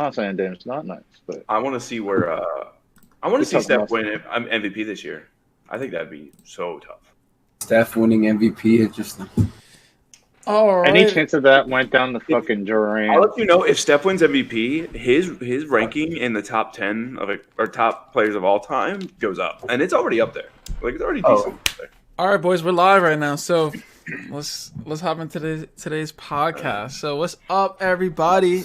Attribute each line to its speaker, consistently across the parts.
Speaker 1: not saying Dame's not nice, but
Speaker 2: I want to see where I want to see Steph win MVP this year. I think that'd be so tough.
Speaker 3: Steph winning MVP, interesting.
Speaker 4: All right.
Speaker 1: any chance of that went down the fucking Durant.
Speaker 2: I'll let you know if Steph wins MVP, his ranking in the top 10 of or top players of all time goes up, and it's already up there. Like it's already decent up there.
Speaker 4: All right, boys, we're live right now, so let's hop into today's podcast. So what's up, everybody?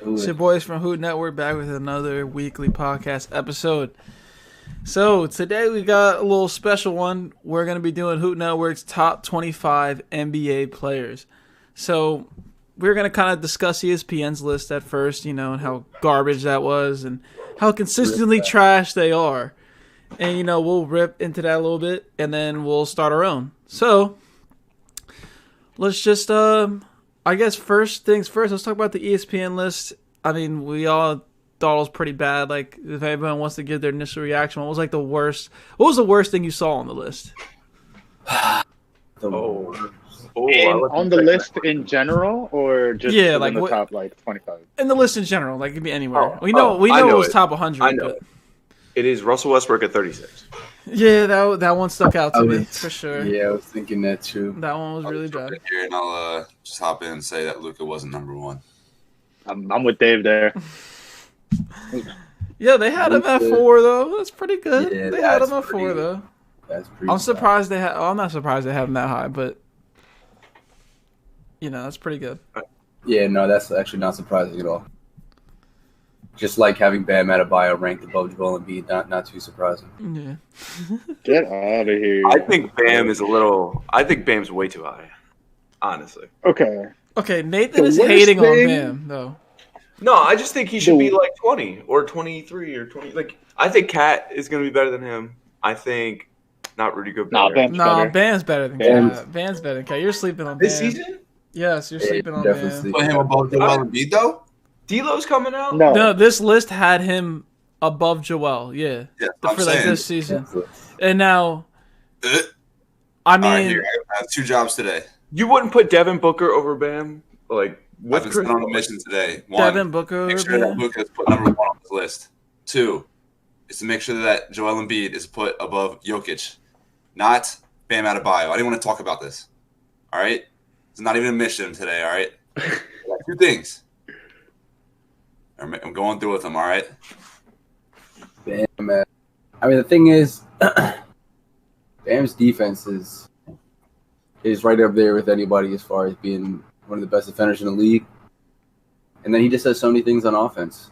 Speaker 4: It's your boys from Hoot Network back with another weekly podcast episode. So today we got a little special one. We're going to be doing Hoot Network's top 25 NBA players. So we're going to kind of discuss ESPN's list at first, and how garbage that was and how consistently trash they are. And, we'll rip into that a little bit and then we'll start our own. So let's just, I guess first things first, let's talk about the ESPN list. I mean, we all thought it was pretty bad. Like, if everyone wants to give their initial reaction, what was the worst thing you saw on the list?
Speaker 1: On the list in general, or just in the top 25?
Speaker 4: In the list in general, like it could be anywhere. We know it was top 100.
Speaker 2: I know it. It is Russell Westbrook at 36.
Speaker 4: Yeah, that one stuck out to me for sure.
Speaker 3: Yeah, I was thinking that too.
Speaker 4: That one was really bad.
Speaker 5: Here and I'll just hop in and say that Luka wasn't number one.
Speaker 1: I'm with Dave there.
Speaker 4: Yeah, they had him at 4 though. That's pretty good.
Speaker 3: Yeah,
Speaker 4: they had him at 4 though.
Speaker 3: That's pretty.
Speaker 4: I'm surprised they had. I'm not surprised they have him that high, but that's pretty good.
Speaker 3: Yeah, no, that's actually not surprising at all. Just like having Bam Adebayo ranked above Joel Embiid, not too surprising.
Speaker 4: Yeah.
Speaker 1: Get out of here.
Speaker 2: I think Bam's way too high, honestly.
Speaker 4: Okay, Nathan is hating on Bam though.
Speaker 2: No, I just think he should be like 20 or 23 or 20. Like, I think Cat is going to be better than him. I think not Rudy Gobert.
Speaker 4: Bam's better than Cat. Bam's better than Cat. You're sleeping on Bam.
Speaker 2: This season?
Speaker 4: Yes, you're sleeping on Bam.
Speaker 5: Put him above Joel Embiid though?
Speaker 2: D'Lo's coming out?
Speaker 4: No, this list had him above Joel. Yeah,
Speaker 5: I'm
Speaker 4: for
Speaker 5: saying.
Speaker 4: this season. And now, I mean,
Speaker 5: right, here, I have 2 jobs today.
Speaker 2: You wouldn't put Devin Booker over Bam? Like,
Speaker 5: I've been sent on a mission today. 1,
Speaker 4: Devin Booker
Speaker 5: make sure that Luka is put number 1 on this list. 2 is to make sure that Joel Embiid is put above Jokic, not Bam Adebayo. I didn't want to talk about this. All right? It's not even a mission today, all right? 2 things. I'm going through with them, all right?
Speaker 3: Bam, man. I mean, the thing is, Bam's defense is right up there with anybody as far as being one of the best defenders in the league. And then he just does so many things on offense,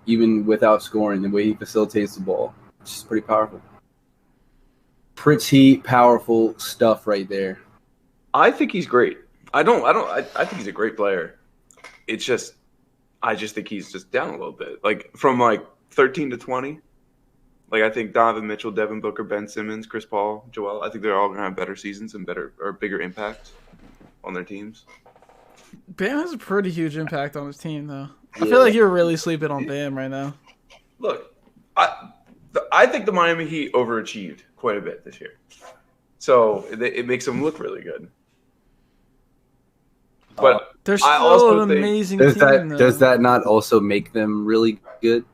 Speaker 3: even without scoring. The way he facilitates the ball, it's just pretty powerful. Pretty powerful stuff right there.
Speaker 2: I think he's great. I think he's a great player. It's just, I just think he's just down a little bit. Like, from 13 to 20. Like, I think Donovan Mitchell, Devin Booker, Ben Simmons, Chris Paul, Joel, I think they're all going to have better seasons and bigger impact on their teams.
Speaker 4: Bam has a pretty huge impact on his team, though. I feel like you're really sleeping on Bam right now.
Speaker 2: Look, I think the Miami Heat overachieved quite a bit this year. So it makes them look really good. But
Speaker 4: they're still an amazing team.
Speaker 3: Does that not also make them really good?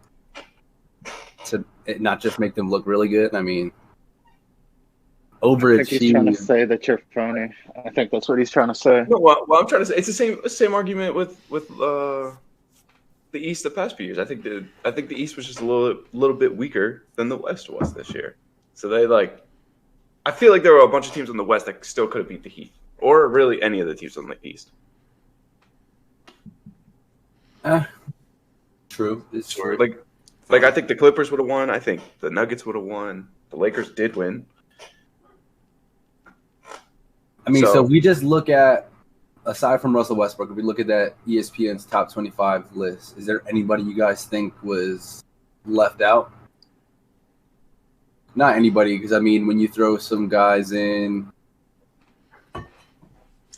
Speaker 3: To not just make them look really good? I mean, overachieved.
Speaker 1: I think he's trying to say that you're phony. I think that's what he's trying to say.
Speaker 2: No, well, I'm trying to say it's the same argument with the East the past few years. I think the East was just a little bit weaker than the West was this year. So I feel like there were a bunch of teams in the West that still could have beat the Heat, or really any of the teams on the East.
Speaker 3: True. It's true.
Speaker 2: Like I think the Clippers would have won. I think the Nuggets would have won. The Lakers did win.
Speaker 3: I mean, so we just look at, aside from Russell Westbrook, if we look at that ESPN's top 25 list, is there anybody you guys think was left out? Not anybody, because, I mean, when you throw some guys in,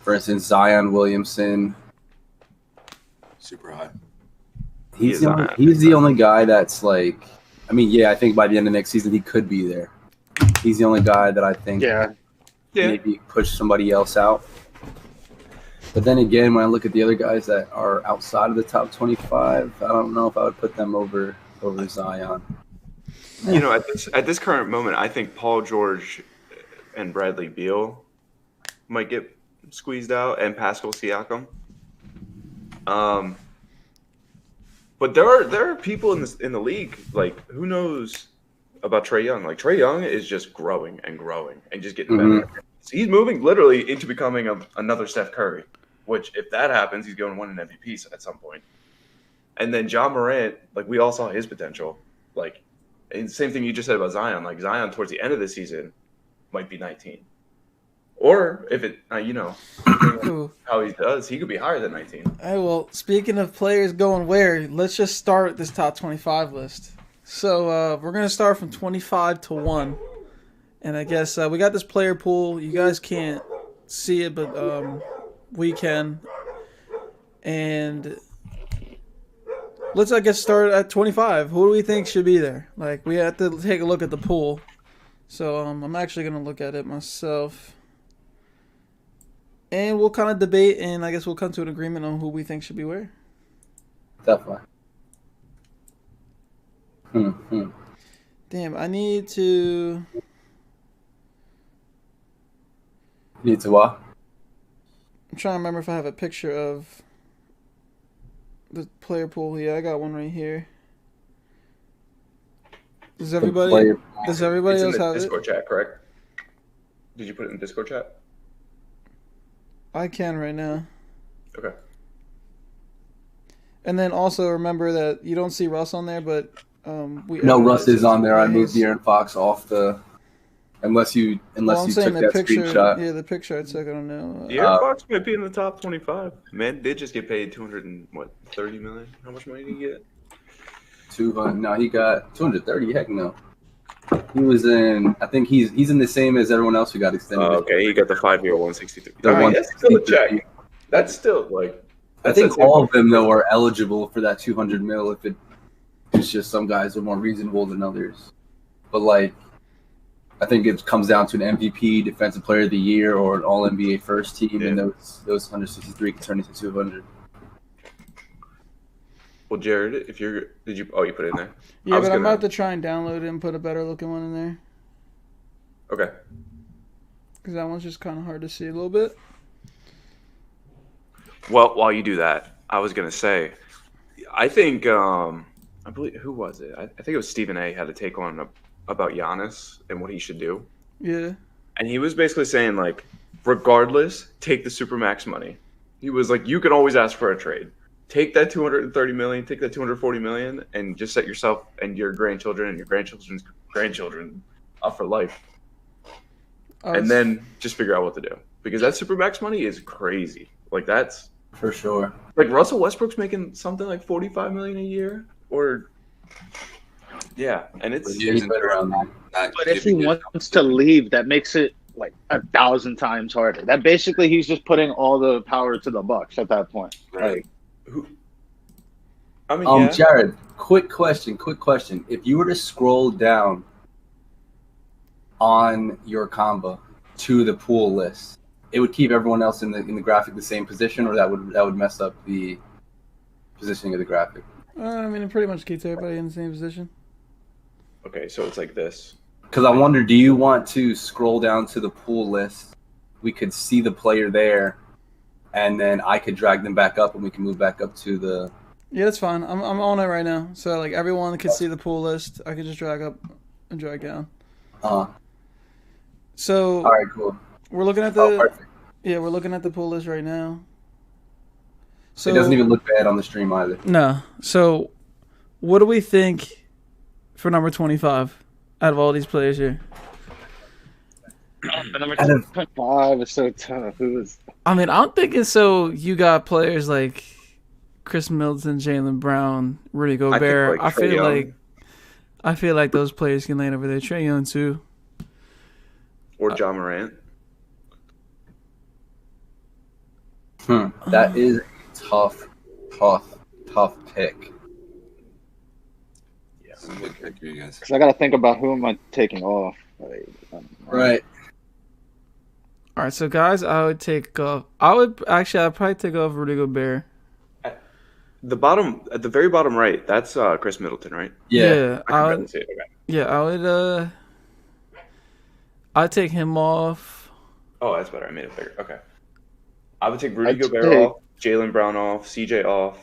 Speaker 3: for instance, Zion Williamson.
Speaker 5: Super high.
Speaker 3: He's the only guy that's I think by the end of next season he could be there. He's the only guy that I think maybe push somebody else out. But then again, when I look at the other guys that are outside of the top 25, I don't know if I would put them over Zion.
Speaker 2: You know, at this current moment, I think Paul George and Bradley Beal might get squeezed out, and Pascal Siakam. But there are people in the league, like, who knows about Trae Young? Like, Trae Young is just growing and just getting better. He's moving literally into becoming another Steph Curry, which if that happens, he's going to win an MVP at some point. And then Ja Morant, like, we all saw his potential. Like, and same thing you just said about Zion. Like, Zion towards the end of the season might be 19. Or if it, how he does, he could be higher than 19.
Speaker 4: All right, well, speaking of players going where, let's just start this top 25 list. So we're going to start from 25 to 1. And I guess we got this player pool. You guys can't see it, but we can. And let's, I guess, start at 25. Who do we think should be there? Like, we have to take a look at the pool. So I'm actually going to look at it myself. And we'll kind of debate, and I guess we'll come to an agreement on who we think should be where.
Speaker 3: Definitely.
Speaker 4: Damn, I need to...
Speaker 3: Need to what?
Speaker 4: I'm trying to remember if I have a picture of the player pool. Yeah, I got one right here. Does everybody else have it?
Speaker 2: Discord chat, correct? Did you put it in the Discord chat?
Speaker 4: I can right now.
Speaker 2: Okay.
Speaker 4: And then also remember that you don't see Russ on there, but
Speaker 3: Russ is on there. I moved De'Aaron Fox off the. Unless you took that screenshot.
Speaker 4: Yeah, the picture I took. I don't know.
Speaker 2: De'Aaron Fox might be in the top 25. Man did just get paid $230 million. How much money did he get?
Speaker 3: 200. No, he got 230. Heck no. He was in. I think he's in the same as everyone else who got extended.
Speaker 2: Okay, he got the 5-year 163. That's still a check. That's still like.
Speaker 3: I think all of them though are eligible for that 200 mil. If it's just some guys are more reasonable than others, but like, I think it comes down to an MVP, Defensive Player of the Year, or an All NBA First Team, and those 163 can turn into 200.
Speaker 2: Well, Jared, you put it in there?
Speaker 4: Yeah, but I'm about to try and download it and put a better looking one in there.
Speaker 2: Okay.
Speaker 4: Because that one's just kind of hard to see a little bit.
Speaker 2: Well, while you do that, I was going to say, I think, I believe, who was it? I think it was Stephen A. had a take on about Giannis and what he should do.
Speaker 4: Yeah.
Speaker 2: And he was basically saying, like, regardless, take the Supermax money. He was like, you can always ask for a trade. Take that $230 million, take that $240 million, and just set yourself and your grandchildren and your grandchildren's grandchildren up for life. And then just figure out what to do. Because that Supermax money is crazy. Like, that's...
Speaker 3: For sure.
Speaker 2: Like, Russell Westbrook's making something like $45 million a year? Or... Yeah, and it's...
Speaker 1: But if he wants to leave, that makes it like 1,000 times harder. That basically he's just putting all the power to the Bucks at that point.
Speaker 2: Right.
Speaker 3: Jared, quick question. If you were to scroll down on your combo to the pool list, it would keep everyone else in the graphic the same position, or that would mess up the positioning of the graphic.
Speaker 4: It pretty much keeps everybody in the same position.
Speaker 2: Okay, so it's like this.
Speaker 3: Because I wonder, do you want to scroll down to the pool list? We could see the player there, and then I could drag them back up, and we can move back up to the...
Speaker 4: Yeah, that's fine. I'm on it right now. So, like, everyone could see the pool list. I could just drag up and drag down. So...
Speaker 3: All right, cool.
Speaker 4: We're looking at we're looking at the pool list right now. So
Speaker 3: it doesn't even look bad on the stream either.
Speaker 4: No. So, what do we think for number 25 out of all these players here?
Speaker 1: Number 25 is so tough.
Speaker 4: I'm thinking so. You got players like Chris Middleton, Jaylen Brown, Rudy Gobert. I feel like those players can land over there. Trae Young too,
Speaker 2: or Ja Morant.
Speaker 3: That is a tough pick.
Speaker 5: Yeah, I'm a big pick for you guys.
Speaker 1: Because I got to think about who am I taking off.
Speaker 3: Right.
Speaker 4: All right, so guys, I would take off. I'd probably take off Rudy Gobert.
Speaker 2: At the very bottom right, that's Chris Middleton, right?
Speaker 4: Yeah,
Speaker 2: I can see it. Okay.
Speaker 4: Yeah, I would. I'd take him off.
Speaker 2: Oh, that's better. I made it bigger. Okay. I would take Rudy Gobert off, Jaylen Brown off, CJ off,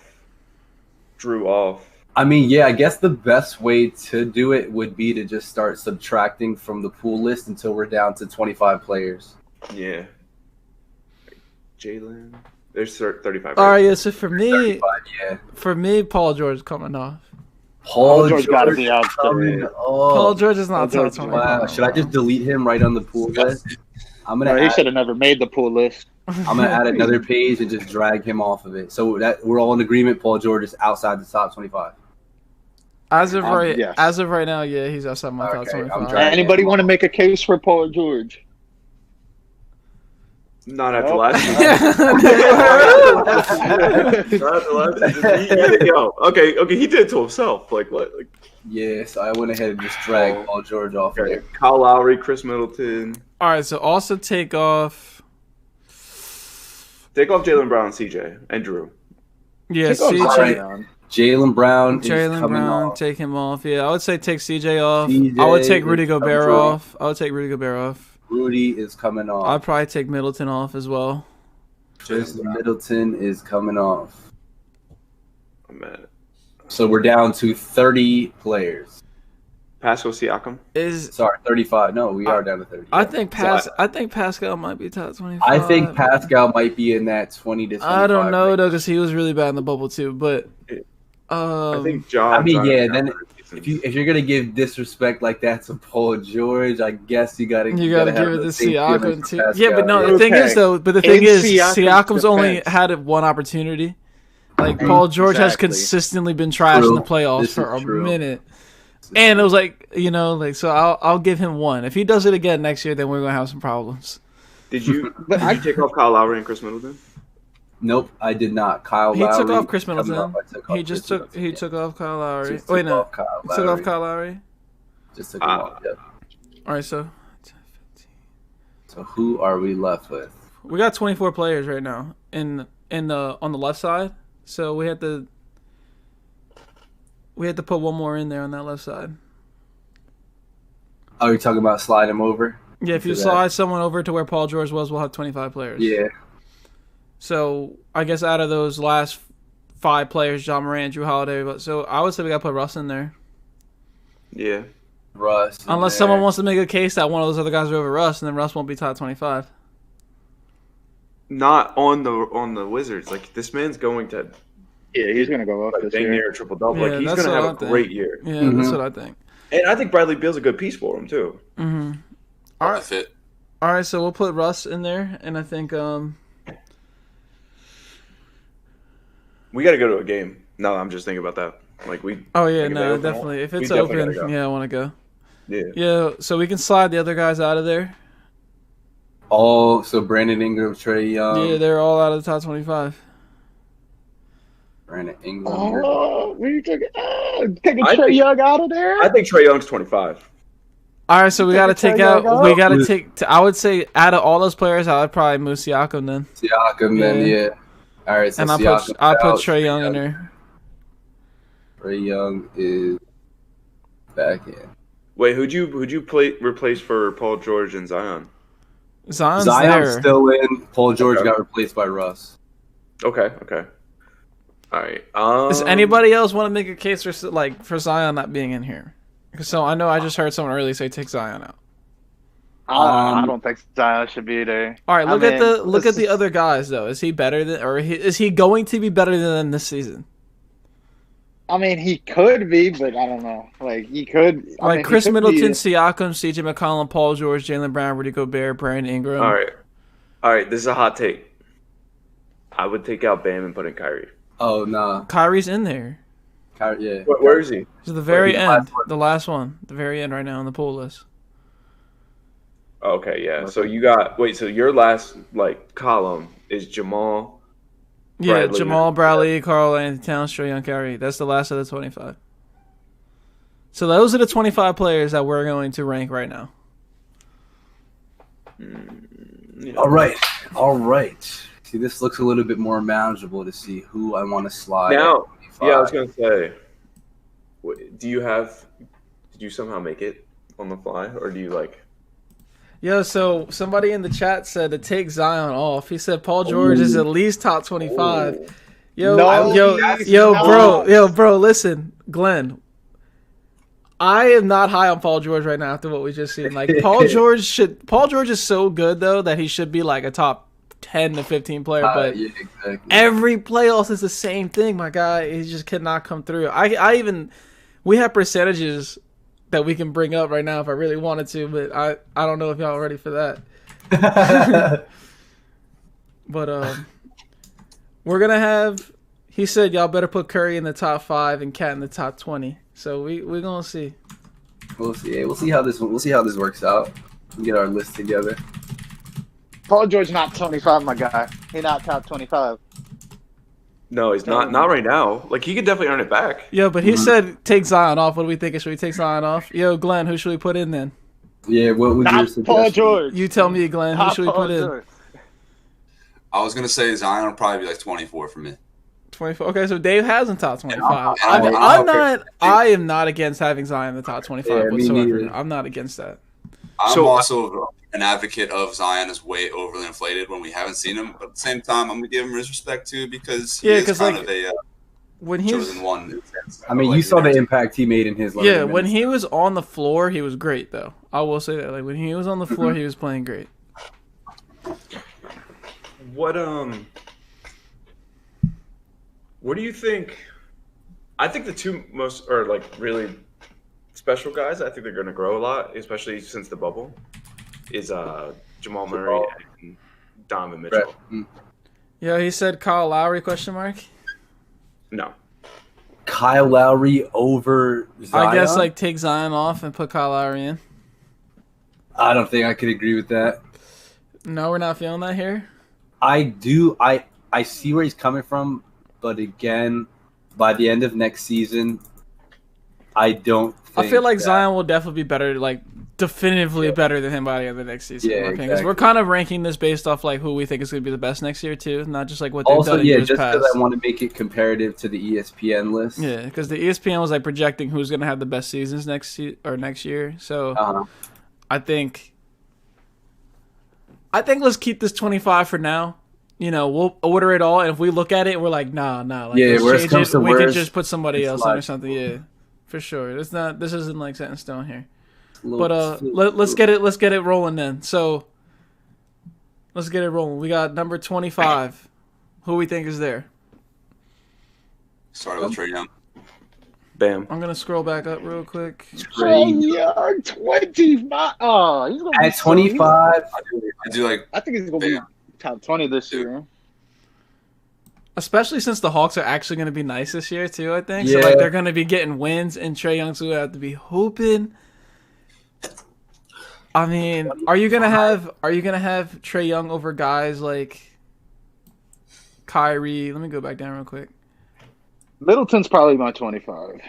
Speaker 2: Drew off.
Speaker 3: I mean, yeah, I guess the best way to do it would be to just start subtracting from the pool list until we're down to 25 players.
Speaker 2: Yeah. Jaylen. There's 35.
Speaker 4: All right, yeah. So for me,
Speaker 3: Yeah.
Speaker 4: Paul George is coming off.
Speaker 1: Paul George got to be out there.
Speaker 4: Paul George is not top 25.
Speaker 3: Wow. Should I just delete him right on the pool list?
Speaker 1: He should have never made the pool list.
Speaker 3: I'm gonna add another page and just drag him off of it. So that we're all in agreement. Paul George is outside the top 25.
Speaker 4: As of right now, yeah, he's outside my top 25.
Speaker 1: Anybody want to make a case for Paul George?
Speaker 2: Not after last year. Not after last year. Okay, he did it to himself. Like what?
Speaker 3: Yeah, so I went ahead and just dragged Paul George off of there.
Speaker 2: Kyle Lowry, Chris Middleton.
Speaker 4: All right, so also take off
Speaker 2: Jaylen Brown, CJ, and Drew.
Speaker 4: Yeah, CJ.
Speaker 3: Jaylen Brown.
Speaker 4: Take him off. Yeah, I would say take CJ off. I would take Rudy Gobert off.
Speaker 3: Rudy is coming off.
Speaker 4: I'd probably take Middleton off as well.
Speaker 3: Middleton is coming off.
Speaker 2: I'm mad.
Speaker 3: So we're down to 30 players.
Speaker 2: Pascal Siakam?
Speaker 3: 35. No, we are down to 30.
Speaker 4: I think Pascal might be top 25.
Speaker 3: I think Pascal might be in that 20 to 25.
Speaker 4: I don't know though, because he was really bad in the bubble too. But
Speaker 2: I think John.
Speaker 3: Then if you're gonna give disrespect like that to Paul George, I guess you gotta give it to Siakam
Speaker 4: too. Yeah, but no, the thing is Siakam's only had one opportunity. Like Paul George has consistently been trash in the playoffs for a minute. And it was so I'll give him one. If he does it again next year, then we're gonna have some problems.
Speaker 2: Did you take off Kyle Lowry and Chris Middleton?
Speaker 3: Nope, I did not. Lowry.
Speaker 4: He took off Chris Middleton. He took off Kyle Lowry. Wait, no. He took off Kyle Lowry.
Speaker 3: Just took him off. Yep.
Speaker 4: All right, so
Speaker 3: who are we left with?
Speaker 4: We got 24 players right now on the left side. So we had to put one more in there on that left side.
Speaker 3: Oh, you're talking about slide him over?
Speaker 4: Yeah, if you slide someone over to where Paul George was, we'll have 25 players.
Speaker 3: Yeah.
Speaker 4: So I guess out of those last 5 players, John Moran, Drew Holiday, so I would say we got to put Russ in there.
Speaker 2: Yeah.
Speaker 3: Russ.
Speaker 4: Unless someone wants to make a case that one of those other guys are over Russ, and then Russ won't be top 25.
Speaker 2: Not on the Wizards. Like, this man's going to.
Speaker 1: Yeah, he's going to go off this year.
Speaker 2: Near a triple double. Yeah, like, he's going to have a great year.
Speaker 4: Yeah, that's what I think.
Speaker 2: And I think Bradley Beal's a good piece for him too.
Speaker 4: Mm-hmm. All right, so we'll put Russ in there, and I think
Speaker 2: we got to go to a game. No, I'm just thinking about that. Like
Speaker 4: Oh yeah, no, definitely. If it's open, I want to go. Yeah. So we can slide the other guys out of there.
Speaker 3: Oh, so Brandon Ingram, Trae Young.
Speaker 4: Yeah, they're all out of the top 25.
Speaker 3: Brandon Ingram.
Speaker 1: Oh, taking Trae Young out of there?
Speaker 2: I think Trae Young's 25.
Speaker 4: All right, so we got to take out. We got to take. I would say out of all those players, I would probably move Siakam then.
Speaker 3: Yeah. All right, so
Speaker 4: and I put Trae Young in there.
Speaker 3: Trae Young is back in.
Speaker 2: Wait, who'd you replace for Paul George and Zion?
Speaker 4: Zion's
Speaker 3: still in. Paul George got replaced by Russ.
Speaker 2: Okay. All right.
Speaker 4: Does anybody else want to make a case for Zion not being in here? So I know I just heard someone earlier say take Zion out.
Speaker 1: I don't think Zion should be there.
Speaker 4: All right, look at the other guys though. Is he better than, or is he going to be better than them this season?
Speaker 1: I mean, he could be, but I don't know. Like he could.
Speaker 4: Chris Middleton, Siakam, CJ McCollum, Paul George, Jaylen Brown, Rudy Gobert, Brandon Ingram.
Speaker 2: All right. This is a hot take. I would take out Bam and put in Kyrie.
Speaker 3: Oh no,
Speaker 4: Kyrie's in there.
Speaker 3: Yeah.
Speaker 2: Where is he?
Speaker 4: He's at the very end, the last one, the very end right now on the pool list.
Speaker 2: Okay, yeah. So you got so your last column is Jamal.
Speaker 4: Yeah, Jamal, Bradley, Karl Anthony Towns, Trae Young, Kyrie. That's the last of the 25. So those are the 25 players that we're going to rank right now.
Speaker 3: All right. See, this looks a little bit more manageable to see who I want to slide.
Speaker 2: Now, yeah, I was gonna say, did you somehow make it on the fly, or do you like?
Speaker 4: Yo, so somebody in the chat said to take Zion off. He said Paul George is at least top 25.
Speaker 2: Ooh.
Speaker 4: Bro, listen, Glenn. I am not high on Paul George right now after what we just seen. Like Paul George is so good though that he should be like a top 10 to 15 player, but
Speaker 3: yeah, exactly.
Speaker 4: every playoffs is the same thing, my guy. He just cannot come through. We have percentages that we can bring up right now if I really wanted to, but I don't know if y'all are ready for that. But we're gonna have. He said y'all better put Curry in the top 5 and Cat in the top 20. So we're gonna see.
Speaker 3: We'll see. We'll see how this works out. We'll get our list together.
Speaker 1: Paul George not 25, my guy. He not top 25.
Speaker 2: No, he's not right now. Like, he could definitely earn it back.
Speaker 4: Yo, but he said take Zion off. What do we think? Should we take Zion off? Yo, Glenn, who should we put in then?
Speaker 3: Yeah, what would your
Speaker 1: Not
Speaker 3: suggestion?
Speaker 1: Paul George.
Speaker 4: You tell me, Glenn. Who
Speaker 1: Not
Speaker 4: should we
Speaker 1: Paul
Speaker 4: put in?
Speaker 1: George.
Speaker 5: I was gonna say Zion will probably be like 24 for me.
Speaker 4: 24. Okay, so Dave has in top 25.
Speaker 5: I
Speaker 4: am not against having Zion in the top 25 whatsoever. I'm not against that.
Speaker 5: I'm also an advocate of Zion is way overly inflated when we haven't seen him. But at the same time, I'm gonna give him his respect too because he is kind of a
Speaker 4: when he's
Speaker 5: chosen one.
Speaker 3: I mean, you saw the impact he made in his.
Speaker 4: Yeah, when he was on the floor, he was great though. I will say that. Like when he was on the floor, he was playing great.
Speaker 2: What do you think? I think the two most or like really special guys. I think they're going to grow a lot, especially since the bubble. Is Jamal Murray and Donovan Mitchell.
Speaker 4: Yeah, he said Kyle Lowry ?
Speaker 2: No.
Speaker 3: Kyle Lowry over Zion?
Speaker 4: I guess like take Zion off and put Kyle Lowry in.
Speaker 3: I don't think I could agree with that.
Speaker 4: No, we're not feeling that here.
Speaker 3: I do. I see where he's coming from, but again, by the end of next season, I don't think
Speaker 4: I feel like Zion will definitely be better, like definitively better than him by the end of next season.
Speaker 3: Yeah,
Speaker 4: Because
Speaker 3: exactly.
Speaker 4: we're kind of ranking this based off like who we think is going to be the best next year too, not just like what they've done in years
Speaker 3: just
Speaker 4: past.
Speaker 3: because I want to make it comparative to the ESPN list.
Speaker 4: Yeah, because the ESPN was like projecting who's going to have the best seasons next year. So I think let's keep this 25 for now. You know, we'll order it all, and if we look at it, we're like, nah. Like,
Speaker 3: yeah,
Speaker 4: let's change it. We
Speaker 3: worse,
Speaker 4: could just put somebody else on or something.
Speaker 3: Cool.
Speaker 4: Yeah, for sure. This isn't like set in stone here. But let's get it rolling then. So let's get it rolling. We got number 25. Who we think is there?
Speaker 5: Started with Trae Young.
Speaker 2: Bam.
Speaker 4: I'm gonna scroll back up real quick.
Speaker 1: Trae Young, 25. Oh, he's gonna be
Speaker 3: At 25,
Speaker 5: I do like.
Speaker 1: I think he's gonna be top 20 this year.
Speaker 4: Especially since the Hawks are actually going to be nice this year too, I think.
Speaker 3: Yeah.
Speaker 4: So like they're going to be getting wins, and Trae Young's going to have to be hooping. I mean, are you gonna have Trae Young over guys like Kyrie? Let me go back down real quick.
Speaker 1: Middleton's probably my 25.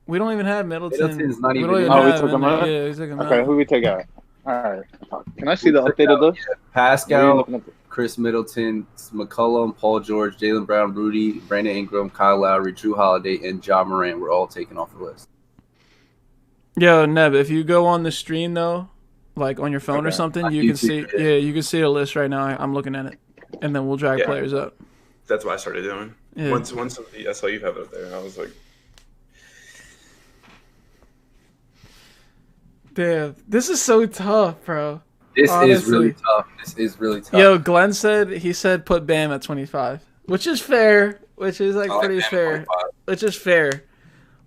Speaker 4: We don't even have Middleton.
Speaker 3: Middleton's not even.
Speaker 1: we took him out?
Speaker 4: Yeah, we took him
Speaker 1: Okay,
Speaker 4: out.
Speaker 1: who we take out? All right. Can I see the updated list?
Speaker 3: Pascal, Chris Middleton, McCollum, Paul George, Jaylen Brown, Rudy, Brandon Ingram, Kyle Lowry, Drew Holiday, and Ja Moran were all taken off the list.
Speaker 4: Yo, Neb, if you go on the stream though, like on your phone or something,
Speaker 3: On
Speaker 4: you can
Speaker 3: YouTube,
Speaker 4: see. Yeah, you can see a list right now. I'm looking at it, and then we'll drag players up.
Speaker 2: That's what I started doing.
Speaker 4: Yeah.
Speaker 2: Once I saw you have it up there, I was like,
Speaker 4: damn, this is so tough, bro.
Speaker 3: This
Speaker 4: Honestly.
Speaker 3: is really tough.
Speaker 4: Yo, Glenn said put Bam at 25, which is fair, which is like pretty
Speaker 5: Bam at
Speaker 4: fair,
Speaker 5: 25.
Speaker 4: which is fair.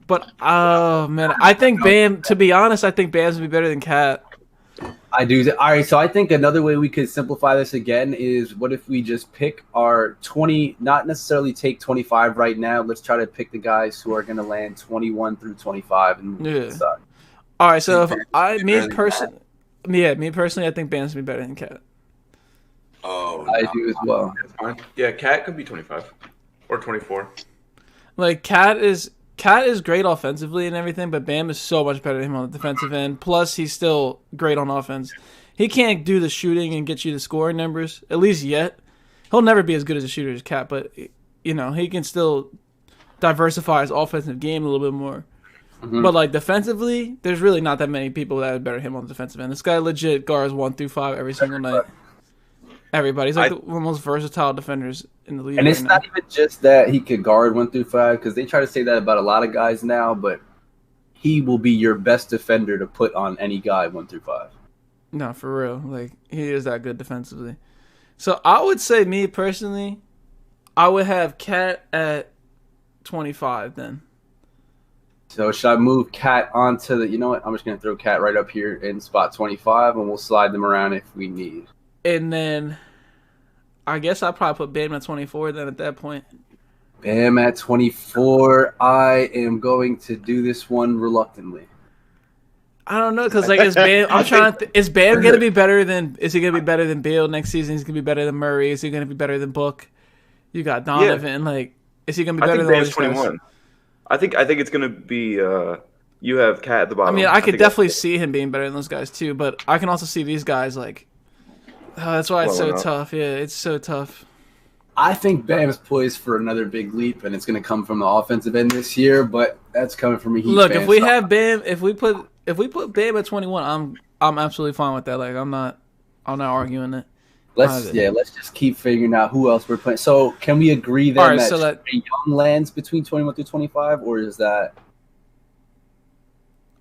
Speaker 4: But oh man, I think Bam. To be honest, I think Bam's gonna be better than Cat.
Speaker 3: I do. All right, so I think another way we could simplify this again is what if we just pick our 20, not necessarily take 25 right now. Let's try to pick the guys who are going to land 21 through 25. And decide.
Speaker 4: All right, so me personally, I think Bam's gonna be better than Cat.
Speaker 5: Oh,
Speaker 3: I do as well.
Speaker 2: that's fine. Yeah, Cat could be 25 or 24.
Speaker 4: Like Cat is great offensively and everything, but Bam is so much better than him on the defensive end. Plus, he's still great on offense. He can't do the shooting and get you the scoring numbers, at least yet. He'll never be as good as a shooter as Cat, but he can still diversify his offensive game a little bit more. Mm-hmm. But like defensively, there's really not that many people that are better than him on the defensive end. This guy legit guards 1 through 5 every single night. Everybody's like one of the most versatile defenders in the league.
Speaker 3: And it's not even just that he could guard 1 through 5, because they try to say that about a lot of guys now, but he will be your best defender to put on any guy 1 through 5.
Speaker 4: No, for real. Like, he is that good defensively. So I would say, me personally, I would have Cat at 25 then.
Speaker 3: So should I move Cat onto the? You know what? I'm just gonna throw Cat right up here in spot 25, and we'll slide them around if we need.
Speaker 4: And then, I guess I'd probably put Bam at 24 then at that point.
Speaker 3: Bam at 24. I am going to do this one reluctantly.
Speaker 4: I don't know, because like, is Bam? Is Bam gonna be better than? Is he gonna be better than Beal next season? Is he gonna be better than Murray? Is he gonna be better than Book? You got Donovan. Yeah. Like, is he gonna be better than
Speaker 2: Bam's 21? I think it's gonna be. You have Cat at the bottom.
Speaker 4: I mean, I could definitely see him being better than those guys too, but I can also see these guys like. Oh, that's why it's so tough. Yeah, it's so tough.
Speaker 3: I think Bam is poised for another big leap, and it's going to come from the offensive end this year. But that's coming from a Heat
Speaker 4: Look,
Speaker 3: fan,
Speaker 4: if we have Bam, if we put Bam at 21, I'm absolutely fine with that. Like, I'm not arguing it.
Speaker 3: Let's just keep figuring out who else we're playing. So can we agree then that Trae Young lands between 21 through 25, or is that?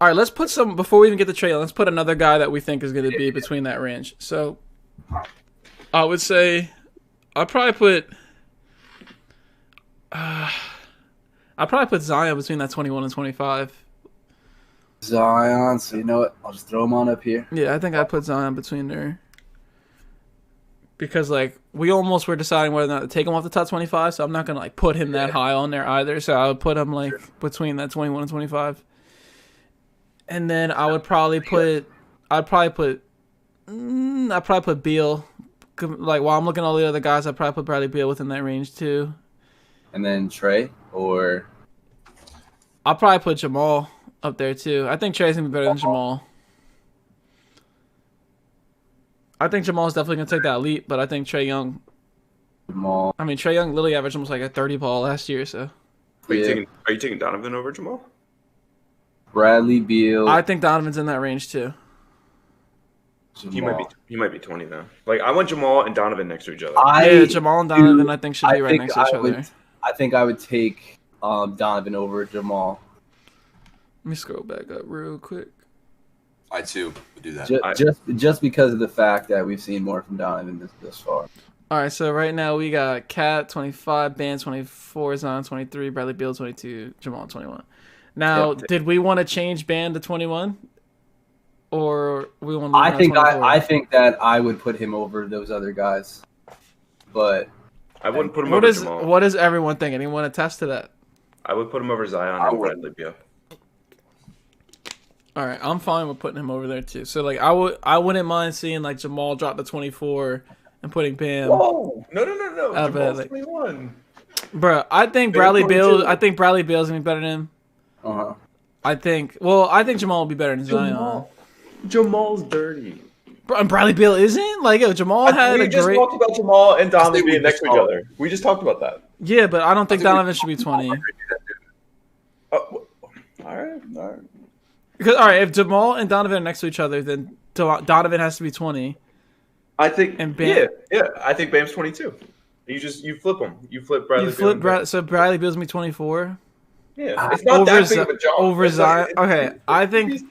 Speaker 4: All right, let's put some before we even get to Trae Young. Let's put another guy that we think is going to be between that range. So I would say I'd probably put Zion between that 21 and 25.
Speaker 3: Zion, so you know what? I'll just throw him on up here.
Speaker 4: Yeah, I think I'd put Zion between there. Because, like, we almost were deciding whether or not to take him off the top 25, so I'm not going to, like, put him that high on there either. So I would put him, like, between that 21 and 25. And then I'd probably put Beal. Like, while I'm looking at all the other guys, I'd probably put Bradley Beal within that range, too.
Speaker 3: And then Trae, or?
Speaker 4: I'll probably put Jamal up there, too. I think Trae's going to be better than Jamal. I think Jamal's definitely going to take that leap, but I think Trae Young... Trae Young literally averaged almost like a 30 ball last year, so...
Speaker 2: Are you taking Donovan over Jamal?
Speaker 3: Bradley Beal...
Speaker 4: I think Donovan's in that range, too.
Speaker 3: Jamal.
Speaker 2: He might be 20 though. Like, I want Jamal and Donovan next to each other.
Speaker 4: Jamal and Donovan I think should be right next to each other.
Speaker 3: I think I would take Donovan over Jamal.
Speaker 4: Let me scroll back up real quick.
Speaker 5: I too would do that.
Speaker 3: Just because of the fact that we've seen more from Donovan this far.
Speaker 4: All right, so right now we got Cat 25, Bam 24, Zion 23, Bradley Beal 22, Jamal 21. Now, did we want to change Bam to 21? Or we want to
Speaker 3: I think that I would put him over those other guys. But
Speaker 2: I wouldn't put him over Jamal.
Speaker 4: What does everyone think? Anyone attest to that?
Speaker 2: I would put him over Zion and Bradley Beal.
Speaker 4: All right, I'm fine with putting him over there too. So like I wouldn't mind seeing like Jamal drop to 24 and putting Bam.
Speaker 2: Whoa. No. Jamal's 21.
Speaker 4: Bro, I think Bradley Beal's gonna be better than him.
Speaker 3: Uh-huh.
Speaker 4: I think Jamal will be better than Zion.
Speaker 2: Jamal's dirty.
Speaker 4: Bro, and Bradley Beal isn't? Like, yo, Jamal had a great... We
Speaker 2: just talked about Jamal and Donovan being next to each other. We just talked about that.
Speaker 4: Yeah, but I don't think Donovan should be 20.
Speaker 2: All right.
Speaker 4: Because, all right, if Jamal and Donovan are next to each other, then Donovan has to be 20.
Speaker 2: I think...
Speaker 4: And Bam,
Speaker 2: I think Bam's 22. You flip them. You flip Bradley Beal.
Speaker 4: So Bradley Beal's going to be 24?
Speaker 2: Yeah. It's not that big of a jump.
Speaker 4: Over Zion. Okay, I think...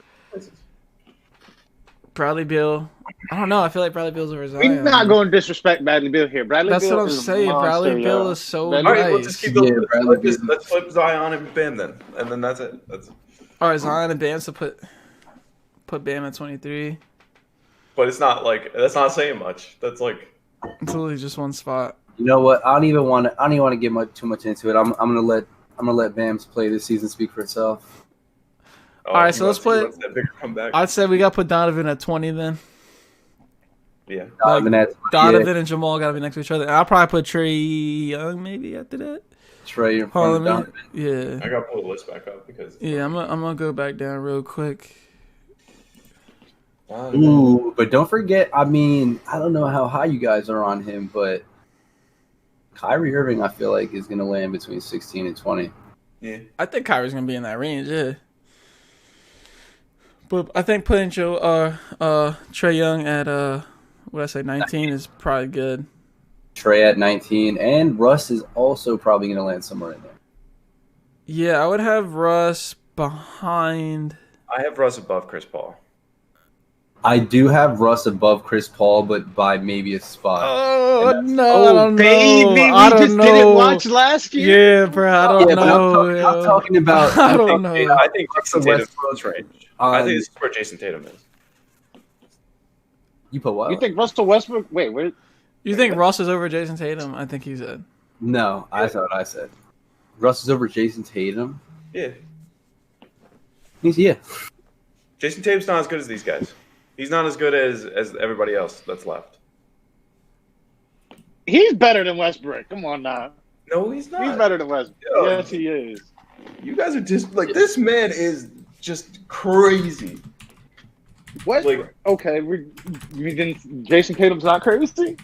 Speaker 4: Bradley Beal. I don't know. I feel like Bradley Beal's over Zion.
Speaker 1: We're not going to disrespect Bradley Beal here.
Speaker 4: That's what I'm saying. Bradley Beal is so nice.
Speaker 2: All right, let's just keep let's flip Zion and Bam then. And then that's it.
Speaker 4: All right, Zion and Bam, so put Bam at 23.
Speaker 2: But it's not like, that's not saying much. That's like...
Speaker 4: It's literally just one spot.
Speaker 3: You know what? I don't even want to get too much into it. I'm gonna let Bam's play this season speak for itself.
Speaker 4: All right, so let's put... I'd say we got to put Donovan at 20 then.
Speaker 2: Yeah.
Speaker 4: Donovan and Jamal got to be next to each other. And I'll probably put Trae Young maybe after that.
Speaker 3: Trae in front of Donovan.
Speaker 4: Yeah.
Speaker 2: I got to pull the list back up because...
Speaker 4: Yeah, I'm gonna go back down real quick.
Speaker 3: Ooh, but don't forget. I mean, I don't know how high you guys are on him, but Kyrie Irving, I feel like, is going to land between 16 and 20.
Speaker 2: Yeah,
Speaker 4: I think Kyrie's gonna be in that range. Yeah. But I think putting Trae Young at what I say 19 is probably good.
Speaker 3: Trae at 19, and Russ is also probably going to land somewhere in there.
Speaker 4: Yeah, I would have Russ behind.
Speaker 2: I have Russ above Chris Paul.
Speaker 3: I do have Russ above Chris Paul, but by maybe a spot.
Speaker 4: Oh no! I don't
Speaker 1: baby,
Speaker 4: know. I
Speaker 1: we
Speaker 4: don't
Speaker 1: just
Speaker 4: know.
Speaker 1: didn't watch last year.
Speaker 4: Yeah, bro. I don't know.
Speaker 3: I'm talking about.
Speaker 4: I don't know.
Speaker 2: I think Jason Tatum's close range. I think this is where Jason Tatum is.
Speaker 3: You put what?
Speaker 1: You think Russell Westbrook? Wait, where?
Speaker 4: You think Russ is over Jason Tatum? I think he's in.
Speaker 3: No, I thought I said. Russ is over Jason Tatum.
Speaker 2: Yeah.
Speaker 3: Yeah.
Speaker 2: Jason Tatum's not as good as these guys. He's not as good as everybody else that's left.
Speaker 1: He's better than Westbrook. Come on now.
Speaker 2: No, he's not.
Speaker 1: He's better than Westbrook.
Speaker 2: Yo.
Speaker 1: Yes, he is.
Speaker 2: You guys are just like, this man is just crazy.
Speaker 1: What?
Speaker 2: Like,
Speaker 1: Okay, you think Jason Tatum's not crazy?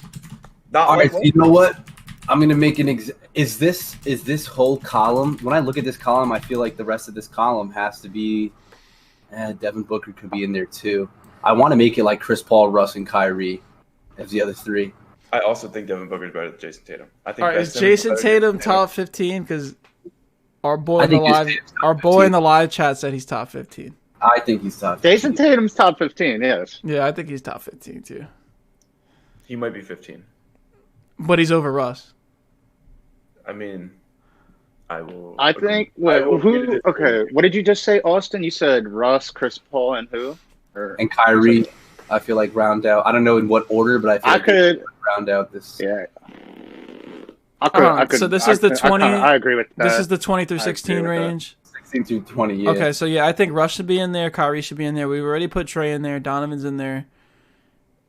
Speaker 2: not
Speaker 3: All right,
Speaker 2: like
Speaker 3: so you know what? I'm gonna make an is this whole column? When I look at this column, I feel like the rest of this column has to be. Devin Booker could be in there too. I want to make it like Chris Paul, Russ, and Kyrie as the other three.
Speaker 2: I also think Devin Booker's better than Jason Tatum. I think.
Speaker 4: All right, is Jason Tatum top 15? Because our boy in the live chat said he's top 15.
Speaker 3: I think he's top
Speaker 1: 15. Jason Tatum's top 15. Yes.
Speaker 4: Yeah, I think he's top 15 too.
Speaker 2: He might be 15.
Speaker 4: But he's over Russ.
Speaker 2: I mean, I will.
Speaker 1: I think. Wait, who? Okay, what did you just say, Austin? You said Russ, Chris Paul, and who?
Speaker 3: And Kyrie. I feel like round out. I don't know in what order, but I could round out this.
Speaker 1: Yeah.
Speaker 4: So this is the 20.
Speaker 1: I agree with that.
Speaker 4: This is the 20 through 16 range.
Speaker 3: 16 through 20. Yeah.
Speaker 4: Okay, so yeah, I think Russ should be in there. Kyrie should be in there. We already put Trae in there. Donovan's in there.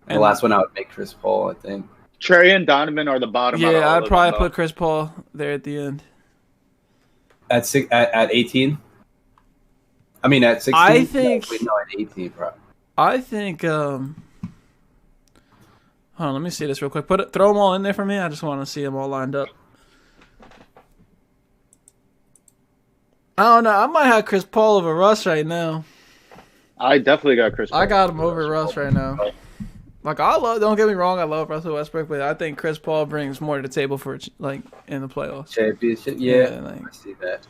Speaker 3: And the last one I would make Chris Paul, I think.
Speaker 1: Trae and Donovan are the bottom.
Speaker 4: Yeah, I'd probably put Chris Paul there at the end.
Speaker 3: At 18. I mean, at 16.
Speaker 4: I think.
Speaker 3: No, at 18, probably.
Speaker 4: I think. Hold on, let me see this real quick. Throw them all in there for me. I just want to see them all lined up. I don't know. I might have Chris Paul over Russ right now.
Speaker 1: I definitely got Chris Paul.
Speaker 4: I got him over Russ right now. Like, don't get me wrong, I love Russell Westbrook, but I think Chris Paul brings more to the table for, like, in the playoffs.
Speaker 3: Championship, yeah.
Speaker 4: Like,
Speaker 3: I see that.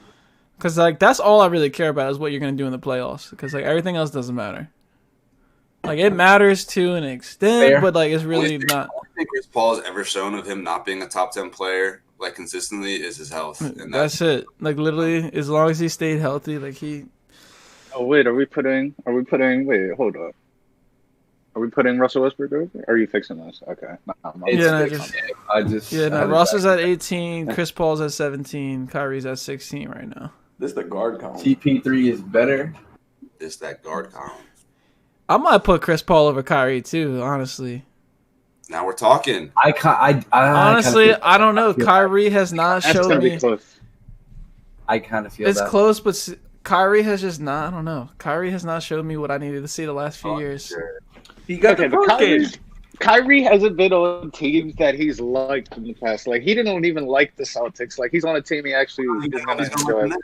Speaker 4: Because, like, that's all I really care about is what you're going to do in the playoffs. Because, like, everything else doesn't matter. Like, it matters to an extent, but, like, it's really not.
Speaker 5: The only thing Chris Paul has ever shown of him not being a top 10 player, like, consistently, is his health. And
Speaker 4: that's it. Like, literally, as long as he stayed healthy, like, he...
Speaker 1: Oh, wait, wait, hold up. Are we putting Russell Westbrook over? Or are you fixing this? Okay.
Speaker 4: Russ is at 18, Chris Paul's at 17, Kyrie's at 16 right now.
Speaker 2: This is the guard column.
Speaker 3: CP3 is better.
Speaker 5: This that guard column.
Speaker 4: I might put Chris Paul over Kyrie too, honestly.
Speaker 5: Now we're talking.
Speaker 4: Honestly, I don't know. Kyrie has not shown me.
Speaker 3: I kind of feel
Speaker 4: it's close, but Kyrie has just not. I don't know. Kyrie has not showed me what I needed to see the last few years.
Speaker 5: Sure.
Speaker 2: He got the first game.
Speaker 1: Kyrie hasn't been on teams that he's liked in the past. Like, he didn't even like the Celtics. Like, he's on a team he actually is going to enjoy.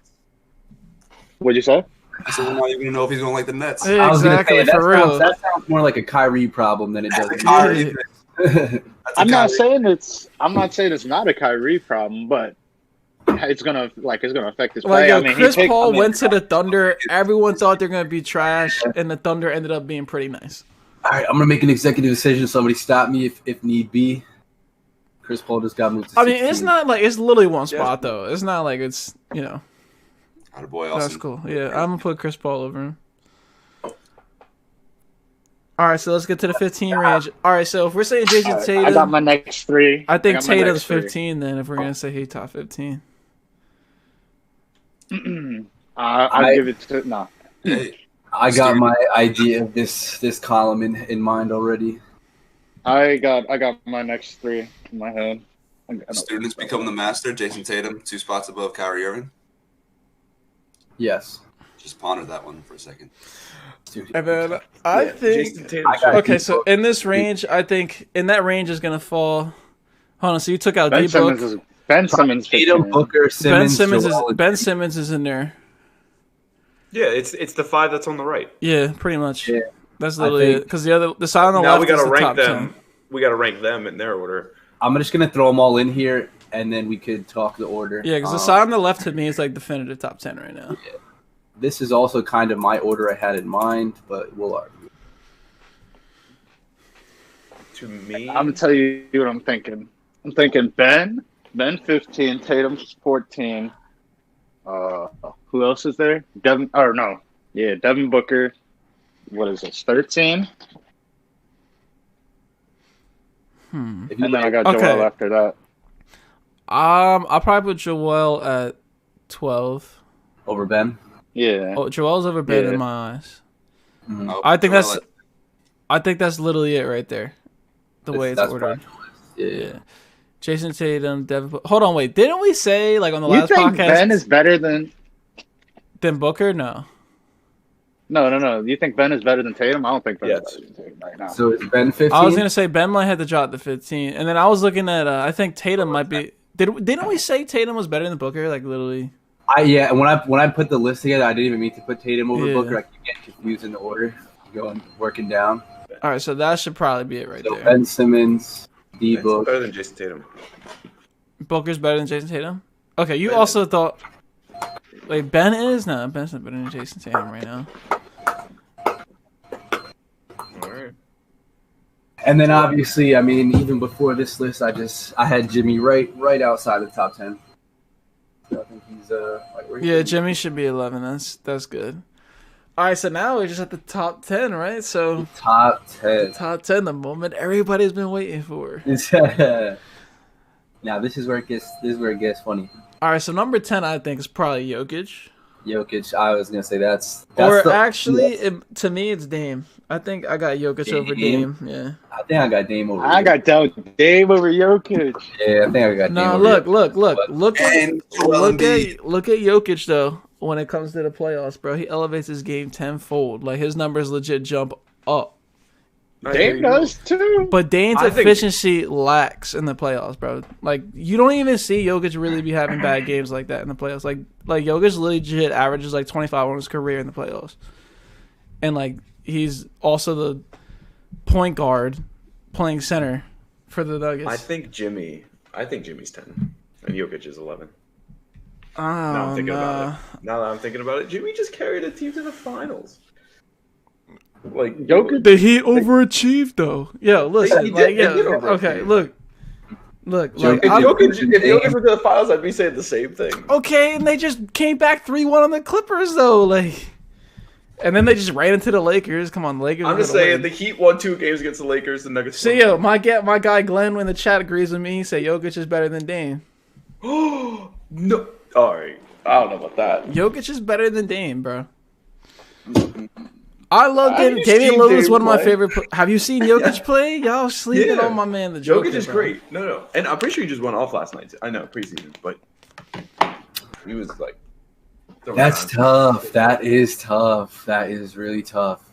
Speaker 1: What'd you say?
Speaker 5: So we're not even going to know if he's going to like the Nets.
Speaker 4: Yeah, exactly, for real.
Speaker 3: That sounds more like a Kyrie problem than it does.
Speaker 1: I'm not saying it's not a Kyrie problem, but it's gonna affect his play.
Speaker 4: Like, Chris Paul went to the Thunder. Everyone thought they're gonna be trash, and the Thunder ended up being pretty nice.
Speaker 3: All right, I'm gonna make an executive decision. Somebody stop me if need be. Chris Paul just got moved to 16.
Speaker 4: I mean, it's not like it's literally one spot though. It's not like it's
Speaker 5: Attaboy, Austin.
Speaker 4: That's cool. Yeah, I'm gonna put Chris Paul over him. All right, so let's get to the 15 range. All right, so if we're saying Jason Tatum,
Speaker 1: I got my next three.
Speaker 4: I think Tatum's 15. Then if we're gonna say he's top 15,
Speaker 1: I'll give it to no.
Speaker 5: Hey,
Speaker 3: I got my idea of this column in mind already.
Speaker 1: I got my next three in my head.
Speaker 5: Students become the master. Jason Tatum, 2 spots above Kyrie Irving.
Speaker 3: Yes.
Speaker 5: Just ponder that one for a second.
Speaker 4: And then I think okay, so in this range, I think in that range is gonna fall. Hold on, so you took out
Speaker 1: Ben
Speaker 4: D-Book.
Speaker 1: Simmons.
Speaker 3: Tatum, Booker, Simmons.
Speaker 4: Ben Simmons is in there.
Speaker 2: Yeah, it's the 5 that's on the right.
Speaker 4: Yeah, pretty much.
Speaker 3: Yeah.
Speaker 4: That's literally it. Because the side on the
Speaker 2: Now
Speaker 4: left
Speaker 2: we gotta
Speaker 4: is the
Speaker 2: rank
Speaker 4: top
Speaker 2: them.
Speaker 4: 10.
Speaker 2: We gotta rank them in their order.
Speaker 3: I'm just gonna throw them all in here, and then we could talk the order.
Speaker 4: Yeah, because the side on the left to me is like definitive top 10 right now.
Speaker 3: Yeah. This is also kind of my order I had in mind, but we'll argue.
Speaker 2: To me,
Speaker 1: I'm gonna tell you what I'm thinking. I'm thinking Ben 15, Tatum 14. Who else is there? Devin Booker. What is this? 13. And then I got Joel after that.
Speaker 4: I'll probably put Joel at 12.
Speaker 3: Over Ben?
Speaker 1: Yeah.
Speaker 4: Oh, Joel's over Ben in my eyes.
Speaker 3: Mm-hmm.
Speaker 5: Oh,
Speaker 4: I think that's literally it right there. The way it's ordered.
Speaker 3: Yeah.
Speaker 4: Jason Tatum, Devin Booker. Hold on, wait. Didn't we say like on the last
Speaker 1: You think
Speaker 4: podcast
Speaker 1: Ben is better than
Speaker 4: Booker? No.
Speaker 1: No. You think Ben is better than Tatum? I don't think Ben is better than Tatum right now.
Speaker 3: So it's Ben 15?
Speaker 4: I was gonna say Ben might have to drop to 15, and then I was looking at. I think Tatum might be. Didn't we say Tatum was better than Booker? Like literally.
Speaker 3: When I put the list together, I didn't even mean to put Tatum over
Speaker 4: Yeah.
Speaker 3: Booker. I keep getting confused in the order, working down.
Speaker 4: All right, so that should probably be it right
Speaker 3: So
Speaker 4: there.
Speaker 3: Ben Simmons, D-Book.
Speaker 2: better than Jason Tatum.
Speaker 4: Booker's better than Jason Tatum. Okay, you also thought. Wait, Ben is no. Ben's not better than Jason Tatum right now.
Speaker 2: All right.
Speaker 3: And then obviously, I mean, even before this list, I had Jimmy right outside the top 10. So I think he's
Speaker 4: Yeah, Jimmy should be 11. That's good. All right, so now we're just at the top 10, right? So
Speaker 3: top 10.
Speaker 4: top 10, the moment everybody's been waiting for.
Speaker 3: Now this is where it gets funny.
Speaker 4: All right, so number 10, I think, is probably Jokic.
Speaker 3: Jokic, I was gonna say that's
Speaker 4: to me, it's Dame. I think I got Jokic over Dame. Yeah.
Speaker 3: I think I got Dame over.
Speaker 1: I got Dame over Jokic.
Speaker 3: Yeah, I think I got.
Speaker 4: No,
Speaker 3: Dame
Speaker 4: look
Speaker 3: over
Speaker 4: at Jokic though. When it comes to the playoffs, bro, he elevates his game tenfold. Like his numbers legit jump up.
Speaker 1: Dame does too.
Speaker 4: But Dame's efficiency lacks in the playoffs, bro. Like you don't even see Jokic really be having bad games like that in the playoffs. Like Jokic legit averages like 25 on his career in the playoffs, and like he's also the point guard playing center for the Nuggets.
Speaker 2: I think Jimmy's 10 and Jokic is 11.
Speaker 4: Oh,
Speaker 2: Now that I'm thinking about it, Jimmy just carried a team to the finals. Like
Speaker 1: Jokic,
Speaker 4: the Heat overachieved though. Yo, listen,
Speaker 2: He
Speaker 4: like,
Speaker 2: did
Speaker 4: yeah,
Speaker 2: overachieve.
Speaker 4: okay, look. Like,
Speaker 2: if Jokic were to the finals, I'd be saying the same thing.
Speaker 4: okay, and they just came back 3-1 on the Clippers though, like, and then they just ran into the Lakers. Come on, the Lakers.
Speaker 2: I'm just saying the Heat won 2 games against the Lakers. The Nuggets.
Speaker 4: So yo, my guy Glenn in the chat agrees with me. He said Jokic is better than Dame.
Speaker 2: No, all right. I don't know about that.
Speaker 4: Jokic is better than Dame, bro. I love Dame.
Speaker 2: you
Speaker 4: Damian
Speaker 2: seen
Speaker 4: Lillard is
Speaker 2: Dame
Speaker 4: one of my
Speaker 2: play?
Speaker 4: favorite. Have you seen Jokic play? Y'all sleeping on my man, the Joker.
Speaker 2: Jokic is
Speaker 4: bro.
Speaker 2: great. No, and I'm pretty sure he just went off last night. I know preseason, but he was like.
Speaker 3: That's tough. That is tough. That is really tough.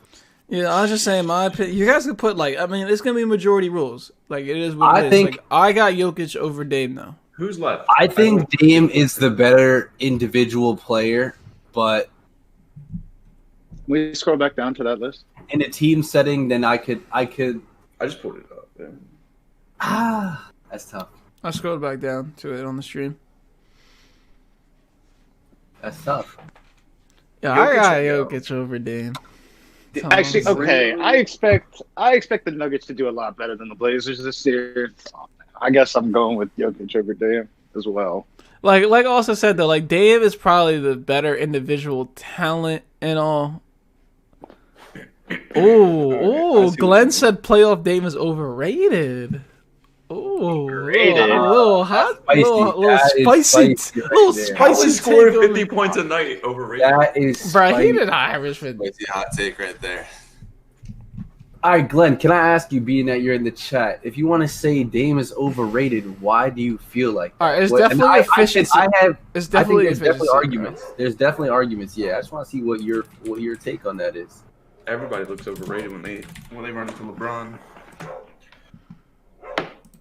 Speaker 4: Yeah, I was just saying my opinion. You guys could put it's gonna be majority rules. Like it is what it is.
Speaker 3: think
Speaker 4: like, I got Jokic over Dame though.
Speaker 2: Who's left?
Speaker 3: I think Dame is the better individual player, but
Speaker 1: we scroll back down to that list.
Speaker 3: in a team setting, then I could.
Speaker 2: I just pulled it up. Yeah.
Speaker 3: That's tough.
Speaker 4: I scrolled back down to it on the stream.
Speaker 3: That's tough.
Speaker 4: Yeah,
Speaker 2: Jokic
Speaker 4: I got
Speaker 2: should go.
Speaker 4: Jokic over Dame.
Speaker 1: Actually, okay. I expect the Nuggets to do a lot better than the Blazers this year. I guess I'm going with Jokic over Dame as well.
Speaker 4: Like also said though, like Dame is probably the better individual talent and all. Oh, Glenn said playoff Dame is overrated. Oh, little hot, little spicy, little spicy
Speaker 2: Scoring
Speaker 4: take
Speaker 2: 50 points a night overrated.
Speaker 3: That is.
Speaker 4: Bro, he
Speaker 3: spicy.
Speaker 4: did Irish 50.
Speaker 5: Crazy hot take right there.
Speaker 3: All right, Glenn, can I ask you, being that you're in the chat, if you want to say Dame is overrated, why do you feel like that?
Speaker 4: All right, it's definitely efficiency.
Speaker 3: There's definitely
Speaker 4: efficiency,
Speaker 3: arguments. Bro. There's definitely arguments. Yeah, I just want to see what your take on that is.
Speaker 2: Everybody looks overrated when they run into LeBron.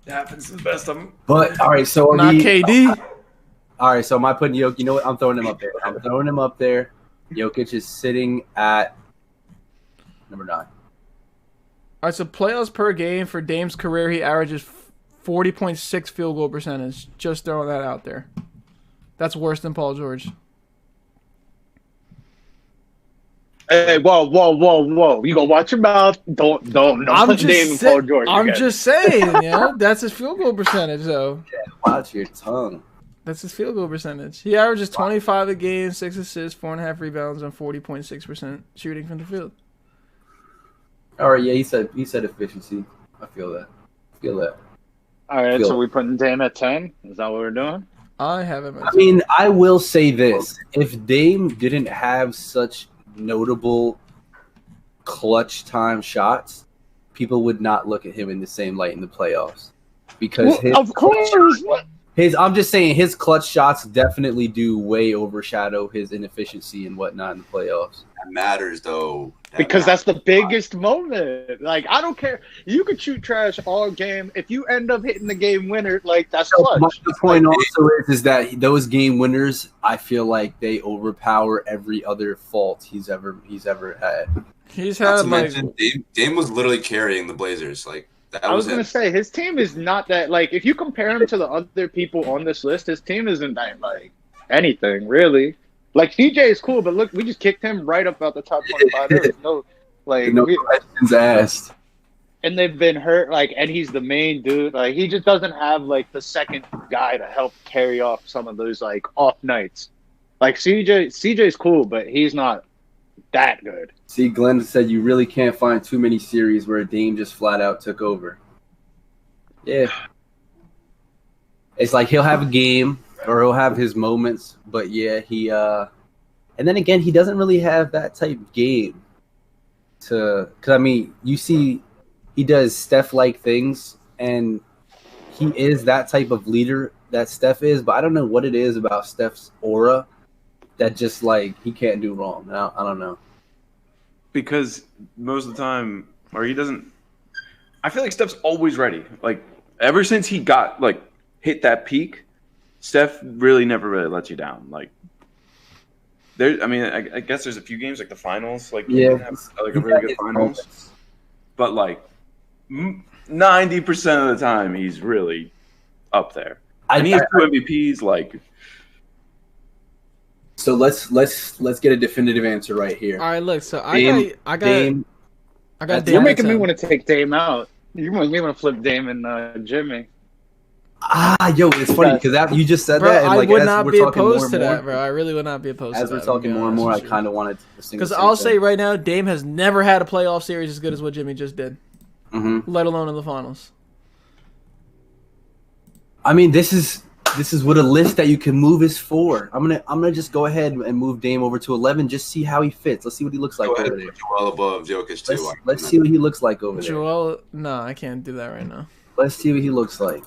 Speaker 2: It happens to the best of them.
Speaker 3: But all right, so
Speaker 4: not KD.
Speaker 3: All right, so am I putting Jokic? You know what? I'm throwing him up there. Jokic is sitting at number 9.
Speaker 4: All right, so playoffs per game for Dame's career, he averages 40.6 field goal percentage. Just throwing that out there. That's worse than Paul George.
Speaker 1: Hey, whoa! You gonna watch your mouth? Don't put Dame and Paul George.
Speaker 4: I'm just saying, that's his field goal percentage, though.
Speaker 3: Yeah, watch your tongue.
Speaker 4: That's his field goal percentage. He averages 25 a game, 6 assists, 4.5 rebounds, and 40.6% shooting from the field.
Speaker 3: All right, yeah, he said efficiency. I feel that.
Speaker 1: All right, so we putting Dame at 10? Is that what we're doing?
Speaker 4: I have him at 10.
Speaker 3: I mean, I will say this. If Dame didn't have such notable clutch time shots, people would not look at him in the same light in the playoffs. Because
Speaker 1: of course.
Speaker 3: I'm just saying his clutch shots definitely do way overshadow his inefficiency and whatnot in the playoffs.
Speaker 5: That matters, though.
Speaker 1: Because that's the biggest moment. Like, I don't care. You could shoot trash all game. If you end up hitting the game winner, like, that's clutch.
Speaker 3: The point also is that those game winners, I feel like they overpower every other fault he's ever had.
Speaker 4: He's had
Speaker 5: Dame was literally carrying the Blazers. Like, that
Speaker 1: I was going to say, his team is not that, like, if you compare him to the other people on this list, his team isn't that, like, anything, really. Like, CJ is cool, but look, we just kicked him right up out the top 25. There was no
Speaker 3: questions asked.
Speaker 1: And they've been hurt, like, and he's the main dude. Like, he just doesn't have, like, the second guy to help carry off some of those, like, off nights. Like, CJ's cool, but he's not that good.
Speaker 3: See, Glenn said you really can't find too many series where Dame just flat out took over. Yeah. It's like he'll have a game or he'll have his moments, but yeah, and then again, he doesn't really have that type of game because, I mean, you see he does Steph-like things, and he is that type of leader that Steph is, but I don't know what it is about Steph's aura that just, like, he can't do wrong. I don't know.
Speaker 2: Because most of the time, or he doesn't. I feel like Steph's always ready. Like, ever since he got, like, hit that peak, Steph really never really lets you down. Like, I guess there's a few games, like the finals, like,
Speaker 3: yeah,
Speaker 2: have, like a really good finals. But, like, 90% of the time, he's really up there. And he has 2 MVPs, like.
Speaker 3: So let's get a definitive answer right here.
Speaker 4: All right, look. So I got Dame.
Speaker 1: You're making me want to take Dame out. You make me want to flip Dame and Jimmy.
Speaker 3: Yo, it's funny because you just said that. And,
Speaker 4: I
Speaker 3: like,
Speaker 4: would not be opposed to
Speaker 3: more,
Speaker 4: that, bro. I really would not be opposed to that.
Speaker 3: As we're talking more and more, I kind of wanted to sing.
Speaker 4: Because I'll say right now, Dame has never had a playoff series as good as what Jimmy just did, let alone in the finals.
Speaker 3: I mean, this is what a list that you can move is for. I'm gonna just go ahead and move Dame over to 11. Just see how he fits. Let's see what he looks like over there.
Speaker 5: Joel above Jokic too.
Speaker 3: Let's see what he looks like over there.
Speaker 4: No, I can't do that right now.
Speaker 3: Let's see what he looks like.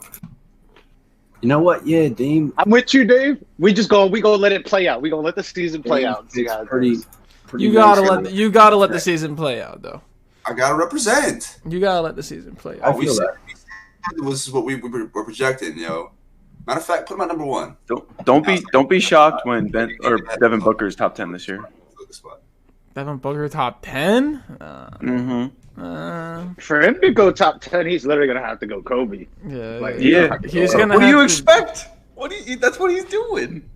Speaker 3: You know what? Yeah, Dame.
Speaker 1: I'm with you, Dave. We gonna let it play out. We gonna let the season play out. And see how it goes.
Speaker 4: You gotta let the season play out, though.
Speaker 5: I gotta represent.
Speaker 4: You gotta let the season play out.
Speaker 3: I feel that.
Speaker 5: This is what we were projecting, yo. Matter of fact, put him at number 1.
Speaker 2: Don't be shocked when Devin Booker is top 10 this year.
Speaker 4: Devin Booker top 10?
Speaker 1: For him to go top 10, he's literally gonna have to go Kobe.
Speaker 2: Yeah.
Speaker 4: He's gonna.
Speaker 2: What do you expect? That's what he's doing.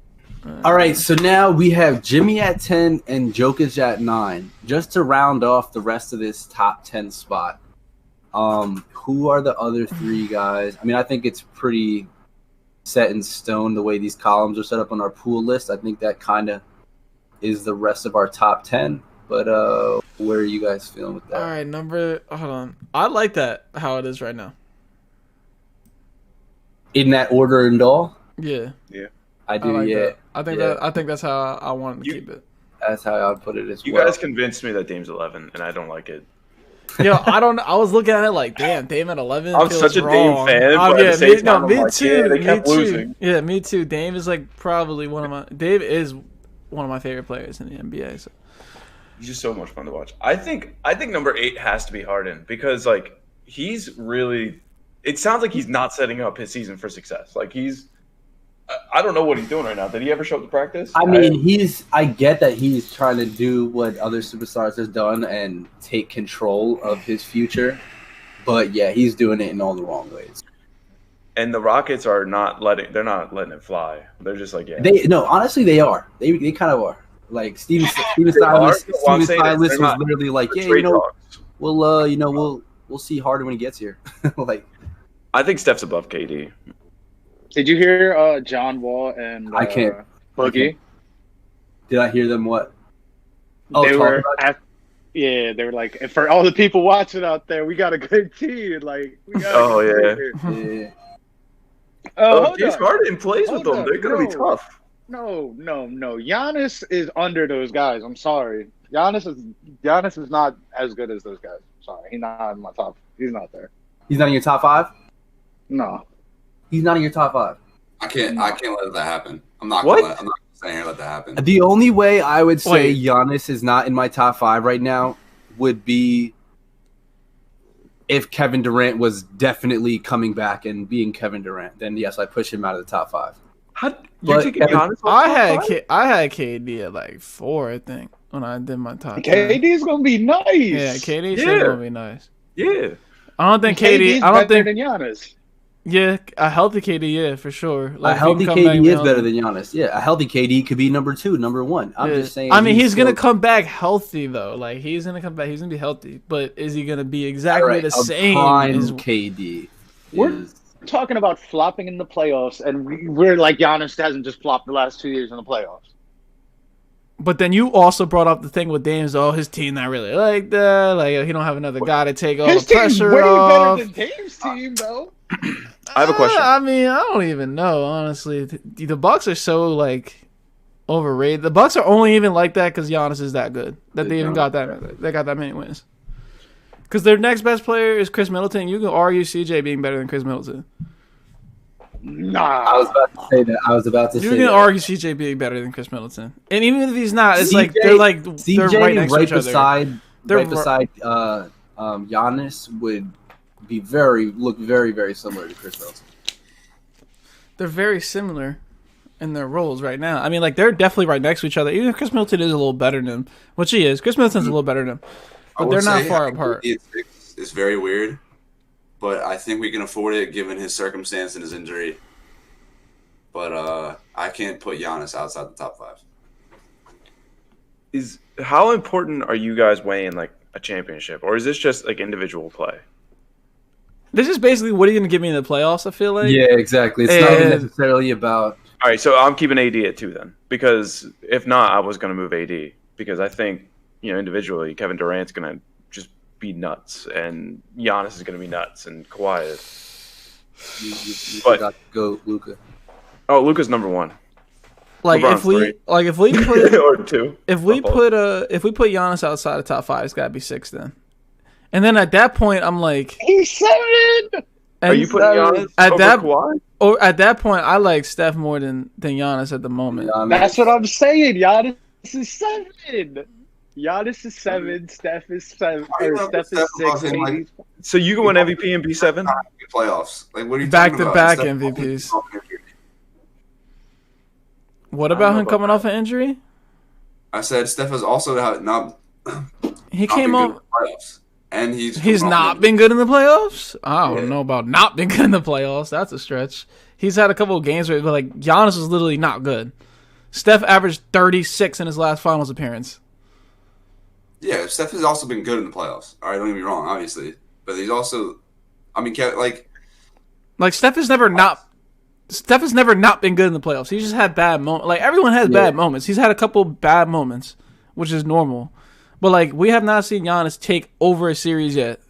Speaker 3: All right, so now we have Jimmy at 10 and Jokic at 9. Just to round off the rest of this top 10 spot. Who are the other 3 guys? I mean, I think it's pretty set in stone the way these columns are set up on our pool list. I think that kind of is the rest of our top 10. But where are you guys feeling with that?
Speaker 4: All right, hold on. I like that how it is right now.
Speaker 3: In that order and all?
Speaker 4: Yeah.
Speaker 3: I do. Yeah.
Speaker 4: I think that's how I want to keep it.
Speaker 3: That's how I'd put it as well.
Speaker 2: You guys convinced me that Dame's 11, and I don't like it.
Speaker 4: Yo, I don't know. I was looking at it like, damn, Dame at 11.
Speaker 2: I'm
Speaker 4: feels
Speaker 2: such a
Speaker 4: wrong.
Speaker 2: Dame fan, but at the same time,
Speaker 4: me
Speaker 2: I'm like,
Speaker 4: too.
Speaker 2: yeah, they
Speaker 4: me
Speaker 2: kept
Speaker 4: too.
Speaker 2: losing.
Speaker 4: Yeah, me too. Dame is like probably Dave is one of my favorite players in the NBA. So.
Speaker 2: He's just so much fun to watch. I think number 8 has to be Harden because like he's really. It sounds like he's not setting up his season for success. Like I don't know what he's doing right now. Did he ever show up to practice?
Speaker 3: I mean, I get that he's trying to do what other superstars has done and take control of his future. But yeah, he's doing it in all the wrong ways.
Speaker 2: And the Rockets are not letting it fly. They're just like, yeah.
Speaker 3: Honestly, they are. They kind of are. Like Steven Silas was literally like, yeah, we'll see Harden when he gets here. Like,
Speaker 2: I think Steph's above KD.
Speaker 1: Did you hear John Wall and Boogie?
Speaker 3: Did I hear them what?
Speaker 1: They were they were like, and for all the people watching out there, we got a good team. Like, we got
Speaker 3: yeah.
Speaker 2: James Harden plays with them. They're gonna be tough.
Speaker 1: No. Giannis is under those guys. I'm sorry. Giannis is not as good as those guys. Sorry, he's not in my top. He's not there.
Speaker 3: He's not in your top 5?
Speaker 1: No.
Speaker 3: He's not in your top 5.
Speaker 5: I can't let that happen. I'm not gonna saying here let that happen.
Speaker 3: The only way I would say Giannis is not in my top 5 right now would be if Kevin Durant was definitely coming back and being Kevin Durant. Then yes, I push him out of the top 5.
Speaker 4: I had KD at like 4, I think, when I did my top 10.
Speaker 1: KD's gonna be nice.
Speaker 4: Yeah, KD's gonna be nice.
Speaker 2: Yeah,
Speaker 4: I don't think
Speaker 1: KD's better than Giannis.
Speaker 4: Yeah, a healthy KD, yeah, for sure.
Speaker 3: Like, a healthy KD is better than Giannis. Yeah, a healthy KD could be number 2, number 1. I'm just saying.
Speaker 4: I mean, he's going to come back healthy, though. Like, he's going to come back. He's going to be healthy. But is he going to be exactly the same
Speaker 3: as KD?
Speaker 1: We're talking about flopping in the playoffs, and we're like, Giannis hasn't just flopped the last 2 years in the playoffs.
Speaker 4: But then you also brought up the thing with Dame's, his team not really like that. Like, he don't have another guy to take all the pressure off.
Speaker 1: His team's way better than Dame's team, though.
Speaker 2: I have a question.
Speaker 4: I mean, I don't even know, honestly. The Bucks are so, like, overrated. The Bucks are only even like that because Giannis is that good. That they even got that. They got that many wins. Because their next best player is Chris Middleton. You can argue CJ being better than Chris Middleton.
Speaker 1: Nah.
Speaker 3: I was about to say that.
Speaker 4: You can argue CJ being better than Chris Middleton. And even if he's not, it's like they're
Speaker 3: CJ
Speaker 4: right next to each
Speaker 3: other. Right beside Giannis would look very, very similar to Chris Middleton.
Speaker 4: They're very similar in their roles right now. I mean, like, they're definitely right next to each other. Even if Chris Middleton is a little better than him, which he is. Chris Middleton's a little better than him. But they're not far apart.
Speaker 5: It's very weird, but I think we can afford it given his circumstance and his injury. But I can't put Giannis outside the top 5.
Speaker 2: How important are you guys weighing, like, a championship? Or is this just, like, individual play?
Speaker 4: This is basically what are you going to give me in the playoffs, I feel like.
Speaker 3: Yeah, exactly. It's not even necessarily about...
Speaker 2: All right, so I'm keeping AD at 2 then. Because if not, I was going to move AD. Because I think, individually, Kevin Durant's going to just be nuts. And Giannis is going to be nuts. And Kawhi is.
Speaker 3: You forgot to go Luka.
Speaker 2: Oh, Luka's number 1.
Speaker 4: Like if we put
Speaker 2: or 2.
Speaker 4: If we put Giannis outside the top 5, it's got to be 6 then. And then at that point, I'm like,
Speaker 1: he's 7.
Speaker 2: Are you putting Giannis over Kawhi?
Speaker 4: Or at that point, I like Steph more than Giannis at the moment.
Speaker 1: That's what I'm saying. Giannis is 7. Giannis is 7. Steph is 7. Steph is 6.
Speaker 2: So you can win MVP and be 7?
Speaker 5: Playoffs. Like, what are you
Speaker 4: back-to-back MVPs. What about him coming off an injury?
Speaker 5: I said Steph has also not.
Speaker 4: He came off
Speaker 5: playoffs. And
Speaker 4: he's not been good in the playoffs? I don't know about not being good in the playoffs. That's a stretch. He's had a couple of games where, like, Giannis was literally not good. Steph averaged 36 in his last finals appearance.
Speaker 5: Yeah, Steph has also been good in the playoffs. All right, don't get me wrong, obviously. But he's also,
Speaker 4: Steph has never not been good in the playoffs. He's just had bad moments. Like, everyone has bad moments. He's had a couple bad moments, which is normal. But, like, we have not seen Giannis take over a series yet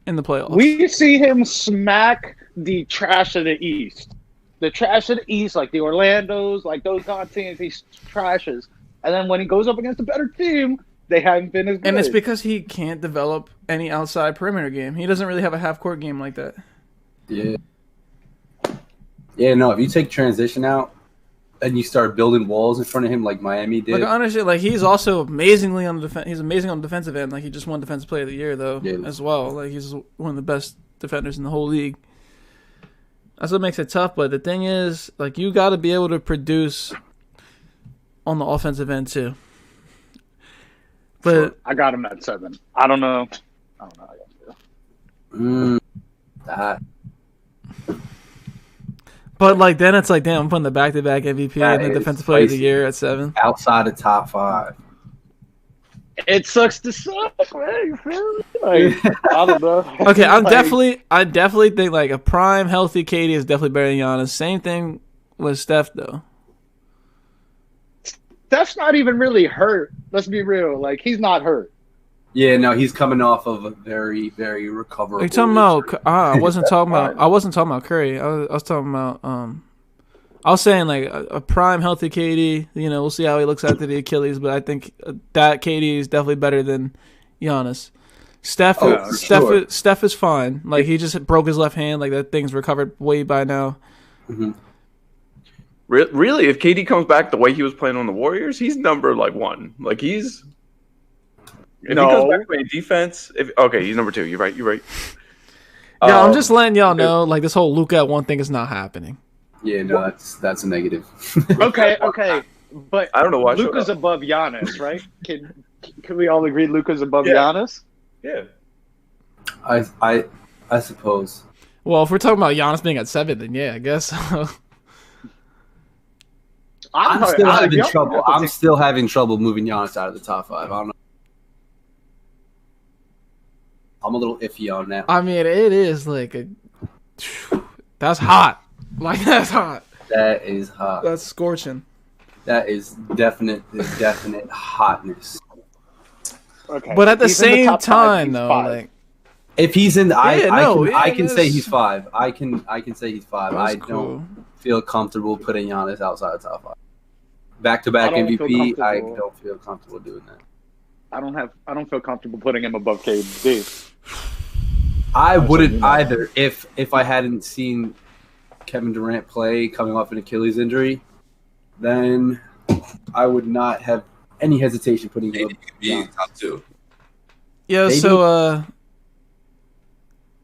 Speaker 4: in the playoffs.
Speaker 1: We see him smack the trash of the East. The trash of the East, like the Orlandos, like those kind of teams, he trashes. And then when he goes up against a better team, they haven't been as good.
Speaker 4: And it's because he can't develop any outside perimeter game. He doesn't really have a half-court game like that.
Speaker 3: Yeah. Yeah, no, if you take transition out and you start building walls in front of him like Miami did.
Speaker 4: Like, honestly, like, he's also amazingly on the he's amazing on the defensive end. Like, he just won Defensive Player of the Year, though, as well. Like, he's one of the best defenders in the whole league. That's what makes it tough. But the thing is, like, you got to be able to produce on the offensive end, too. But
Speaker 1: Sure. I got him at 7. I don't know.
Speaker 4: But, like, then it's like, damn, I'm putting the back-to-back MVP and the Defensive Player of the Year at 7.
Speaker 3: Outside the top 5.
Speaker 1: It sucks to suck, man. You feel me? Like, I don't know.
Speaker 4: Okay, I definitely think, like, a prime, healthy KD is definitely better than Giannis. Same thing with Steph, though.
Speaker 1: Steph's not even really hurt. Let's be real. Like, he's not hurt.
Speaker 3: Yeah, no, he's coming off of a very, very recoverable.
Speaker 4: Are you talking about? I wasn't talking about Curry. I was talking about. I was saying like a prime healthy KD. You know, we'll see how he looks after the Achilles, but I think that KD is definitely better than Giannis. Steph is fine. Like, he just broke his left hand. Like, that thing's recovered way by now.
Speaker 3: Mm-hmm.
Speaker 2: Really, if KD comes back the way he was playing on the Warriors, he's number like 1. Like, he's. If he comes back playing defense, he's number 2. You're right.
Speaker 4: Yeah, I'm just letting y'all know, like, this whole Luka at 1 thing is not happening.
Speaker 3: Yeah, no, that's a negative.
Speaker 1: Okay, but
Speaker 2: I don't know why
Speaker 1: Luka's above Giannis, right? Can we all agree Luka's above Giannis?
Speaker 2: Yeah.
Speaker 3: I suppose.
Speaker 4: Well, if we're talking about Giannis being at 7, then yeah, I guess.
Speaker 3: I'm still having trouble. I'm still having trouble moving Giannis out of the top 5. I don't know. I'm a little iffy on that.
Speaker 4: I mean, it is like that's hot. Like, that's hot.
Speaker 3: That is hot.
Speaker 4: That's scorching.
Speaker 3: That is definite hotness.
Speaker 1: Okay.
Speaker 4: But at the same time, though,
Speaker 1: 5.
Speaker 4: like,
Speaker 3: if he's in, I can say
Speaker 4: that's-
Speaker 3: he's 5. I can say he's 5.
Speaker 4: That's
Speaker 3: I
Speaker 4: cool.
Speaker 3: don't feel comfortable putting Giannis outside the top 5. Back-to-back
Speaker 1: I don't feel
Speaker 3: MVP. I
Speaker 1: comfortable.
Speaker 3: don't feel comfortable doing that.
Speaker 1: I don't feel comfortable putting him above KD.
Speaker 3: I wouldn't either if I hadn't seen Kevin Durant play coming off an Achilles injury. Then I would not have any hesitation putting him
Speaker 5: Be top 2.
Speaker 4: yeah.
Speaker 3: Maybe.
Speaker 4: So,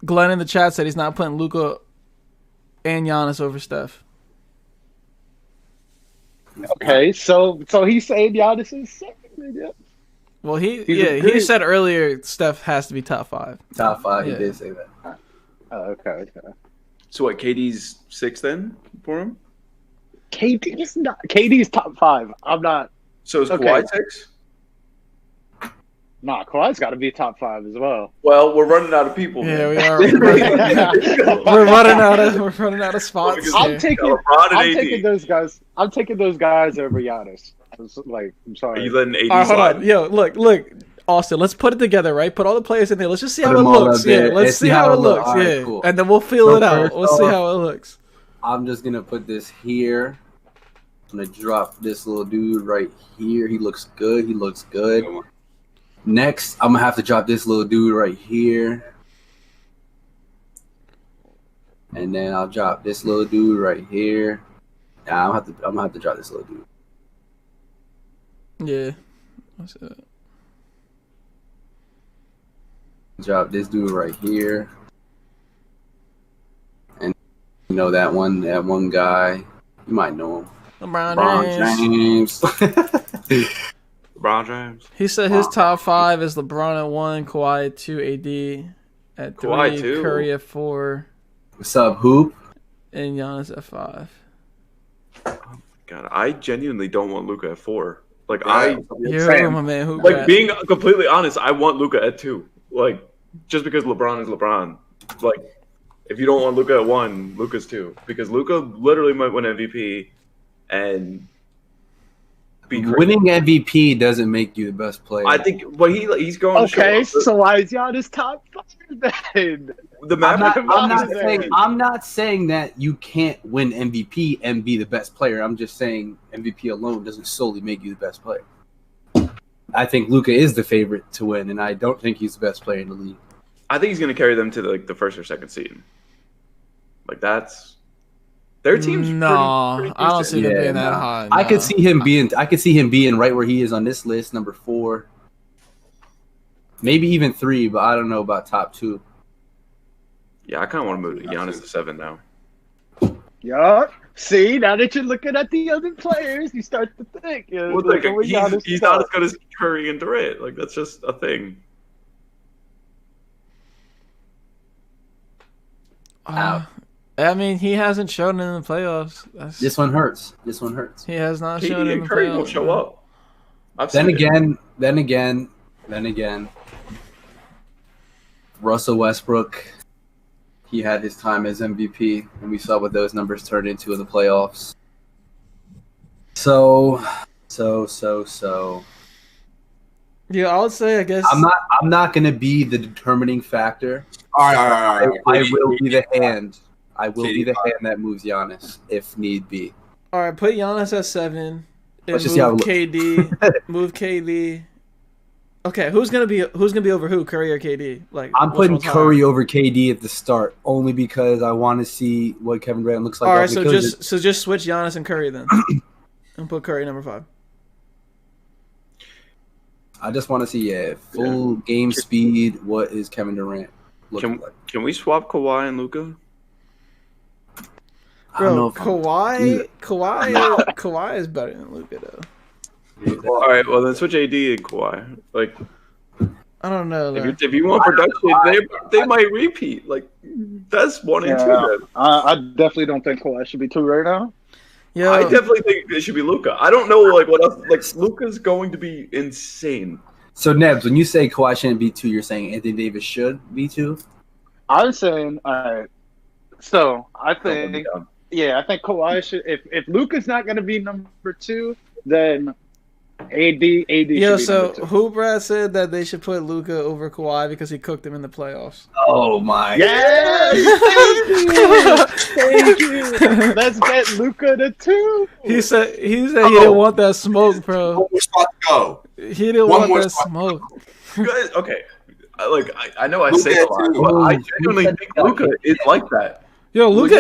Speaker 4: Glenn in the chat said he's not putting Luka and Giannis over Steph.
Speaker 1: Okay, so he's saying Giannis is 7. Yeah.
Speaker 4: Well, he said earlier Steph has to be top 5.
Speaker 3: Top 5.
Speaker 4: Yeah.
Speaker 3: He did say that.
Speaker 1: Okay.
Speaker 2: So what? KD's 6 then for him.
Speaker 1: KD's top 5. I'm not.
Speaker 2: So is
Speaker 1: Okay.
Speaker 2: Kawhi 6?
Speaker 1: Nah, Kawhi's got to be top 5 as well.
Speaker 2: Well, we're running out of people.
Speaker 4: Yeah,
Speaker 2: man.
Speaker 4: we are. We're running out of spots.
Speaker 2: I'm
Speaker 4: here.
Speaker 1: I'm taking those guys. I'm taking those guys over Giannis. I'm
Speaker 2: Are
Speaker 1: sorry.
Speaker 2: you letting AD
Speaker 4: All right, hold
Speaker 2: slide?
Speaker 4: on. Yo, look, Austin. Let's put it together, right? Put all the players in there. Let's just see how
Speaker 3: Put
Speaker 4: it
Speaker 3: them all
Speaker 4: looks.
Speaker 3: up there.
Speaker 4: Yeah, let's see how it looks.
Speaker 3: All right,
Speaker 4: Yeah,
Speaker 3: cool.
Speaker 4: and then we'll feel
Speaker 3: So
Speaker 4: it out.
Speaker 3: first
Speaker 4: We'll see
Speaker 3: off-
Speaker 4: how it looks.
Speaker 3: I'm just gonna put this here. I'm gonna drop this little dude right here. He looks good. Next, I'm gonna have to drop this little dude right here. And then I'll drop this little dude right here. Nah, I'm gonna have to drop this little dude.
Speaker 4: Yeah. What's that?
Speaker 3: Drop this dude right here. And you know that one guy. You might know him.
Speaker 4: LeBron James.
Speaker 3: James.
Speaker 2: LeBron James.
Speaker 4: He said his top 5 is LeBron at 1, Kawhi at 2, AD at 3,
Speaker 2: Kawhi, too.
Speaker 4: Curry at 4,
Speaker 3: What's up, Hoop?
Speaker 4: and Giannis at 5.
Speaker 2: God, I genuinely don't want Luka at 4. Like
Speaker 5: Yeah.
Speaker 4: You're my man. Who
Speaker 2: like
Speaker 4: got-
Speaker 2: being completely honest, I want Luka at 2. Like, just because LeBron is LeBron. Like, if you don't want Luka at 1, Luka's 2. Because Luka literally might win MVP and be crazy.
Speaker 3: Winning MVP doesn't make you the best player.
Speaker 2: I think he's going to
Speaker 1: Okay,
Speaker 2: show
Speaker 1: so why is Giannis top 5 then?
Speaker 2: the
Speaker 3: I'm
Speaker 2: Mavericks.
Speaker 3: not saying that you can't win MVP and be the best player. I'm just saying MVP alone doesn't solely make you the best player. I think Luka is the favorite to win, and I don't think he's the best player in the league.
Speaker 2: I think he's going to carry them to the first or second seed. Like that's their team's pretty
Speaker 4: I don't see them being that
Speaker 3: no.
Speaker 4: high.
Speaker 3: I could see him being right where he is on this list, number 4. Maybe even 3, but I don't know about top 2.
Speaker 2: Yeah, I kind of want to move Giannis to 7 now.
Speaker 1: Yeah. See, now that you're looking at the other players, you start to think.
Speaker 2: Well, he's not as good as Curry and Durant. Like that's just a thing.
Speaker 4: I mean, he hasn't shown it in the playoffs.
Speaker 3: This one hurts.
Speaker 4: He has not
Speaker 2: KD
Speaker 4: shown it in
Speaker 2: and
Speaker 4: the
Speaker 2: Curry
Speaker 4: playoffs.
Speaker 2: won't show up.
Speaker 3: Then again, Russell Westbrook, he had his time as MVP, and we saw what those numbers turned into in the playoffs. So.
Speaker 4: Yeah, I would say, I guess.
Speaker 3: I'm not going to be the determining factor.
Speaker 5: All right.
Speaker 3: I will be the hand. I will be the hand that moves Giannis if need be.
Speaker 4: All right, put Giannis at 7.
Speaker 3: Let's just see how it looks.
Speaker 4: Move KD. Okay, who's gonna be over who? Curry or KD? Like
Speaker 3: I'm putting Curry over KD at the start only because I want to see what Kevin Durant looks like.
Speaker 4: All right, so just switch Giannis and Curry then, and put Curry number 5.
Speaker 3: I just want to see full game speed. What is Kevin Durant looking like?
Speaker 2: Can we swap Kawhi and Luka?
Speaker 4: Bro, Kawhi is better than Luka though.
Speaker 2: All right, well then switch AD and Kawhi. Like,
Speaker 4: I don't know.
Speaker 2: If you want production, they might repeat. Like, that's 1 and 2. Then.
Speaker 1: I definitely don't think Kawhi should be 2 right now.
Speaker 4: Yeah,
Speaker 2: I definitely think it should be Luka. I don't know like what else. Like Luka's going to be insane.
Speaker 3: So Nebs, when you say Kawhi shouldn't be 2, you're saying Anthony Davis should be 2?
Speaker 1: I'm saying, so I think, I think Kawhi should. If Luka's not going to be number 2, then AD.
Speaker 4: Yeah,
Speaker 1: should be
Speaker 4: so
Speaker 1: number 2.
Speaker 4: who Brad said that they should put Luka over Kawhi because he cooked him in the playoffs.
Speaker 3: Oh my!
Speaker 1: Yes, thank you. Let's get Luka to 2.
Speaker 4: He said he didn't want that smoke, bro.
Speaker 5: One more spot to go.
Speaker 4: He didn't want that smoke.
Speaker 2: Okay, I know I say a lot, but I genuinely think Luka is like that.
Speaker 4: Yo, Luka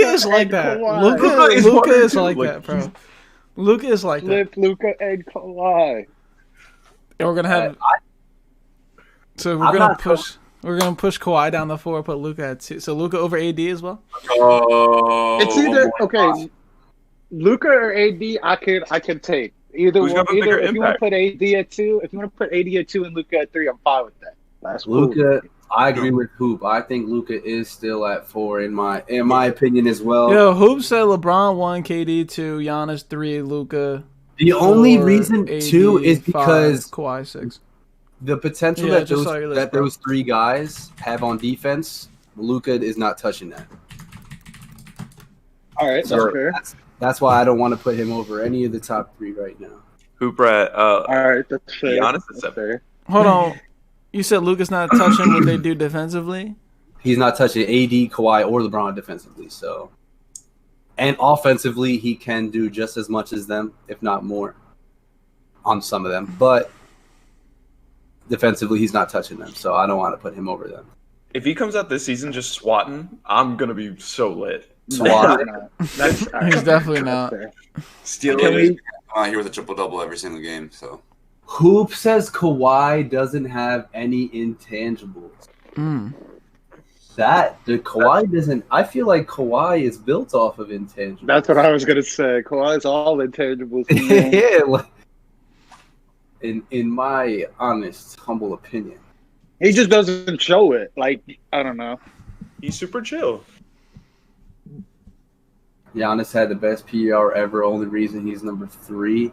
Speaker 4: is like that. Luka is like that, bro. Luka is like that.
Speaker 1: Flip Luka and Kawhi.
Speaker 4: And we're gonna have. So we're gonna push. We're gonna push Kawhi down the 4, put Luka at 2. So Luka over AD as well.
Speaker 1: It's either Luka or AD. I could take either one. Either if you want to put AD at 2, if you want to put AD at 2 and Luka at 3, I'm fine with that. That's
Speaker 3: Luka. Cool. I agree with Hoop. I think Luka is still at 4 in my opinion as well.
Speaker 4: Yo, Hoop said LeBron 1, KD 2, Giannis 3, Luka.
Speaker 3: The only reason 2 is because
Speaker 4: 5, Kawhi 6.
Speaker 3: The potential that those 3 guys have on defense, Luka is not touching that.
Speaker 1: All right,
Speaker 3: so that's why I don't want to put him over any of the top 3 right now.
Speaker 2: Hooprat.
Speaker 1: All right, that's fair.
Speaker 2: Giannis is 7.
Speaker 4: Hold on. You said Luka's not touching what they do defensively?
Speaker 3: He's not touching AD, Kawhi, or LeBron defensively. So, and offensively, he can do just as much as them, if not more, on some of them. But defensively, he's not touching them. So I don't want to put him over them.
Speaker 2: If he comes out this season just swatting, I'm gonna be so lit.
Speaker 3: Swat.
Speaker 4: He's definitely not.
Speaker 5: Stealing here with a triple-double every single game. So.
Speaker 3: Hoop says Kawhi doesn't have any intangibles. Kawhi doesn't. I feel like Kawhi is built off of intangibles.
Speaker 1: That's what I was gonna say. Kawhi is all intangibles.
Speaker 3: Yeah, in my honest, humble opinion,
Speaker 1: he just doesn't show it. Like, I don't know.
Speaker 2: He's super chill.
Speaker 3: Giannis had the best PR ever. Only reason he's number 3.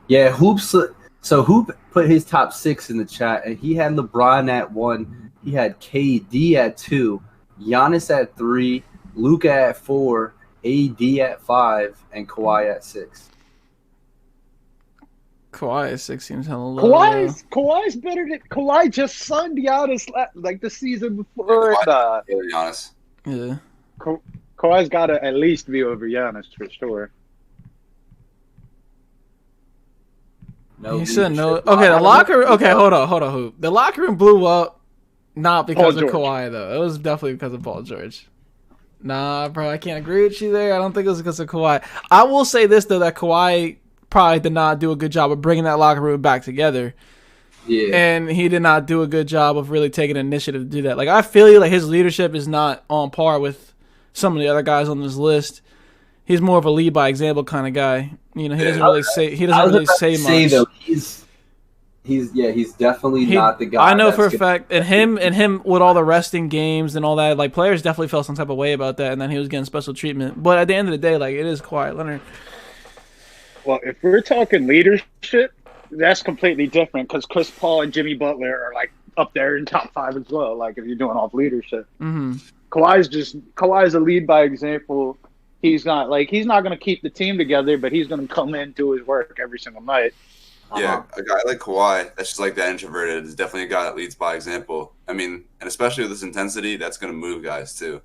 Speaker 3: Yeah, Hoop's. So Hoop put his top 6 in the chat, and he had LeBron at 1. He had KD at 2, Giannis at 3, Luka at 4, AD at 5, and Kawhi at 6.
Speaker 4: Kawhi at 6 seems hella low.
Speaker 1: Kawhi's better than Kawhi. Just signed Giannis like the season before.
Speaker 5: Giannis.
Speaker 4: Yeah.
Speaker 1: Kawhi's got to at least be over Giannis for sure.
Speaker 3: No,
Speaker 4: He said no.
Speaker 3: leadership.
Speaker 4: Okay, the locker room. Okay, hold on, Hoop. The locker room blew up, not because
Speaker 1: Paul
Speaker 4: of
Speaker 1: George.
Speaker 4: Kawhi though. It was definitely because of Paul George. Nah, bro, I can't agree with you there. I don't think it was because of Kawhi. I will say this though, that Kawhi probably did not do a good job of bringing that locker room back together.
Speaker 3: Yeah.
Speaker 4: And he did not do a good job of really taking initiative to do that. Like, I feel like his leadership is not on par with some of the other guys on this list. He's more of a lead by example kind of guy. You know, he doesn't really say. He doesn't really say much.
Speaker 3: Though, he's definitely not the guy.
Speaker 4: I know for a fact, and him with all the resting games and all that, like, players definitely felt some type of way about that, and then he was getting special treatment. But at the end of the day, like, it is Kawhi Leonard.
Speaker 1: Well, if we're talking leadership, that's completely different because Chris Paul and Jimmy Butler are like up there in top 5 as well. Like if you're doing off leadership, Kawhi's a lead by example. He's not going to keep the team together, but he's going to come in, do his work every single night.
Speaker 5: Yeah, a guy like Kawhi, that's just like that introverted, is definitely a guy that leads by example. I mean, and especially with this intensity, that's going to move guys too.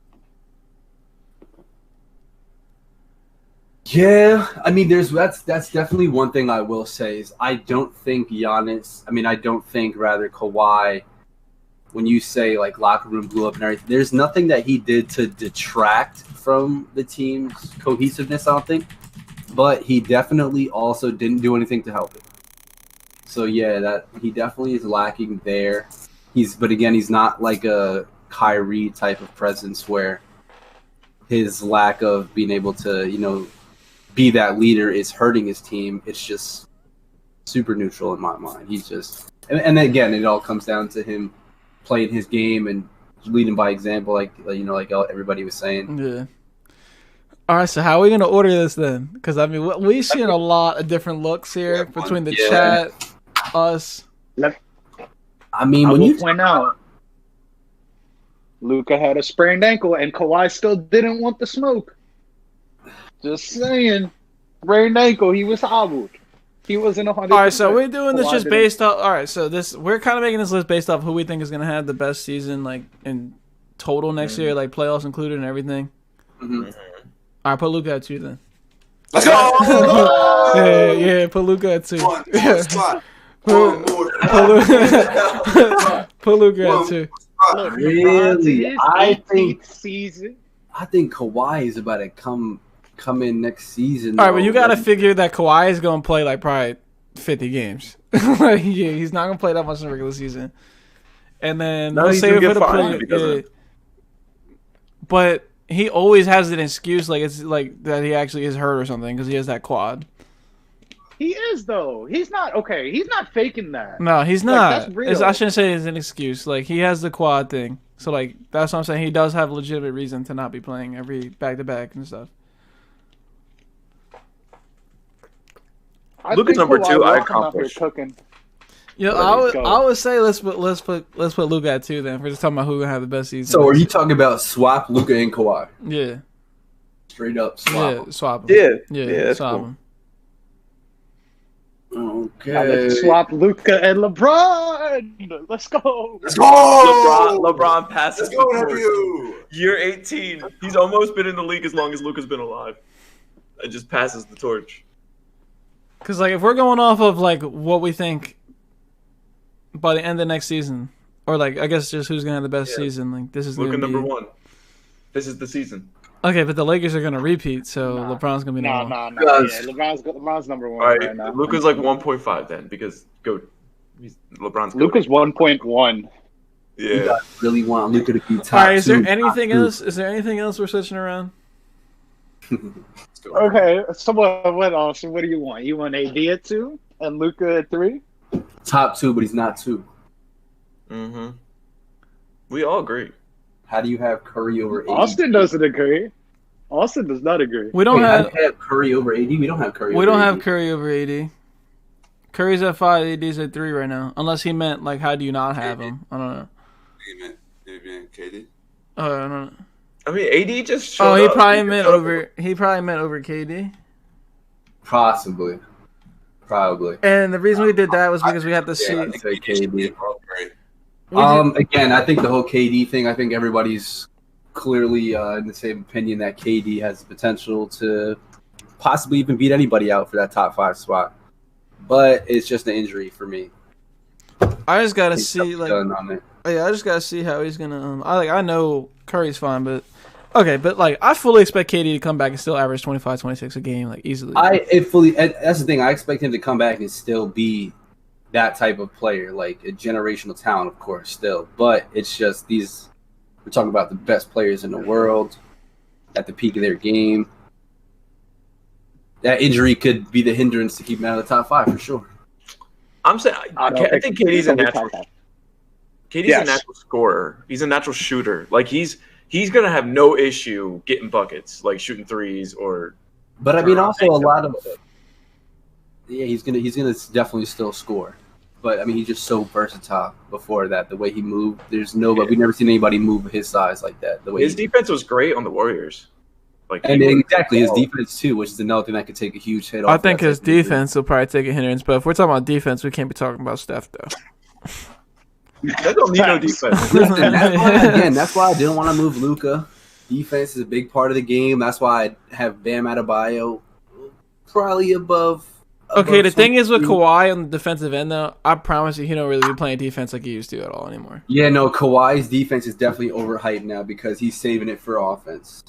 Speaker 3: Yeah, I mean, that's definitely one thing I will say is I don't think Kawhi, when you say like locker room blew up and everything, there's nothing that he did to detract from the team's cohesiveness, I don't think. But he definitely also didn't do anything to help it. So yeah, that he definitely is lacking there. But again, he's not like a Kyrie type of presence where his lack of being able to, be that leader is hurting his team. It's just super neutral in my mind. He's just, and again, it all comes down to him playing his game and leading by example, like everybody was saying.
Speaker 4: Yeah. All right, so how are we gonna order this then? Because I mean, we've seen a lot of different looks here between the chat, us.
Speaker 3: I mean,
Speaker 1: when you point out, Luka had a sprained ankle, and Kawhi still didn't want the smoke. Just saying, sprained ankle. He was hobbled. He wasn't 100%.
Speaker 4: All right, so we're doing this just based off. All right, so we're kind of making this list based off who we think is gonna have the best season, like in total next year, like playoffs included and everything.
Speaker 3: Mm-hmm.
Speaker 4: All right, put Luka at 2 then.
Speaker 5: Let's go!
Speaker 4: yeah, put Luka at 2.
Speaker 5: One more spot.
Speaker 4: Put Luka at 2.
Speaker 3: Really? I think
Speaker 1: season.
Speaker 3: I think Kawhi is about to come in next season.
Speaker 4: All right, but you got to figure that Kawhi is going to play like probably 50 games. Like, yeah, he's not going to play that much in the regular season. And then
Speaker 2: No,
Speaker 4: we'll
Speaker 2: he's
Speaker 4: save
Speaker 2: gonna
Speaker 4: it for
Speaker 2: get
Speaker 4: the
Speaker 2: fined because of it.
Speaker 4: But he always has an excuse, like it's like that he actually is hurt or something because he has that quad.
Speaker 1: He is though. He's not okay. He's not faking that.
Speaker 4: No, he's
Speaker 1: Like,
Speaker 4: not.
Speaker 1: that's real.
Speaker 4: I shouldn't say it's an excuse. Like he has the quad thing, so like that's what I'm saying. He does have a legitimate reason to not be playing every back to back and stuff.
Speaker 2: Luka's number 2. I accomplished.
Speaker 4: Yeah, I would say let's put Luka at 2 then. We're just talking about who gonna have the best season.
Speaker 3: So are you talking about swap Luka and Kawhi?
Speaker 4: Yeah.
Speaker 3: Straight up swap.
Speaker 4: Yeah, swap them.
Speaker 2: Yeah, that's
Speaker 4: swap
Speaker 2: cool.
Speaker 4: them.
Speaker 3: Okay.
Speaker 1: Swap Luka and LeBron. Let's go.
Speaker 5: Let's go!
Speaker 2: LeBron passes.
Speaker 5: Let's go,
Speaker 2: the torch.
Speaker 5: W!
Speaker 2: Year 18. He's almost been in the league as long as Luka's been alive. And just passes the torch.
Speaker 4: Because like if we're going off of like what we think by the end of next season, or like I guess just who's gonna have the best season, like this is
Speaker 2: Luka
Speaker 4: gonna be
Speaker 2: number 1. This is the season.
Speaker 4: Okay, but the Lakers are gonna repeat, so LeBron's gonna be
Speaker 1: No.
Speaker 4: number 1.
Speaker 1: Yeah, LeBron's number 1
Speaker 2: All
Speaker 1: right
Speaker 2: right,
Speaker 1: now.
Speaker 2: Luka's like 1.5 then because LeBron's
Speaker 1: Luka's 1.1.
Speaker 3: You
Speaker 2: Yeah.
Speaker 3: guys really want Luka to be top
Speaker 4: All right, is there
Speaker 3: 2,
Speaker 4: anything
Speaker 3: top 2.
Speaker 4: else? Is there anything else we're switching around?
Speaker 5: Let's go.
Speaker 1: Okay, so what else? What do you want? You want AD at 2 and Luka at 3?
Speaker 3: Top 2, but he's not 2.
Speaker 2: Mm-hmm. We all agree.
Speaker 3: How do you have Curry over AD?
Speaker 1: Austin doesn't agree. Austin does not agree.
Speaker 4: We don't
Speaker 3: Wait,
Speaker 4: have
Speaker 3: how do you have Curry over AD? We don't have Curry.
Speaker 4: we
Speaker 3: over
Speaker 4: don't
Speaker 3: AD.
Speaker 4: have Curry over AD. Curry's at 5, AD's at 3 right now. Unless he meant like how do you not have him? I don't know.
Speaker 5: Maybe KD.
Speaker 4: I don't know.
Speaker 2: I mean, AD just showed
Speaker 4: Oh, he
Speaker 2: up.
Speaker 4: probably meant over KD.
Speaker 3: Possibly. Probably.
Speaker 4: And the reason we did that was because we had to see.
Speaker 3: Yeah, I'd say KD.
Speaker 5: Right.
Speaker 3: Again, I think the whole KD thing, I think everybody's clearly in the same opinion that KD has the potential to possibly even beat anybody out for that top 5 spot. but it's just an injury for me.
Speaker 4: I just gotta
Speaker 3: He's
Speaker 4: see
Speaker 3: done on it.
Speaker 4: I just gotta see how he's gonna. I know Curry's fine, but okay, but I fully expect KD to come back and still average 25, 26 a game, easily.
Speaker 3: That's the thing. I expect him to come back and still be that type of player, a generational talent, of course, still. But it's just we're talking about the best players in the world at the peak of their game. That injury could be the hindrance to keep him out of the top 5 for sure.
Speaker 2: I'm saying I think KD's a natural. KD's a natural scorer. He's a natural shooter. He's gonna have no issue getting buckets, shooting threes or.
Speaker 3: But I mean, also a lot of. Yeah, he's gonna definitely still score, but I mean, he's just so versatile. Before that, the way he moved, we've never seen anybody move his size like that. The way
Speaker 2: his defense was great on the Warriors.
Speaker 3: Exactly his defense too, which is another thing that could take a huge hit.
Speaker 4: I think his defense will probably take a hindrance, but if we're talking about defense, we can't be talking about Steph though.
Speaker 2: That don't need no defense.
Speaker 3: That's why I didn't want to move Luka. Defense is a big part of the game. That's why I have Bam Adebayo probably above.
Speaker 4: Okay, the thing is with Kawhi on the defensive end, though, I promise you he don't really be playing defense like he used to at all anymore.
Speaker 3: Yeah, no, Kawhi's defense is definitely overhyped now because he's saving it for offense.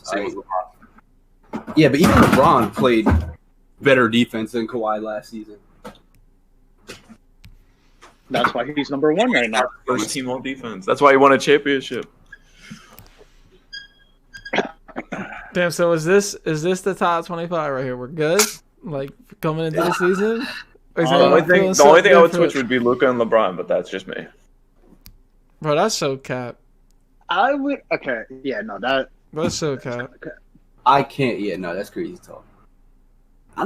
Speaker 3: Yeah, but even LeBron played better defense than Kawhi last season.
Speaker 1: That's why he's number 1 right now.
Speaker 2: First team on defense. That's why he won a championship.
Speaker 4: Damn. So is this the top 25 right here? We're good. Coming into the season.
Speaker 2: The only thing I would switch would be Luka and LeBron, but that's just me.
Speaker 4: Bro, that's so cap.
Speaker 1: I would. Okay. Yeah. No.
Speaker 4: That's so cap.
Speaker 1: Okay.
Speaker 3: I can't. Yeah. No. That's crazy talk.
Speaker 1: The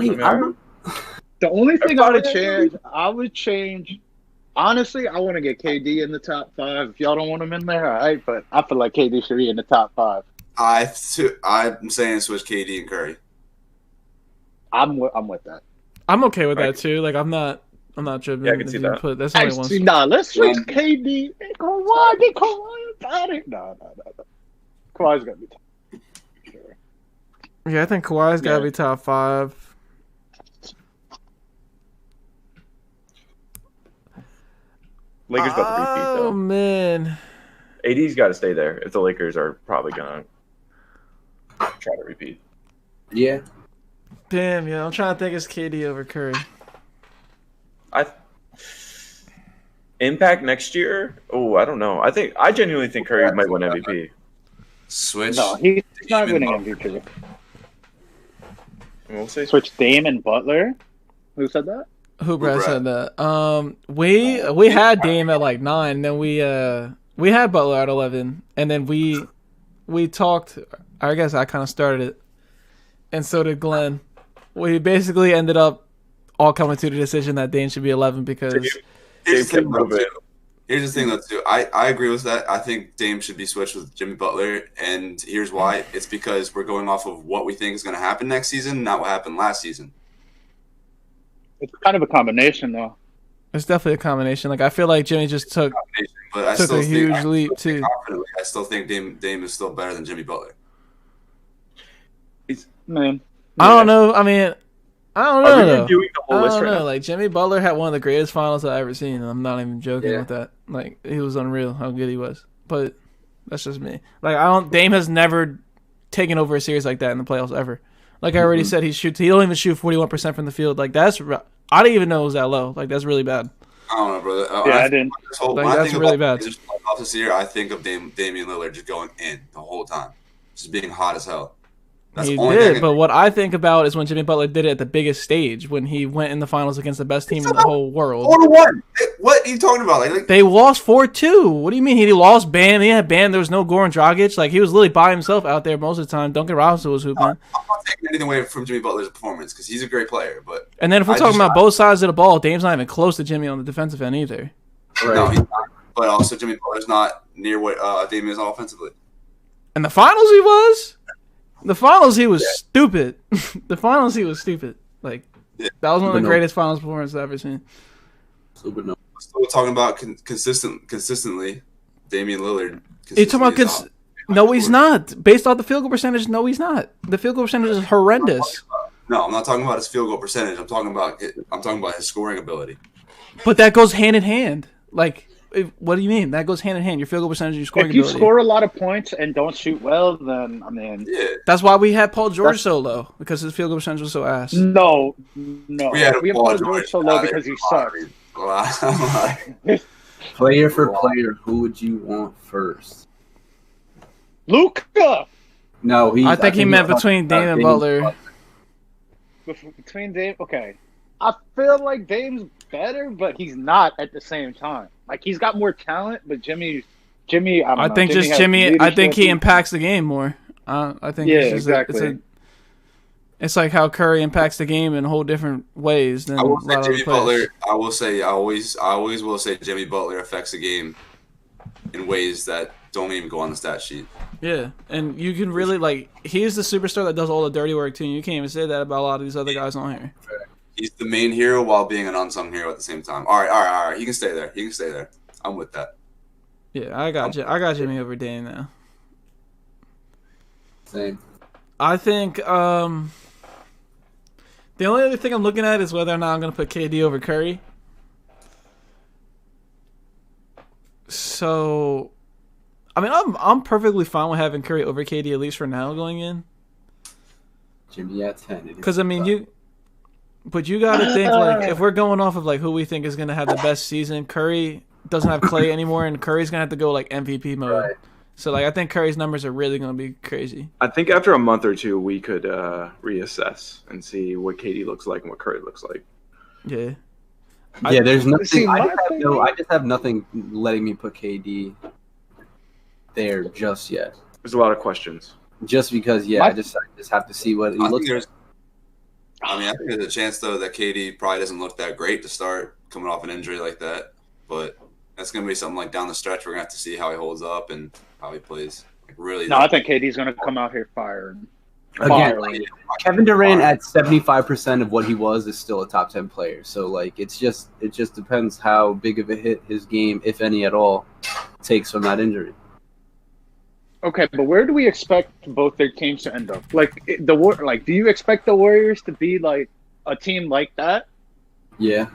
Speaker 1: only thing I would change. Honestly, I want to get KD in the top 5. If y'all don't want him in there, all right. But I feel like KD should be in the top 5.
Speaker 5: I'm saying switch KD and Curry.
Speaker 1: I'm with that.
Speaker 4: I'm okay with that too. I'm not tripping.
Speaker 2: Yeah, I can see that.
Speaker 4: That's only one.
Speaker 1: Nah, let's switch KD and Kawhi. Get Kawhi about it. No. Kawhi's gonna be top. Sure.
Speaker 4: Yeah, I think Kawhi's gotta be top 5.
Speaker 2: Lakers about to repeat though.
Speaker 4: Oh man,
Speaker 2: AD's got to stay there if the Lakers are probably gonna try to repeat.
Speaker 3: Yeah.
Speaker 4: Damn, yeah, I'm trying to think it's KD over Curry.
Speaker 2: Impact next year? Oh, I don't know. I genuinely think Curry might win MVP.
Speaker 5: Switch.
Speaker 1: No, he's not winning MVP.
Speaker 2: We'll see.
Speaker 1: Switch Dame and Butler. Who said that?
Speaker 4: Who said that? We had Dame at 9, then we had Butler at 11, and then we talked. I guess I kind of started it, and so did Glenn. We basically ended up all coming to the decision that Dame should be 11 because.
Speaker 5: Here's the thing, though, too. I agree with that. I think Dame should be switched with Jimmy Butler, and here's why. It's because we're going off of what we think is going to happen next season, not what happened last season.
Speaker 1: It's kind of a combination, though.
Speaker 4: It's definitely a combination. I feel like Jimmy just took a huge leap, too.
Speaker 5: I still think Dame is still better than Jimmy Butler.
Speaker 1: Man.
Speaker 4: I don't know. I mean, I don't know. Though.
Speaker 2: Doing the whole
Speaker 4: I
Speaker 2: list
Speaker 4: don't
Speaker 2: right
Speaker 4: know.
Speaker 2: now?
Speaker 4: Jimmy Butler had one of the greatest finals I've ever seen, and I'm not even joking with that. He was unreal how good he was. But that's just me. Dame has never taken over a series like that in the playoffs ever. I already said, he don't even shoot 41% from the field. That's I didn't even know it was that low. That's really bad.
Speaker 5: I don't know, brother.
Speaker 1: I didn't.
Speaker 4: That's really bad.
Speaker 5: This year, I think of Damian Lillard just going in the whole time, just being hot as hell.
Speaker 4: He did, but what I think about is when Jimmy Butler did it at the biggest stage, when he went in the finals against the best team in the whole world.
Speaker 5: 4-1. What are you talking about?
Speaker 4: They lost 4-2. What do you mean? He lost Bam. He had Bam. There was no Goran Dragic. He was literally by himself out there most of the time. Duncan Robinson was hooping.
Speaker 5: I'm not taking anything away from Jimmy Butler's performance because he's a great player.
Speaker 4: And then if we're talking about both sides of the ball, Dame's not even close to Jimmy on the defensive end either.
Speaker 3: Right.
Speaker 5: No, he's not. But also Jimmy Butler's not near what Dame is offensively.
Speaker 4: In the finals, he was. The finals, he was stupid. The finals, he was stupid. That was one of the greatest finals performances I've ever seen.
Speaker 5: Still talking about consistently, Damian Lillard.
Speaker 4: You're talking about no, he's not. Based off the field goal percentage, no, he's not. The field goal percentage is horrendous.
Speaker 5: No, I'm not talking about his field goal percentage. I'm talking about his scoring ability.
Speaker 4: But that goes hand in hand. Like, what do you mean? That goes hand in hand. Your field goal percentage and your scoring
Speaker 1: If you
Speaker 4: ability.
Speaker 1: score a lot of points and don't shoot well, then I mean,
Speaker 5: Yeah.
Speaker 4: That's why we had Paul George so low, because his field goal percentage was so ass.
Speaker 1: no.
Speaker 5: We had
Speaker 1: We have Paul George so low because he sucks.
Speaker 3: Player for player, who would you want first?
Speaker 1: Luka.
Speaker 3: No,
Speaker 4: I think he meant between Dame and Butler.
Speaker 1: Between Dame, okay. I feel like Dame's better, but he's not at the same time. Like he's got more talent, but Jimmy. I don't know.
Speaker 4: I think
Speaker 1: has
Speaker 4: Jimmy. I think he
Speaker 1: leadership.
Speaker 4: impacts the game more. I think
Speaker 1: Yeah,
Speaker 4: it's just
Speaker 1: exactly.
Speaker 4: it's like how Curry impacts the game in whole different ways than
Speaker 5: I
Speaker 4: a
Speaker 5: will say
Speaker 4: lot of other
Speaker 5: Jimmy
Speaker 4: players.
Speaker 5: Butler. I always will say Jimmy Butler affects the game in ways that don't even go on the stat sheet.
Speaker 4: Yeah, and you can really like he's the superstar that does all the dirty work too. And you can't even say that about a lot of these other guys on here.
Speaker 5: He's the main hero while being an unsung hero at the same time. All right. He can stay there. I'm with that.
Speaker 4: Yeah, I got Jimmy over Dame now.
Speaker 3: Same.
Speaker 4: I think the only other thing I'm looking at is whether or not I'm going to put KD over Curry. So, I mean, I'm perfectly fine with having Curry over KD at least for now going in.
Speaker 3: Jimmy at 10.
Speaker 4: Because I mean, you got to think like if we're going off of like who we think is going to have the best season, Curry doesn't have Clay anymore, and Curry's going to have to go like MVP mode.
Speaker 3: Right.
Speaker 4: So like I think Curry's numbers are really going to be crazy.
Speaker 2: I think after a month or two, we could reassess and see what KD looks like and what Curry looks like.
Speaker 4: Yeah.
Speaker 3: Yeah, there's nothing.
Speaker 1: See,
Speaker 3: I just have nothing letting me put KD there just yet.
Speaker 2: There's a lot of questions.
Speaker 3: Just because, I just have to see what he looks like.
Speaker 5: I think there's a chance though that KD probably doesn't look that great to start coming off an injury like that, but that's gonna be something like down the stretch. We're gonna have to see how he holds up and how he plays. Like really,
Speaker 1: No, I think KD's going to come out here firing.
Speaker 3: Again, Kevin Durant at 75% of what he was is still a top 10 player. So like it just depends how big of a hit his game, if any at all, takes from that injury.
Speaker 1: Okay, but where do we expect both their teams to end up? Like do you expect the Warriors to be like a team like that?
Speaker 3: Yeah,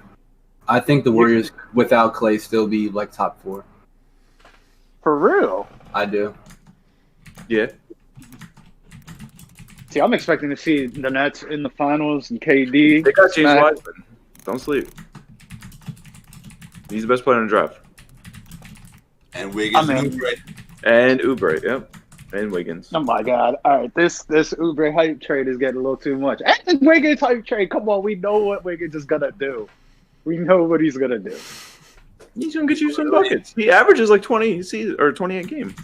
Speaker 3: I think the Warriors without Clay still be like top 4.
Speaker 1: For real?
Speaker 3: I do.
Speaker 2: Yeah.
Speaker 1: See, I'm expecting to see the Nets in the finals and KD.
Speaker 2: They got James
Speaker 1: smack.
Speaker 2: Wiseman. Don't sleep. He's the best player in the draft.
Speaker 5: and Wiggins.
Speaker 2: And Oubre, yep. And Wiggins.
Speaker 1: Oh my God! All right, this Oubre hype trade is getting a little too much. And Wiggins hype trade. Come on, we know what Wiggins is gonna do. We know what he's gonna do.
Speaker 2: He's gonna get you some buckets. He averages like 20 or 20 a game.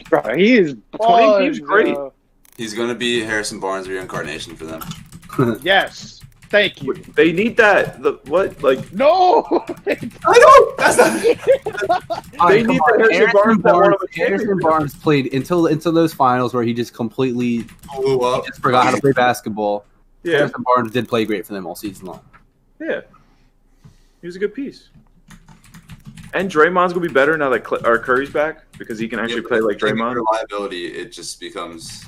Speaker 1: Bro, he is
Speaker 2: 20 games great.
Speaker 5: He's gonna be Harrison Barnes reincarnation for them.
Speaker 1: Yes, thank you.
Speaker 2: They need that.
Speaker 1: No,
Speaker 5: I know that's not.
Speaker 2: They need the
Speaker 3: Harrison Barnes played until those finals where he just completely
Speaker 5: Blew up.
Speaker 3: just forgot how to play basketball.
Speaker 2: Yeah,
Speaker 3: Harrison Barnes did play great for them all season long.
Speaker 2: yeah. He was a good piece. And Draymond's gonna be better now that Curry's back because he can actually play like Draymond.
Speaker 5: Reliability, it just becomes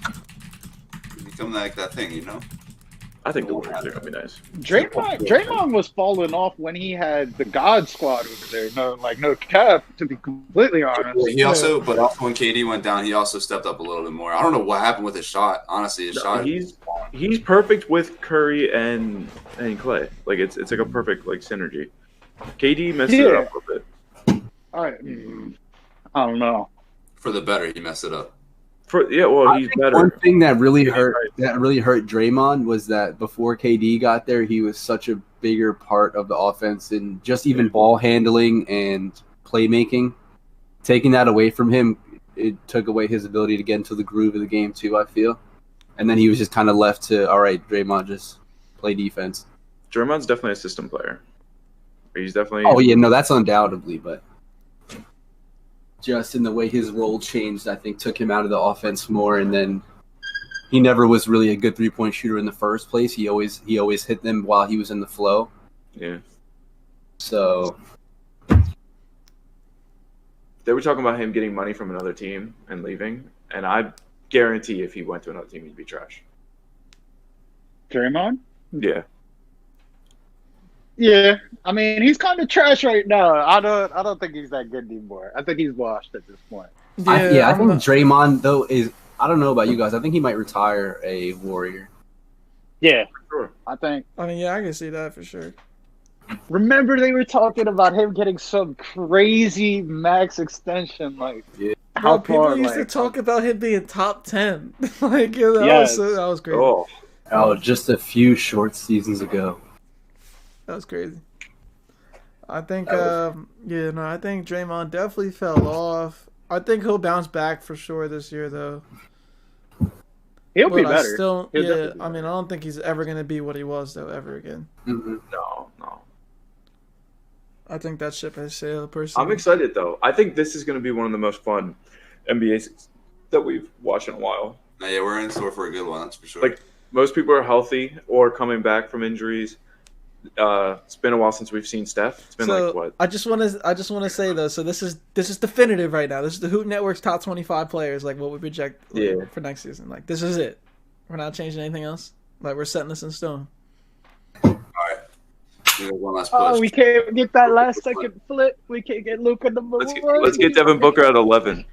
Speaker 5: like that thing, you know.
Speaker 2: I think the Warriors are gonna be nice.
Speaker 1: Draymond was falling off when he had the God Squad over there. No cap. To be completely honest,
Speaker 5: He also, but also when KD went down, he also stepped up a little bit more. I don't know what happened with his shot. Honestly, his shot.
Speaker 2: He's perfect with Curry and Clay. Like it's like a perfect like synergy. KD messed it up a bit.
Speaker 1: I don't know.
Speaker 5: For the better, he messed it up.
Speaker 2: He's better.
Speaker 3: One thing that really hurt Draymond was that before KD got there, he was such a bigger part of the offense and just even ball handling and playmaking. Taking that away from him, it took away his ability to get into the groove of the game too, I feel. And then he was just kind of left to, all right, Draymond, just play defense.
Speaker 2: Draymond's definitely a system player. He's definitely.
Speaker 3: Oh yeah, no, that's undoubtedly, but just in the way his role changed, I think took him out of the offense more, and then he never was really a good 3-point shooter in the first place. He always hit them while he was in the flow.
Speaker 2: Yeah.
Speaker 3: So
Speaker 2: they were talking about him getting money from another team and leaving, and I guarantee if he went to another team, he'd be trash.
Speaker 1: Draymond?
Speaker 2: Yeah.
Speaker 1: Yeah. I mean, he's kind of trash right now. I don't think he's that good anymore. I think he's washed at this point.
Speaker 3: I think Draymond though is. I don't know about you guys. I think he might retire a Warrior.
Speaker 1: Yeah,
Speaker 2: Sure.
Speaker 1: I think.
Speaker 4: I mean, yeah, I can see that for sure.
Speaker 1: Remember, they were talking about him getting some crazy max extension. Like, how
Speaker 4: People
Speaker 1: far?
Speaker 4: used to talk about him being top 10. Like, yeah,
Speaker 1: Yes.
Speaker 4: that was crazy.
Speaker 3: Oh, just a few short seasons ago.
Speaker 4: That was crazy. I think, I think Draymond definitely fell off. I think he'll bounce back for sure this year, though.
Speaker 1: He'll be
Speaker 4: But
Speaker 1: better.
Speaker 4: I mean, I don't think he's ever going to be what he was, though, ever again.
Speaker 3: Mm-hmm.
Speaker 2: No.
Speaker 4: I think that ship has sailed, personally.
Speaker 2: I'm excited, though. I think this is going to be one of the most fun NBA seasons that we've watched in a while.
Speaker 5: Yeah, we're in store for a good one, that's for sure.
Speaker 2: Like, most people are healthy or coming back from injuries. It's been a while since we've seen Steph. It's been like what?
Speaker 4: I just want to say though. So this is definitive right now. This is the Hoop Network's top 25 players. Like what we project for next season. Like this is it. We're not changing anything else. Like we're setting this in stone.
Speaker 5: All right. One last push.
Speaker 1: Oh, we can't get that last second flip. We can't get Luka number one.
Speaker 2: Let's get Devin Booker at 11.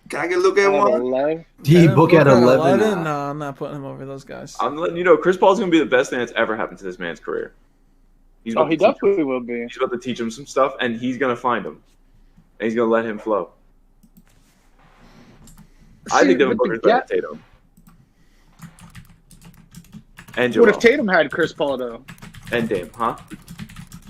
Speaker 5: Can I get Luka at 1?
Speaker 3: Book at 11.
Speaker 4: No, I'm not putting him over those guys.
Speaker 2: I'm letting you know, Chris Paul's going to be the best thing that's ever happened to this man's career.
Speaker 1: He definitely will be.
Speaker 2: He's about to teach him some stuff, and he's going to find him. And he's going to let him flow. I think Devin Booker's better than Tatum. And Joel.
Speaker 1: What if Tatum had Chris Paul, though?
Speaker 2: And Dame, huh?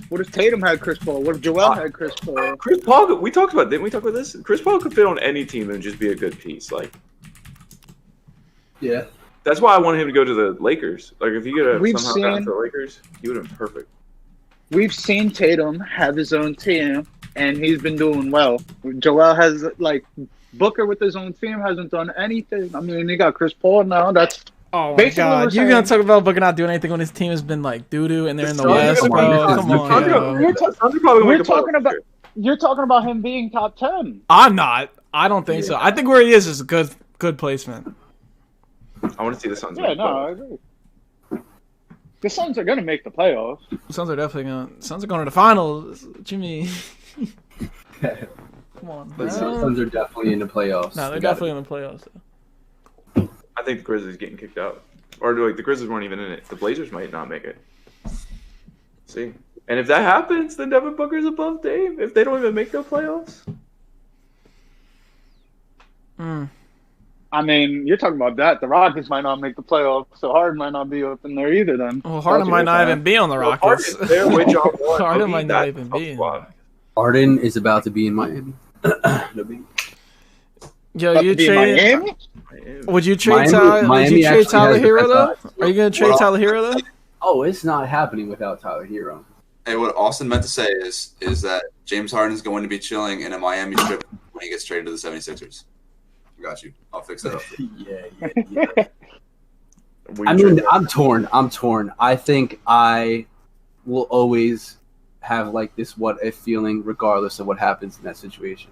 Speaker 1: What if Tatum had Chris Paul? What if Joel had Chris Paul?
Speaker 2: Chris Paul, didn't we talk about this? Chris Paul could fit on any team and just be a good piece. Like,
Speaker 3: yeah.
Speaker 2: That's why I wanted him to go to the Lakers. Like, if he could have somehow gotten to the Lakers, he would have been perfect.
Speaker 1: We've seen Tatum have his own team, and he's been doing well. Joel has, Booker with his own team hasn't done anything. I mean, they got Chris Paul now. That's
Speaker 4: Oh my god, you're gonna talk about Booker not doing anything when his team has been like doo-doo and they're in the West, bro. Come on,
Speaker 1: You're talking about him being top 10.
Speaker 4: I'm not. I don't think so. I think where he is a good placement.
Speaker 2: I want to see the Suns.
Speaker 1: Yeah, no, I agree. The Suns are gonna make the playoffs.
Speaker 4: The Suns are definitely going to the finals. What you mean? Come on,
Speaker 3: the Suns are definitely in the playoffs.
Speaker 4: No, they're definitely in the playoffs. Though.
Speaker 2: I think the Grizzlies getting kicked out. Or the Grizzlies weren't even in it. The Blazers might not make it. See. And if that happens, then Devin Booker's above Dame. If they don't even make the playoffs.
Speaker 1: I mean, you're talking about that. The Rockets might not make the playoffs, so Harden might not be up in there either then.
Speaker 4: Well, Harden might not even be on the Rockets. Harden might not even be.
Speaker 3: Harden is about to be in Miami.
Speaker 4: Yo, you trade? Would you trade Tyler Hero though? Are you gonna trade Tyler Hero though?
Speaker 3: Oh, it's not happening without Tyler Hero.
Speaker 5: Hey, what Austin meant to say is that James Harden is going to be chilling in a Miami strip when he gets traded to the 76ers. I got you. I'll fix that up.
Speaker 3: Yeah. I mean, I'm torn. I think I will always have this what if feeling regardless of what happens in that situation.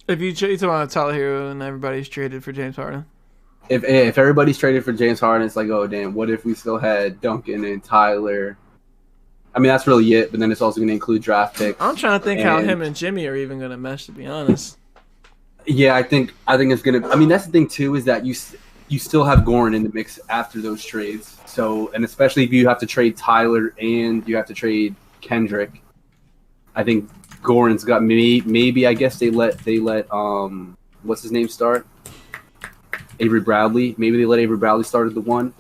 Speaker 4: If you trade Tyler Hero and everybody's traded for James Harden,
Speaker 3: if everybody's traded for James Harden, it's like, oh damn, what if we still had Duncan and Tyler? I mean, that's really it. But then it's also going to include draft picks.
Speaker 4: I'm trying to think how him and Jimmy are even going to mesh. To be honest,
Speaker 3: yeah, I think it's going to. I mean, that's the thing too is that you still have Goran in the mix after those trades. So, and especially if you have to trade Tyler and you have to trade Kendrick, I think Goran's got maybe I guess they let what's his name start? Avery Bradley. Maybe they let Avery Bradley start at the 1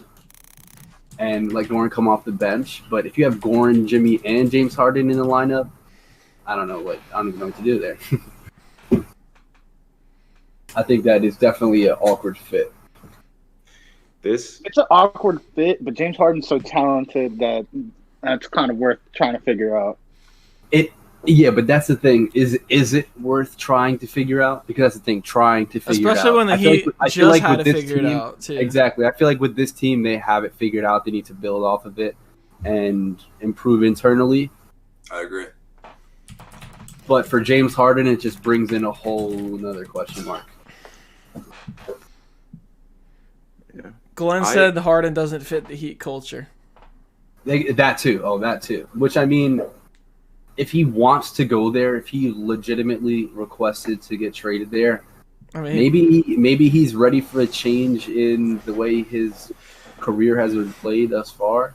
Speaker 3: and let Goran come off the bench. But if you have Goran, Jimmy, and James Harden in the lineup, I don't even know what to do there. I think that is definitely an awkward fit.
Speaker 1: It's an awkward fit, but James Harden's so talented that that's kind of worth trying to figure out.
Speaker 3: Yeah, but that's the thing. Is it worth trying to figure out? Because that's the thing, trying to figure
Speaker 4: Especially
Speaker 3: it out.
Speaker 4: when the Heat just had to figure it out, too.
Speaker 3: Exactly. I feel like with this team, they have it figured out. They need to build off of it and improve internally.
Speaker 5: I agree.
Speaker 3: But for James Harden, it just brings in a whole another question mark.
Speaker 4: Glenn said Harden doesn't fit the Heat culture.
Speaker 3: That too. Oh, that too. Which, I mean, if he wants to go there, if he legitimately requested to get traded there, I mean, maybe he's ready for a change in the way his career has been played thus far.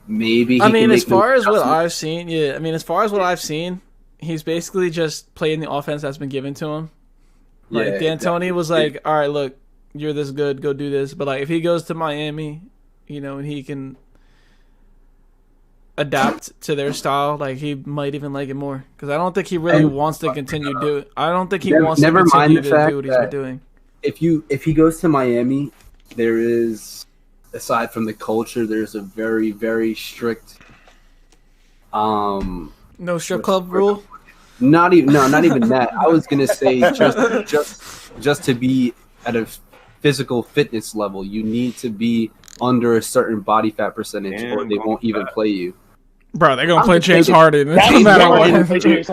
Speaker 3: Maybe.
Speaker 4: As far as what I've seen, he's basically just playing the offense that's been given to him. Like D'Antoni was like, "All right, look, you're this good, go do this." But like, if he goes to Miami, and he can adapt to their style, like he might even like it more. Because I don't think he really wants to continue do it. I don't think he wants to continue to do what he's been doing.
Speaker 3: If he goes to Miami, there is, aside from the culture, there's a very, very strict
Speaker 4: no strip club rule.
Speaker 3: Not even that. I was gonna say just to be at a physical fitness level, you need to be under a certain body fat percentage, or they won't even play you.
Speaker 4: Bro, they're gonna play James Harden. No matter what. They're gonna play James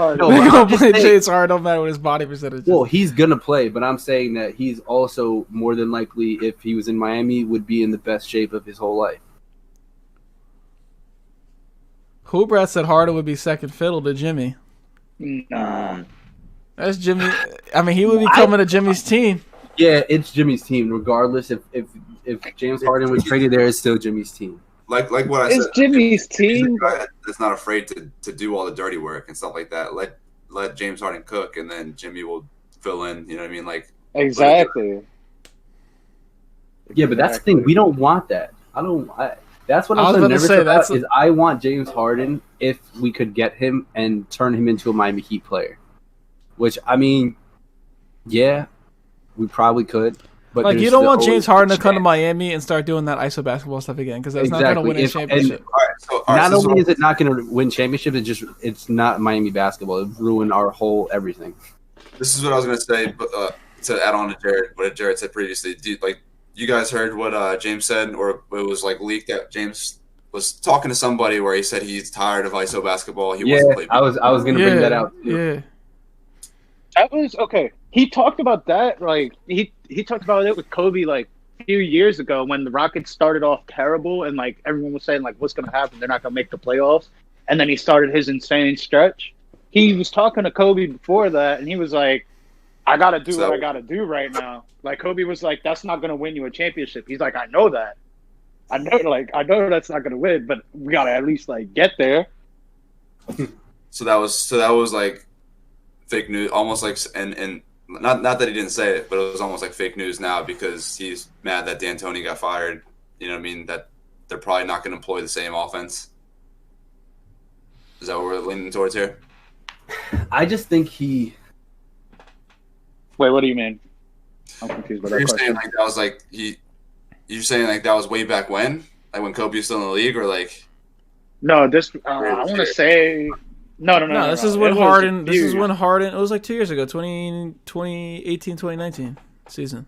Speaker 4: Harden, no matter what his body percentage is.
Speaker 3: Well, he's gonna play, but I'm saying that he's also more than likely, if he was in Miami, would be in the best shape of his whole life.
Speaker 4: Hubrat said Harden would be second fiddle to Jimmy.
Speaker 1: Nah.
Speaker 4: That's Jimmy. I mean, he would be coming to Jimmy's team.
Speaker 3: Yeah, it's Jimmy's team. Regardless, if James Harden was traded there, it's still Jimmy's team.
Speaker 5: Like what I said.
Speaker 1: It's Jimmy's team.
Speaker 5: That's not afraid to do all the dirty work and stuff like that. Let James Harden cook, and then Jimmy will fill in. You know what I mean? Like
Speaker 1: exactly.
Speaker 3: Yeah, but that's the thing. We don't want that. That's what I'm so nervous about. Is I want James Harden if we could get him and turn him into a Miami Heat player. Which, I mean, yeah, we probably could. But
Speaker 4: like, you don't want James Harden to come to Miami and start doing that ISO basketball stuff again, because that's not going to win a championship.
Speaker 3: Not only is it not going to win championship, it's not Miami basketball. It ruined our whole everything.
Speaker 5: This is what I was going to say, but to add on to Jared, what Jared said previously. You guys heard what James said, or it was like leaked that James was talking to somebody where he said he's tired of ISO basketball. He wants to play.
Speaker 3: I was going to bring that out too.
Speaker 4: Yeah.
Speaker 1: That was okay. He talked about that, like he talked about it with Kobe like a few years ago when the Rockets started off terrible and like everyone was saying like what's gonna happen? They're not gonna make the playoffs. And then he started his insane stretch. He was talking to Kobe before that and he was like, I gotta do what I gotta do right now. Like Kobe was like, that's not gonna win you a championship. He's like, I know that. I know that's not gonna win, but we gotta at least like get there.
Speaker 5: So that was like fake news, almost like and not that he didn't say it, but it was almost like fake news now because he's mad that D'Antoni got fired. You know what I mean? That they're probably not going to employ the same offense. Is that what we're leaning towards here?
Speaker 3: I just think he.
Speaker 1: Wait, what do you mean? I'm confused by that question.
Speaker 5: Saying like that was like You're saying like that was way back when, like when Kobe was still in the league, or like?
Speaker 1: No, this I want to say. No.
Speaker 4: This is when Harden. This is when Harden. It was like 2 years ago, 2018, 2019 season.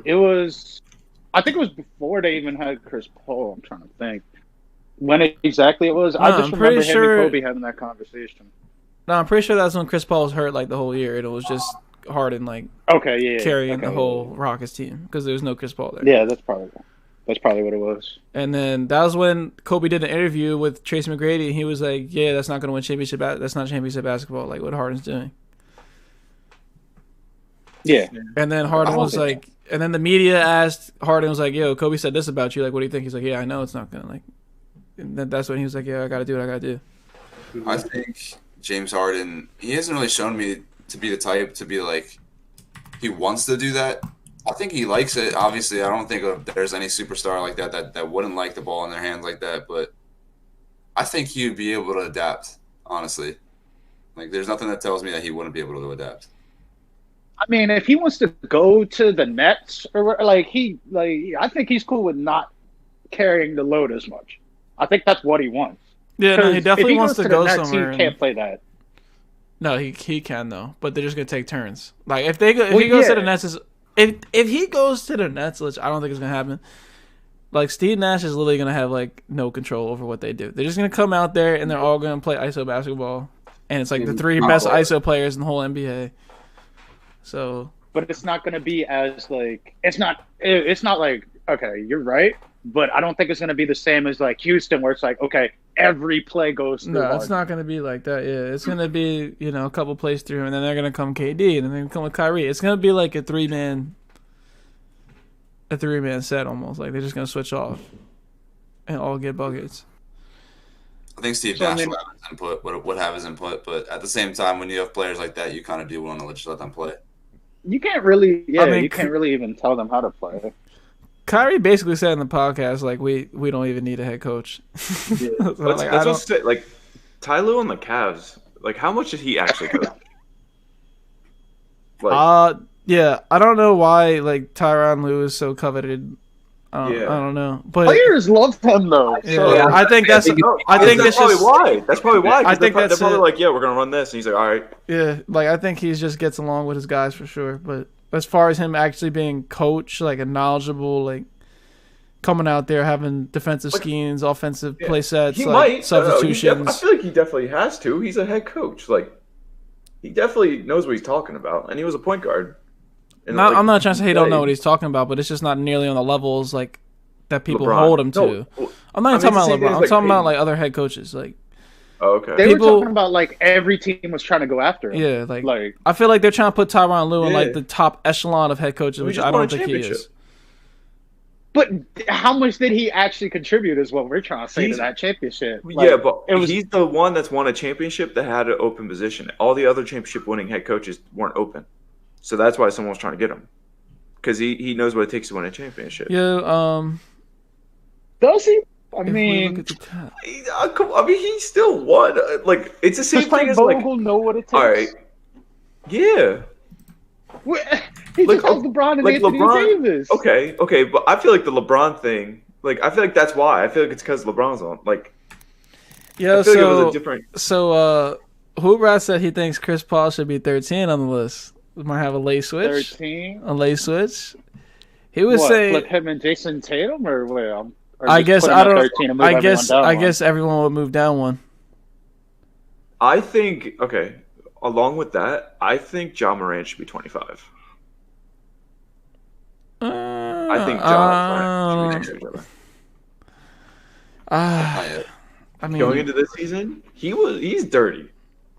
Speaker 1: It was. I think it was before they even had Chris Paul. I'm trying to think when exactly it was. I just remember him and Kobe having that conversation.
Speaker 4: No, I'm pretty sure that's when Chris Paul was hurt like the whole year. It was just Harden carrying the whole Rockets team because there was no Chris Paul there.
Speaker 1: Yeah, that's probably what it was.
Speaker 4: And then that was when Kobe did an interview with Tracy McGrady, and he was like, "Yeah, that's not going to win championship. That's not championship basketball. Like what Harden's doing."
Speaker 1: Yeah.
Speaker 4: And then Harden was like, and then the media asked Harden was like, "Yo, Kobe said this about you. Like, what do you think?" He's like, "Yeah, I know it's not gonna like." And then that's when he was like, "Yeah, I got to do what I got to do."
Speaker 5: I think James Harden, he hasn't really shown me to be the type to be like he wants to do that. I think he likes it. Obviously, I don't think there's any superstar like that wouldn't like the ball in their hands like that. But I think he would be able to adapt, honestly. Like, there's nothing that tells me that he wouldn't be able to adapt.
Speaker 1: I mean, if he wants to go to the Nets, or I think he's cool with not carrying the load as much. I think that's what he wants.
Speaker 4: Yeah, no, he definitely wants to go
Speaker 1: Nets,
Speaker 4: somewhere.
Speaker 1: He can't play that.
Speaker 4: No, he can though, but they're just gonna take turns. Like if he goes to the Nets, if he goes to the Nets, which I don't think is gonna happen. Like Steve Nash is literally gonna have like no control over what they do. They're just gonna come out there and they're all gonna play ISO basketball, and it's like the three best ISO players in the whole NBA. So,
Speaker 1: but it's not going to be as like it's not like okay, you're right, but I don't think it's going to be the same as like Houston, where it's like okay, every play goes through.
Speaker 4: No, it's not going to be like that. Yeah, it's going to be a couple plays through, and then they're going to come KD, and then they're going to come with Kyrie. It's going to be like a three-man set almost. Like they're just going to switch off and all get buckets.
Speaker 5: I think Steve Nash will have his input, would have his input, but at the same time, when you have players like that, you kind of do want to just let them play.
Speaker 1: You can't really, you can't really even tell them how to play.
Speaker 4: Kyrie basically said in the podcast, like, we don't even need a head coach.
Speaker 2: Yeah. That's what's like, Ty Lue on the Cavs, like, how much did he actually coach?
Speaker 4: Yeah, I don't know why, like, Tyronn Lue is so coveted. I don't know, but
Speaker 1: players love him though.
Speaker 4: Yeah, I think that's
Speaker 2: probably why. That's probably why.
Speaker 4: I think
Speaker 2: they're probably like, yeah, we're gonna run this, and he's like, all right.
Speaker 4: Yeah, like I think he just gets along with his guys for sure. But as far as him actually being coach, like a knowledgeable, like coming out there having defensive schemes, offensive play sets, like substitutions.
Speaker 2: I feel like he definitely has to. He's a head coach. Like he definitely knows what he's talking about, and he was a point guard.
Speaker 4: I'm not trying to say he don't know what he's talking about, but it's just not nearly on the levels like that people hold him to. No, I'm not even talking about LeBron. I'm talking about like other head coaches. Like,
Speaker 1: they were talking about like every team was trying to go after him.
Speaker 4: Yeah, like I feel like they're trying to put Tyronn Lue in like the top echelon of head coaches, which I don't think he is.
Speaker 1: But how much did he actually contribute? Is what we're trying to say to that championship.
Speaker 2: Like, but he's the one that's won a championship that had an open position. All the other championship-winning head coaches weren't open. So that's why someone's trying to get him, because he knows what it takes to win a championship.
Speaker 4: Yeah.
Speaker 1: Does he? I mean,
Speaker 2: he still won. Like it's the same thing as like
Speaker 1: Vogel know what it takes.
Speaker 2: All right. Yeah.
Speaker 1: He just has LeBron and Anthony Davis.
Speaker 2: Okay, but I feel like the LeBron thing. Like I feel like that's why. I feel like it's because LeBron's on. Like.
Speaker 4: Yeah.
Speaker 2: I feel like it was a different.
Speaker 4: So Hoopaholics said he thinks Chris Paul should be 13 on the list. We might have a late switch.
Speaker 1: 13?
Speaker 4: A late switch. He was saying
Speaker 1: flip him and Jason Tatum, or what?
Speaker 4: I guess I don't. I guess everyone would move down one.
Speaker 2: I think along with that, I think Ja Morant should be 25. I think Ja and Morant should be next to each other.
Speaker 4: I mean,
Speaker 2: going into this season, he's dirty.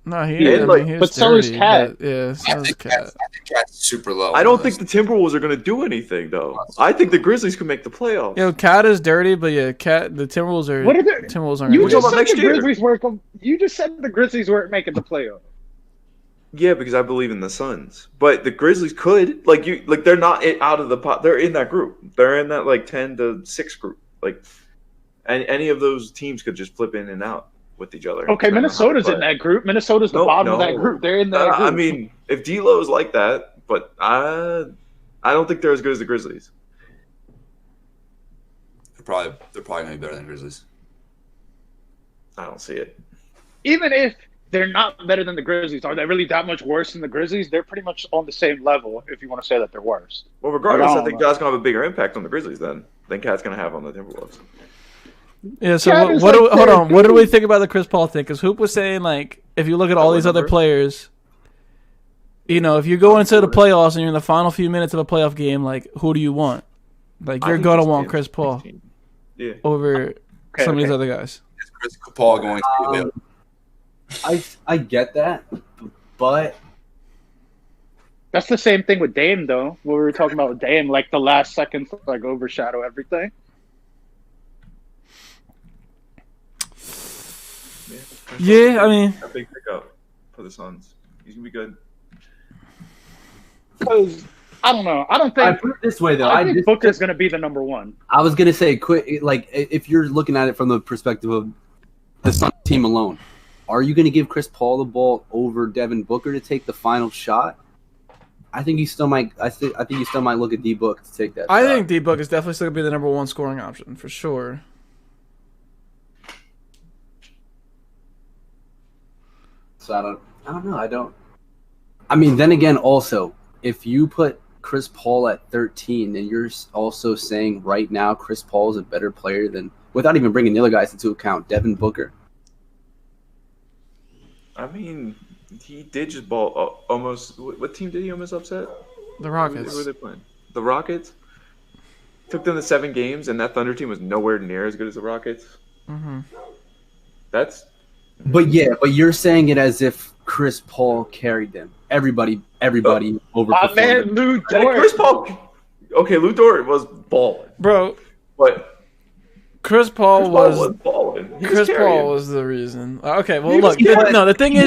Speaker 4: No, he is.
Speaker 1: But so is Cat.
Speaker 4: Yeah, so is Cat.
Speaker 5: I think Cat's super low.
Speaker 2: I don't think the Timberwolves are going to do anything, though. I think the Grizzlies could make the playoffs.
Speaker 4: Cat is dirty, but the Timberwolves are.
Speaker 1: What are they?
Speaker 4: Timberwolves aren't.
Speaker 1: You just said the Grizzlies weren't making the playoffs.
Speaker 2: Yeah, because I believe in the Suns, but the Grizzlies could. They're not out of the pot. They're in that group. They're in that 10-6 group. Like, and any of those teams could just flip in and out with each other.
Speaker 1: Okay, Minnesota's in that group. Minnesota's the bottom of that group. They're in that group.
Speaker 2: I mean, if D'Lo is like that, but I don't think they're as good as the Grizzlies.
Speaker 5: They're probably going to be better than the Grizzlies.
Speaker 2: I don't see it.
Speaker 1: Even if they're not better than the Grizzlies, are they really that much worse than the Grizzlies? They're pretty much on the same level if you want to say that they're worse.
Speaker 2: Well, regardless, I think Ja's going to have a bigger impact on the Grizzlies than Cat's going to have on the Timberwolves.
Speaker 4: Yeah, so what do we think about the Chris Paul thing? Because Hoop was saying, like, if you look at all these other players, if you go into the playoffs and you're in the final few minutes of a playoff game, like, who do you want? Like, you're going to want Chris Paul over some of these other guys.
Speaker 5: Is Chris Paul going to be
Speaker 3: I get that, but
Speaker 1: that's the same thing with Dame, though. What we were talking about with Dame, like the last seconds, like overshadow everything.
Speaker 4: Yeah, I mean,
Speaker 2: a big pickup for the Suns. He's gonna be good.
Speaker 1: Because I don't know. I don't think.
Speaker 3: I put it this way though.
Speaker 1: I think Booker's gonna be the number one.
Speaker 3: I was gonna say, if you're looking at it from the perspective of the Suns team alone, are you gonna give Chris Paul the ball over Devin Booker to take the final shot? I think you still might. I think you still might look at D Book to take that.
Speaker 4: I think D Book is definitely still gonna be the number one scoring option for sure.
Speaker 3: So I don't know. I mean, then again, also, if you put Chris Paul at 13, then you're also saying right now Chris Paul is a better player than, without even bringing the other guys into account, Devin Booker.
Speaker 2: I mean, he did just ball almost. What team did he almost upset?
Speaker 4: The Rockets.
Speaker 2: Who are they playing? The Rockets. Took them to 7 games, and that Thunder team was nowhere near as good as the Rockets.
Speaker 4: Mm-hmm.
Speaker 2: That's.
Speaker 3: But you're saying it as if Chris Paul carried them. Everybody overperformed.
Speaker 1: My man Lou
Speaker 2: Hey,
Speaker 1: Dort.
Speaker 2: Chris Paul. Okay, Lou Dort was balling,
Speaker 4: Bro,
Speaker 2: but
Speaker 4: Chris Paul was
Speaker 2: balling.
Speaker 4: Chris Paul was the reason. Okay, well,
Speaker 3: He was-
Speaker 4: look.
Speaker 3: he was-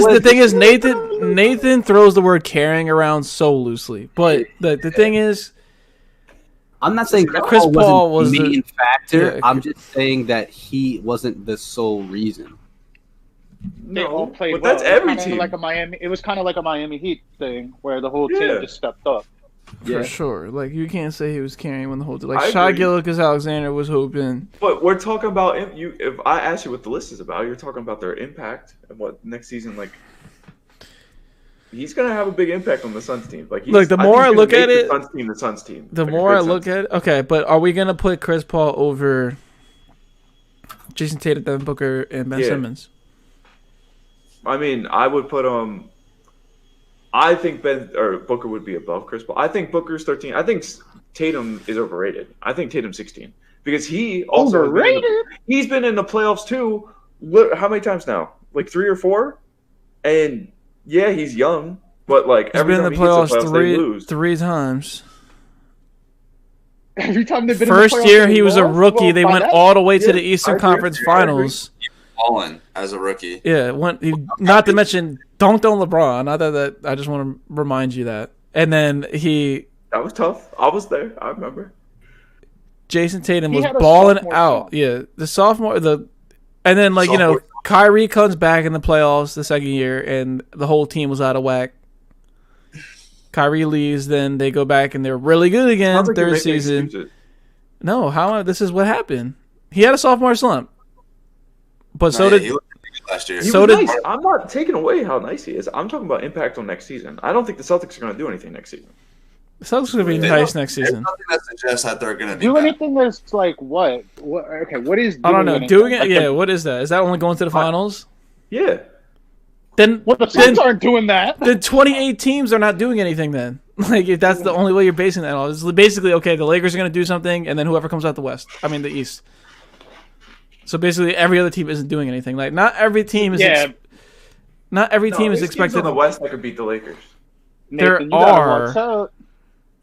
Speaker 4: The thing is, Nathan throws the word carrying around so loosely. But the thing is,
Speaker 3: I'm not saying
Speaker 4: Chris Paul was
Speaker 3: the main factor.
Speaker 4: Yeah.
Speaker 3: I'm just saying that he wasn't the sole reason.
Speaker 1: They all played
Speaker 2: but
Speaker 1: well.
Speaker 2: that's every
Speaker 1: It was kinda
Speaker 2: team.
Speaker 1: Like a Miami, it was kind of like a Miami Heat thing where the whole
Speaker 2: Yeah.
Speaker 1: team just stepped up.
Speaker 4: for sure, like you can't say he was carrying when the whole like
Speaker 2: I
Speaker 4: Shai
Speaker 2: agree.
Speaker 4: Gilgeous-Alexander was hooping.
Speaker 2: But we're talking about you. If I ask you what the list is about, you're talking about their impact and what next season like. He's gonna have a big impact on the Suns team. Like,
Speaker 4: Look, the more I
Speaker 2: think he's
Speaker 4: look
Speaker 2: gonna
Speaker 4: at
Speaker 2: make
Speaker 4: it,
Speaker 2: the Suns team.
Speaker 4: The
Speaker 2: Like a
Speaker 4: more
Speaker 2: good
Speaker 4: I look
Speaker 2: Suns
Speaker 4: at it, okay, but are we gonna put Chris Paul over Jason Tatum, Devin Booker, and Ben
Speaker 2: Yeah.
Speaker 4: Simmons?
Speaker 2: I mean, I would put I think Booker would be above Chris Paul. I think Booker's 13. I think Tatum is overrated. I think Tatum's 16 because he also
Speaker 1: Overrated?
Speaker 2: he's been in the playoffs too. How many times now? Like 3 or 4. And yeah, he's young, but like
Speaker 4: He's
Speaker 2: every
Speaker 4: been in
Speaker 2: time
Speaker 4: the
Speaker 2: he gets
Speaker 4: playoffs
Speaker 2: the playoffs, they lose.
Speaker 4: three times.
Speaker 1: Every time they've been
Speaker 4: First
Speaker 1: in the playoffs,
Speaker 4: year
Speaker 1: they
Speaker 4: he was a
Speaker 1: lost?
Speaker 4: rookie.
Speaker 1: Well,
Speaker 4: They
Speaker 1: by
Speaker 4: went
Speaker 1: that-
Speaker 4: all the way to
Speaker 2: Yeah,
Speaker 4: the Eastern
Speaker 2: I agree.
Speaker 4: Conference
Speaker 2: I agree.
Speaker 4: Finals.
Speaker 5: Balling as a rookie.
Speaker 4: Yeah, not to mention dunked on LeBron. Not that I just want to remind you that. And then
Speaker 2: That was tough. I was there. I remember.
Speaker 4: Jason Tatum
Speaker 1: He
Speaker 4: was
Speaker 1: had a
Speaker 4: balling
Speaker 1: sophomore
Speaker 4: out.
Speaker 1: slump.
Speaker 4: Yeah, the sophomore and then Kyrie comes back in the playoffs the second year, and the whole team was out of whack. Kyrie leaves, then they go back and they're really good again.
Speaker 2: Sounds like you're
Speaker 4: Third
Speaker 2: making
Speaker 4: season.
Speaker 2: excuses.
Speaker 4: No, this is what happened. He had a sophomore slump, but so
Speaker 5: Yeah,
Speaker 4: did
Speaker 5: he looked pretty good last year.
Speaker 2: He
Speaker 4: So
Speaker 2: was
Speaker 4: did-
Speaker 2: nice. I'm not taking away how nice he is. I'm talking about impact on next season. I don't think the Celtics are going to do anything next season.
Speaker 4: the Celtics going to be
Speaker 5: They
Speaker 4: nice
Speaker 5: don't-
Speaker 4: next
Speaker 5: There's
Speaker 4: season.
Speaker 5: nothing that suggests that they're going to
Speaker 1: Do anything that's like what? Okay, what is doing
Speaker 4: I don't know.
Speaker 1: anything?
Speaker 4: Doing it,
Speaker 1: Like
Speaker 4: yeah. What is that? Is that only going to the finals?
Speaker 2: Yeah.
Speaker 4: Then
Speaker 1: Well, the Suns aren't doing that.
Speaker 4: the 28 teams are not doing anything then. Like, if that's the only way you're basing that on. It's basically, okay, the Lakers are going to do something, and then whoever comes out the East. So basically, every other team isn't doing anything. Like, not every team is not every team is
Speaker 2: there's teams
Speaker 4: expected
Speaker 2: in the West that could beat the Lakers.
Speaker 4: There
Speaker 1: Nathan, you gotta
Speaker 4: are-
Speaker 1: watch out.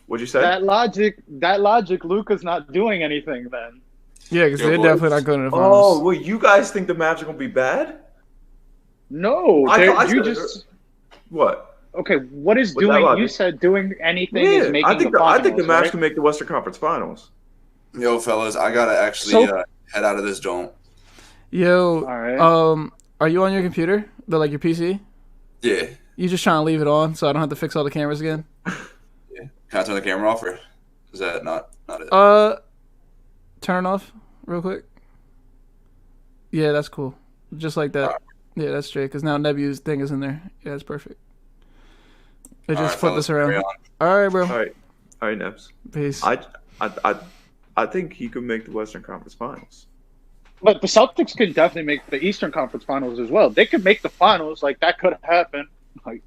Speaker 2: What'd you say?
Speaker 1: That logic, Luka's not doing anything then.
Speaker 4: Yeah, because they're
Speaker 5: boys.
Speaker 4: definitely not going to the finals.
Speaker 2: Oh, well, you guys think the Mavs are going to be bad?
Speaker 1: No,
Speaker 2: I
Speaker 1: you
Speaker 2: said-
Speaker 1: just
Speaker 2: What?
Speaker 1: okay. What is
Speaker 2: With that
Speaker 1: doing?
Speaker 2: logic.
Speaker 1: You said doing anything is
Speaker 2: Yeah,
Speaker 1: making
Speaker 2: I think
Speaker 1: the finals,
Speaker 2: I think the Mavs
Speaker 1: right?
Speaker 2: can make the Western Conference Finals.
Speaker 5: Yo, fellas, I got to actually
Speaker 1: So-
Speaker 5: head out of this joint.
Speaker 4: Yo,
Speaker 1: All right.
Speaker 4: are you on your computer? Your PC?
Speaker 5: Yeah.
Speaker 4: You just trying to leave it on so I don't have to fix all the cameras again?
Speaker 5: Yeah. Can I turn the camera off, or is that not it?
Speaker 4: Turn it off real quick. Yeah, that's cool. Just like that.
Speaker 5: Alright.
Speaker 4: Yeah, that's straight. Because now Nebu's thing is in there. Yeah, that's perfect. They
Speaker 5: All
Speaker 4: just
Speaker 5: right,
Speaker 4: flip
Speaker 5: fellas,
Speaker 4: this around.
Speaker 5: carry on.
Speaker 4: All right, bro.
Speaker 2: All right, Nebs.
Speaker 4: Peace.
Speaker 2: I think he could make the Western Conference Finals.
Speaker 1: But the Celtics could definitely make the Eastern Conference Finals as well. They could make the finals. Like that could happen. Like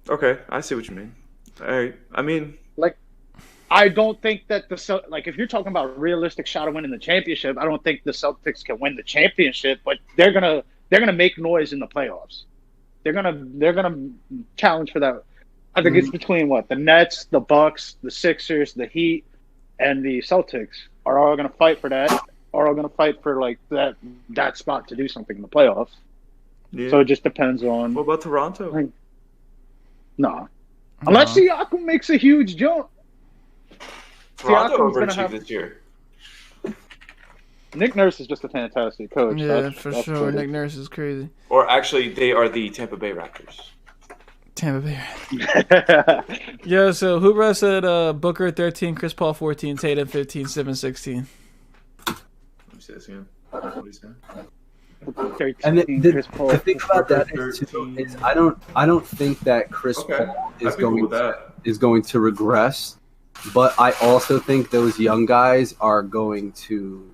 Speaker 2: Okay, I see what you mean. All right, I mean,
Speaker 1: I don't think that if you're talking about a realistic shot of winning the championship, I don't think the Celtics can win the championship. But they're gonna make noise in the playoffs. They're gonna challenge for that. I think it's between the Nets, the Bucks, the Sixers, the Heat, and the Celtics are all gonna fight for that. Are all gonna fight for that spot to do something in the playoffs.
Speaker 2: yeah.
Speaker 1: So it just depends on
Speaker 2: What about Toronto?
Speaker 1: nah. Unless Siakam makes a huge jump.
Speaker 2: Toronto
Speaker 1: Siakam's gonna
Speaker 2: overachieved
Speaker 1: have-
Speaker 2: this year.
Speaker 1: Nick Nurse is just a fantastic coach.
Speaker 4: Yeah,
Speaker 1: That's
Speaker 4: for
Speaker 1: what
Speaker 4: sure.
Speaker 1: it
Speaker 4: Nick
Speaker 1: is.
Speaker 4: Nurse is crazy.
Speaker 2: Or actually, they are the Tampa Bay Raptors.
Speaker 4: Tampa Bay. Yeah, so Hoopra said Booker 13, Chris Paul 14, Tatum 15, Simmons 16.
Speaker 2: Let me see this again. What do you say?
Speaker 3: And
Speaker 1: Chris Paul.
Speaker 3: the thing about that is, too, is I don't think that Chris
Speaker 2: Okay.
Speaker 3: Paul
Speaker 2: I'd be cool with that.
Speaker 3: is going to regress, but I also think those young guys are going to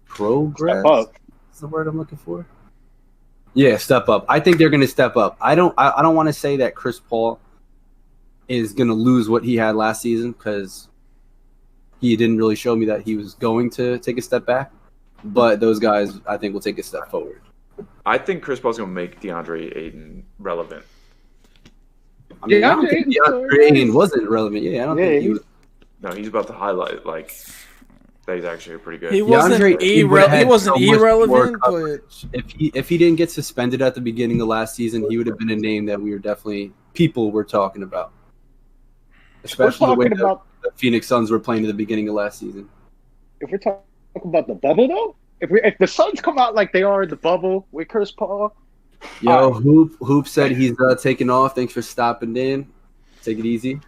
Speaker 3: progress.
Speaker 1: Step up.
Speaker 3: That's the word I'm looking for. Yeah, step up. I think they're going to step up. I don't want to say that Chris Paul is going to lose what he had last season because he didn't really show me that he was going to take a step back. But those guys, I think, will take a step forward.
Speaker 2: I think Chris Paul's going to make DeAndre Ayton relevant.
Speaker 3: I mean, I don't think DeAndre Ayton wasn't relevant. Yeah, I don't think he was.
Speaker 2: No, he's about to highlight like that he's actually pretty good.
Speaker 4: He wasn't irrelevant, but
Speaker 3: if he didn't get suspended at the beginning of last season, he would have been a name that people were talking about. Especially the way the Phoenix Suns were playing at the beginning of last season.
Speaker 1: If we're talking about the bubble, though, if the Suns come out like they are in the bubble with Chris Paul,
Speaker 3: Hoop said he's taking off. Thanks for stopping in. Take it easy.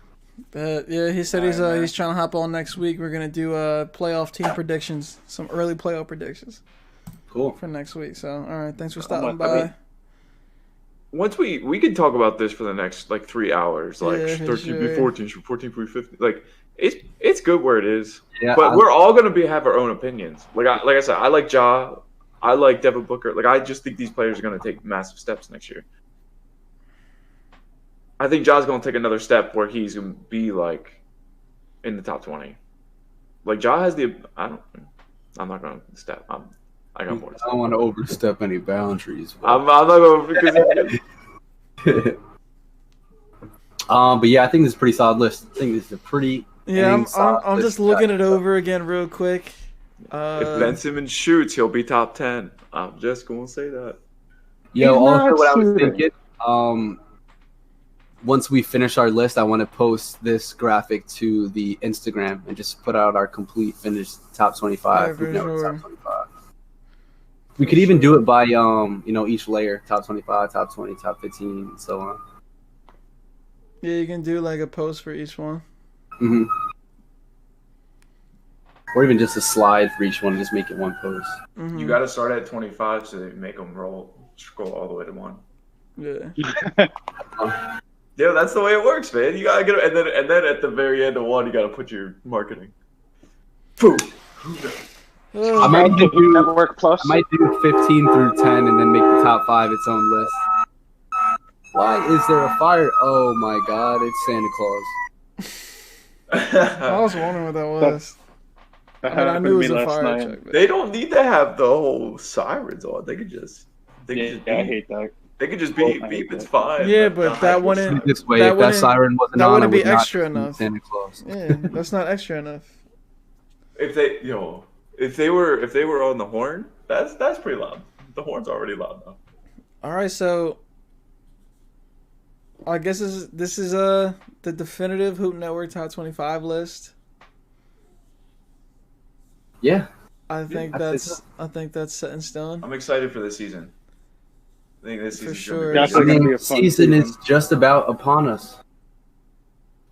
Speaker 4: Yeah, he said he's trying to hop on next week. We're gonna do playoff team predictions, some early playoff predictions.
Speaker 3: Cool
Speaker 4: for next week. So, all right, thanks for stopping by.
Speaker 2: Once we could talk about this for the next like 3 hours, like 13v14, 14v15. Like it's good where it is. Yeah, but we're all gonna have our own opinions. Like I said, I like Ja, I like Devin Booker. Like I just think these players are gonna take massive steps next year. I think Ja's going to take another step where he's going to be like in the top 20. Like Ja has I'm not going to step. I got more to say.
Speaker 3: I don't want to overstep any boundaries.
Speaker 2: I'm not going to because.
Speaker 3: But yeah, I think this is a pretty solid list. I think this is a pretty.
Speaker 4: Yeah, I'm just looking it over again real quick.
Speaker 2: If Ben Simmons shoots, he'll be top 10. I'm just going to say that.
Speaker 3: Yo, also what I was thinking. Once we finish our list, I want to post this graphic to the Instagram and just put out our complete finished top 25.
Speaker 4: Yeah,
Speaker 3: top 25. We could even do it by each layer, top 25, top 20, top 15, and so on.
Speaker 4: Yeah, you can do like a post for each one.
Speaker 3: Mm-hmm. Or even just a slide for each one, just make it one post.
Speaker 2: Mm-hmm. You got to start at 25 so they make them scroll all the way to 1.
Speaker 4: Yeah.
Speaker 2: Yeah, that's the way it works, man. You gotta get, and then at the very end of 1, you gotta put your marketing. Boom.
Speaker 3: I might do Network Plus. I might do 15 through 10, and then make the top 5 its own list. Why is there a fire? Oh my God! It's Santa Claus.
Speaker 4: I was wondering what that was. I knew it was a fire truck.
Speaker 2: They don't need to have the whole sirens on. They could just.
Speaker 1: I hate that.
Speaker 2: They could just beep. It's fine.
Speaker 4: Yeah, but that wouldn't.
Speaker 3: This way, if that siren wasn't on,
Speaker 4: that wouldn't be extra enough.
Speaker 3: Santa Claus.
Speaker 4: Yeah, that's not extra enough.
Speaker 2: If they were on the horn, that's pretty loud. The horn's already loud now.
Speaker 4: All right, so I guess this is the definitive Hoop Network top 25 list.
Speaker 3: Yeah,
Speaker 4: I think that's set in stone.
Speaker 2: I'm excited for this season. I think this season's
Speaker 4: sure.
Speaker 3: The season is just about upon us.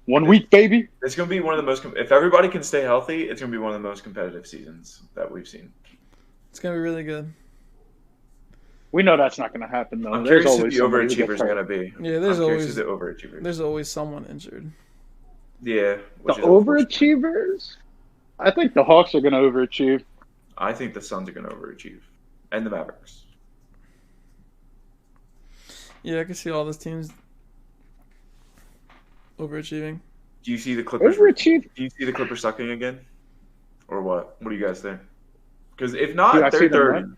Speaker 1: 1 week, baby.
Speaker 2: It's going to be one of the most. If everybody can stay healthy, it's going to be one of the most competitive seasons that we've seen.
Speaker 4: It's going to be really good.
Speaker 1: We know that's not going to happen, though.
Speaker 2: I'm curious who the overachievers are going to be.
Speaker 4: Yeah, there's always
Speaker 2: the overachievers.
Speaker 4: There's always someone injured.
Speaker 2: Yeah.
Speaker 1: The overachievers? I think the Hawks are going to overachieve.
Speaker 2: I think the Suns are going to overachieve. And the Mavericks.
Speaker 4: Yeah, I can see all those teams overachieving.
Speaker 2: Do you see the Clippers?
Speaker 1: Overachieve?
Speaker 2: Do you see the Clippers sucking again, or what? What do you guys think? Because if not, they're third.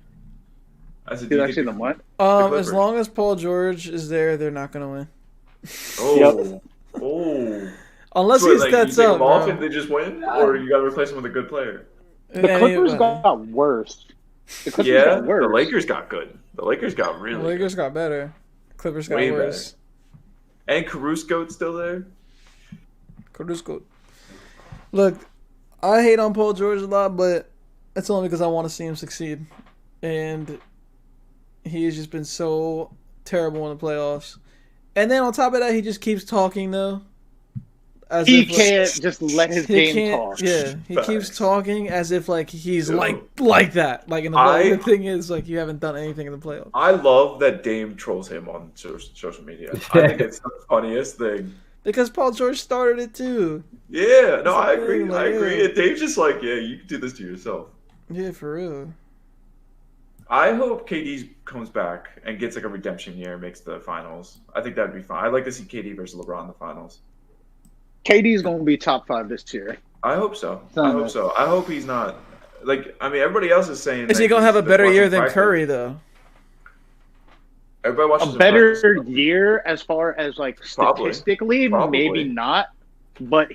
Speaker 1: I said, do you see them what?
Speaker 4: As long as Paul George is there, they're not gonna win.
Speaker 2: Oh, oh.
Speaker 4: Unless he steps up.
Speaker 2: Off and they just win, or you got to replace him with a good player.
Speaker 1: The Clippers got worse.
Speaker 2: The Lakers got good. The Lakers got really.
Speaker 4: The Lakers got better. Clippers got worse.
Speaker 2: Better. And Caruso's still there.
Speaker 4: Caruso. Look, I hate on Paul George a lot, but it's only because I want to see him succeed. And he has just been so terrible in the playoffs. And then on top of that, he just keeps talking, though.
Speaker 1: He can't just let his game talk.
Speaker 4: Yeah, he keeps talking as if like he's like that. Like in the playoffs. The thing is, like you haven't done anything in the playoffs.
Speaker 2: I love that Dame trolls him on social media. I think it's the funniest thing.
Speaker 4: Because Paul George started it too.
Speaker 2: Yeah, no, I agree. I agree. And Dame's just like, yeah, you can do this to yourself.
Speaker 4: Yeah, for real.
Speaker 2: I hope KD comes back and gets like a redemption year and makes the finals. I think that'd be fun. I'd like to see KD versus LeBron in the finals.
Speaker 1: KD's going to be top 5 this year.
Speaker 2: I hope so. I hope he's not. Like, I mean, everybody else is saying.
Speaker 4: Is he going to have a better year than Curry, though?
Speaker 2: Everybody watches
Speaker 1: a better year as far as, like, statistically,
Speaker 2: Probably.
Speaker 1: maybe not. But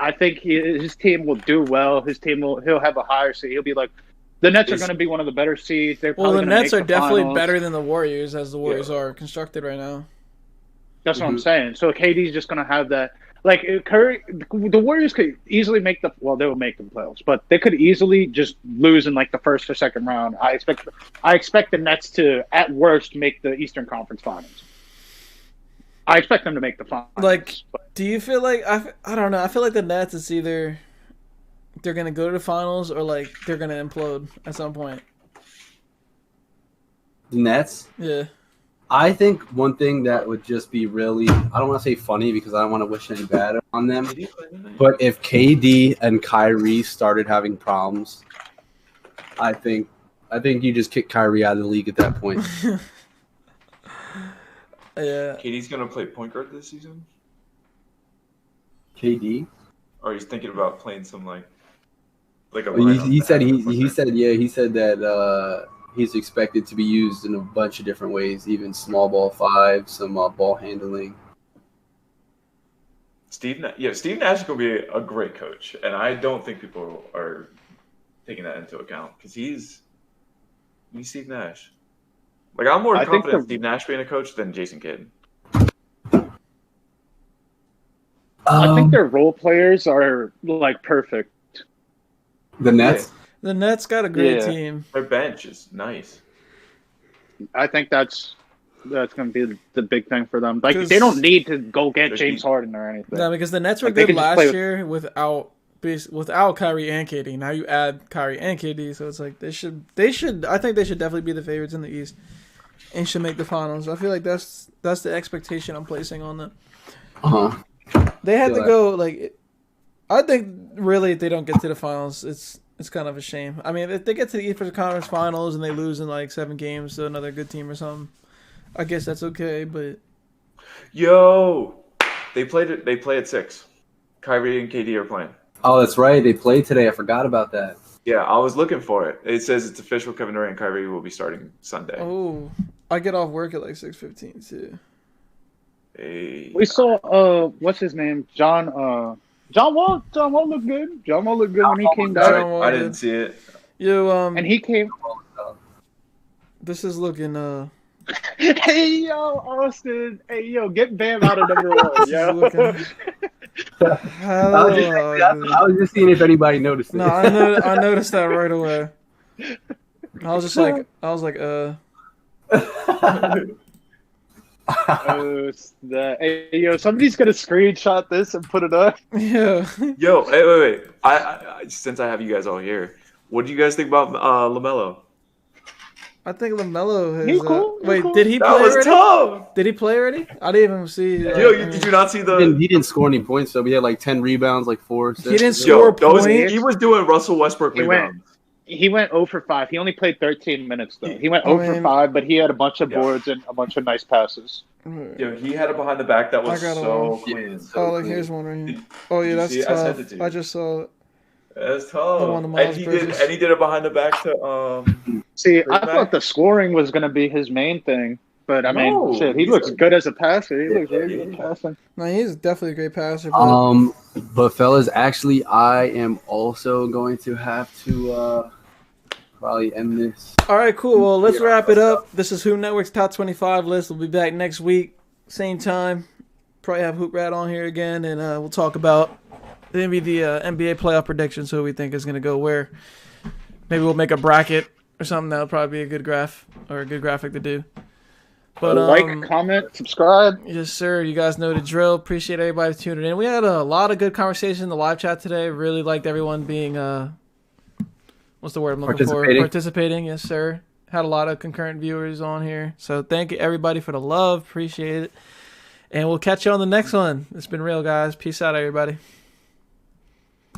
Speaker 1: I think his team will do well. He'll have a higher seed. He'll be like, the Nets are going to be one of the better seeds. The
Speaker 4: Nets are definitely better than the Warriors, as the Warriors are constructed right now.
Speaker 1: That's what I'm saying. So KD's just going to have that. Like, Curry, the Warriors could easily make they will make the playoffs, but they could easily just lose in, like, the first or second round. I expect the Nets to, at worst, make the Eastern Conference Finals. I expect them to make the finals.
Speaker 4: Like, do you feel like I don't know? I feel like the Nets is either they're gonna go to the finals or like they're gonna implode at some point.
Speaker 3: The Nets?
Speaker 4: Yeah.
Speaker 3: I think one thing that would just be really, I don't want to say funny because I don't want to wish any bad on them, but if KD and Kyrie started having problems, I think you just kick Kyrie out of the league at that point.
Speaker 4: Yeah.
Speaker 2: KD's gonna play point guard this season.
Speaker 3: KD?
Speaker 2: Or he's thinking about playing some like a.
Speaker 3: He said that he's expected to be used in a bunch of different ways, even small ball 5, some ball handling.
Speaker 2: Steve Nash is gonna be a great coach, and I don't think people are taking that into account because he's Steve Nash. Like, I'm more confident in Steve Nash being a coach than Jason Kidd.
Speaker 1: I think their role players are, like, perfect.
Speaker 3: The Nets?
Speaker 4: The Nets got a great team.
Speaker 2: Their bench is nice.
Speaker 1: I think that's going to be the big thing for them. Like, they don't need to go get James Harden or anything.
Speaker 4: No, because the Nets were good last year without Kyrie and Kd. Now you add Kyrie and Kd, so it's like they should. I think they should definitely be the favorites in the East and should make the finals. I feel like that's the expectation I'm placing on them. They had to go I think really if they don't get to the finals, it's kind of a shame. I mean, if they get to the Eastern Conference Finals and they lose in like 7 games to another good team or something, I guess that's okay. But
Speaker 2: they play at 6. Kyrie and KD are playing.
Speaker 3: Oh, that's right. They played today. I forgot about that.
Speaker 2: Yeah, I was looking for it. It says it's official. Kevin Durant and Kyrie will be starting Sunday.
Speaker 4: Oh, I get off work at like 6:15 too.
Speaker 2: Hey.
Speaker 1: We saw what's his name? John Wall looked good. John Wall looked good when he came back.
Speaker 2: I didn't see it.
Speaker 1: And he came.
Speaker 4: This is looking
Speaker 1: Hey yo, Austin. Hey yo, get Bam out of number 1, yo.
Speaker 3: I was just seeing if anybody noticed it.
Speaker 4: No, I noticed that right away. I was like,
Speaker 1: Hey yo, somebody's gonna screenshot this and put it up.
Speaker 4: Yeah.
Speaker 2: Yo, hey, wait. I since I have you guys all here, what do you guys think about LaMelo?
Speaker 4: I think LaMelo has.
Speaker 1: He's cool.
Speaker 4: Wait,
Speaker 1: cool.
Speaker 4: did he play
Speaker 2: already? That was tough.
Speaker 4: Did he play already? I didn't even see.
Speaker 2: Did you not see the?
Speaker 3: He didn't score any points, so we had like 10 rebounds, like 4 assists.
Speaker 4: He didn't score points.
Speaker 2: He was doing Russell Westbrook rebounds.
Speaker 1: He went 0 for 5. He only played 13 minutes though. He went 0 for 5, but he had a bunch of boards and a bunch of nice passes.
Speaker 2: Yo, he had it behind the back that was so clean.
Speaker 4: Here's one right here. Oh yeah, that's tough. I just saw it.
Speaker 2: That's tough. And he did it behind the back to
Speaker 1: See, I thought the scoring was going to be his main thing, but I mean, he looks good as a passer. He looks very good passing.
Speaker 4: No, he's definitely a great passer.
Speaker 3: But fellas, actually, I am also going to have to probably end this.
Speaker 4: All right, cool. Well, let's wrap it up. This is Hoop Network's Top 25 list. We'll be back next week, same time. Probably have Hoop Rat on here again, and we'll talk about maybe the NBA playoff predictions, who we think is going to go where. Maybe we'll make a bracket or something. That'll probably be a good graph or a good graphic to do. But
Speaker 1: comment, subscribe.
Speaker 4: Yes, sir. You guys know the drill. Appreciate everybody tuning in. We had a lot of good conversation in the live chat today. Really liked everyone being what's the word I'm looking for? Participating. Yes, sir. Had a lot of concurrent viewers on here. So thank you everybody for the love. Appreciate it. And we'll catch you on the next one. It's been real, guys. Peace out, everybody.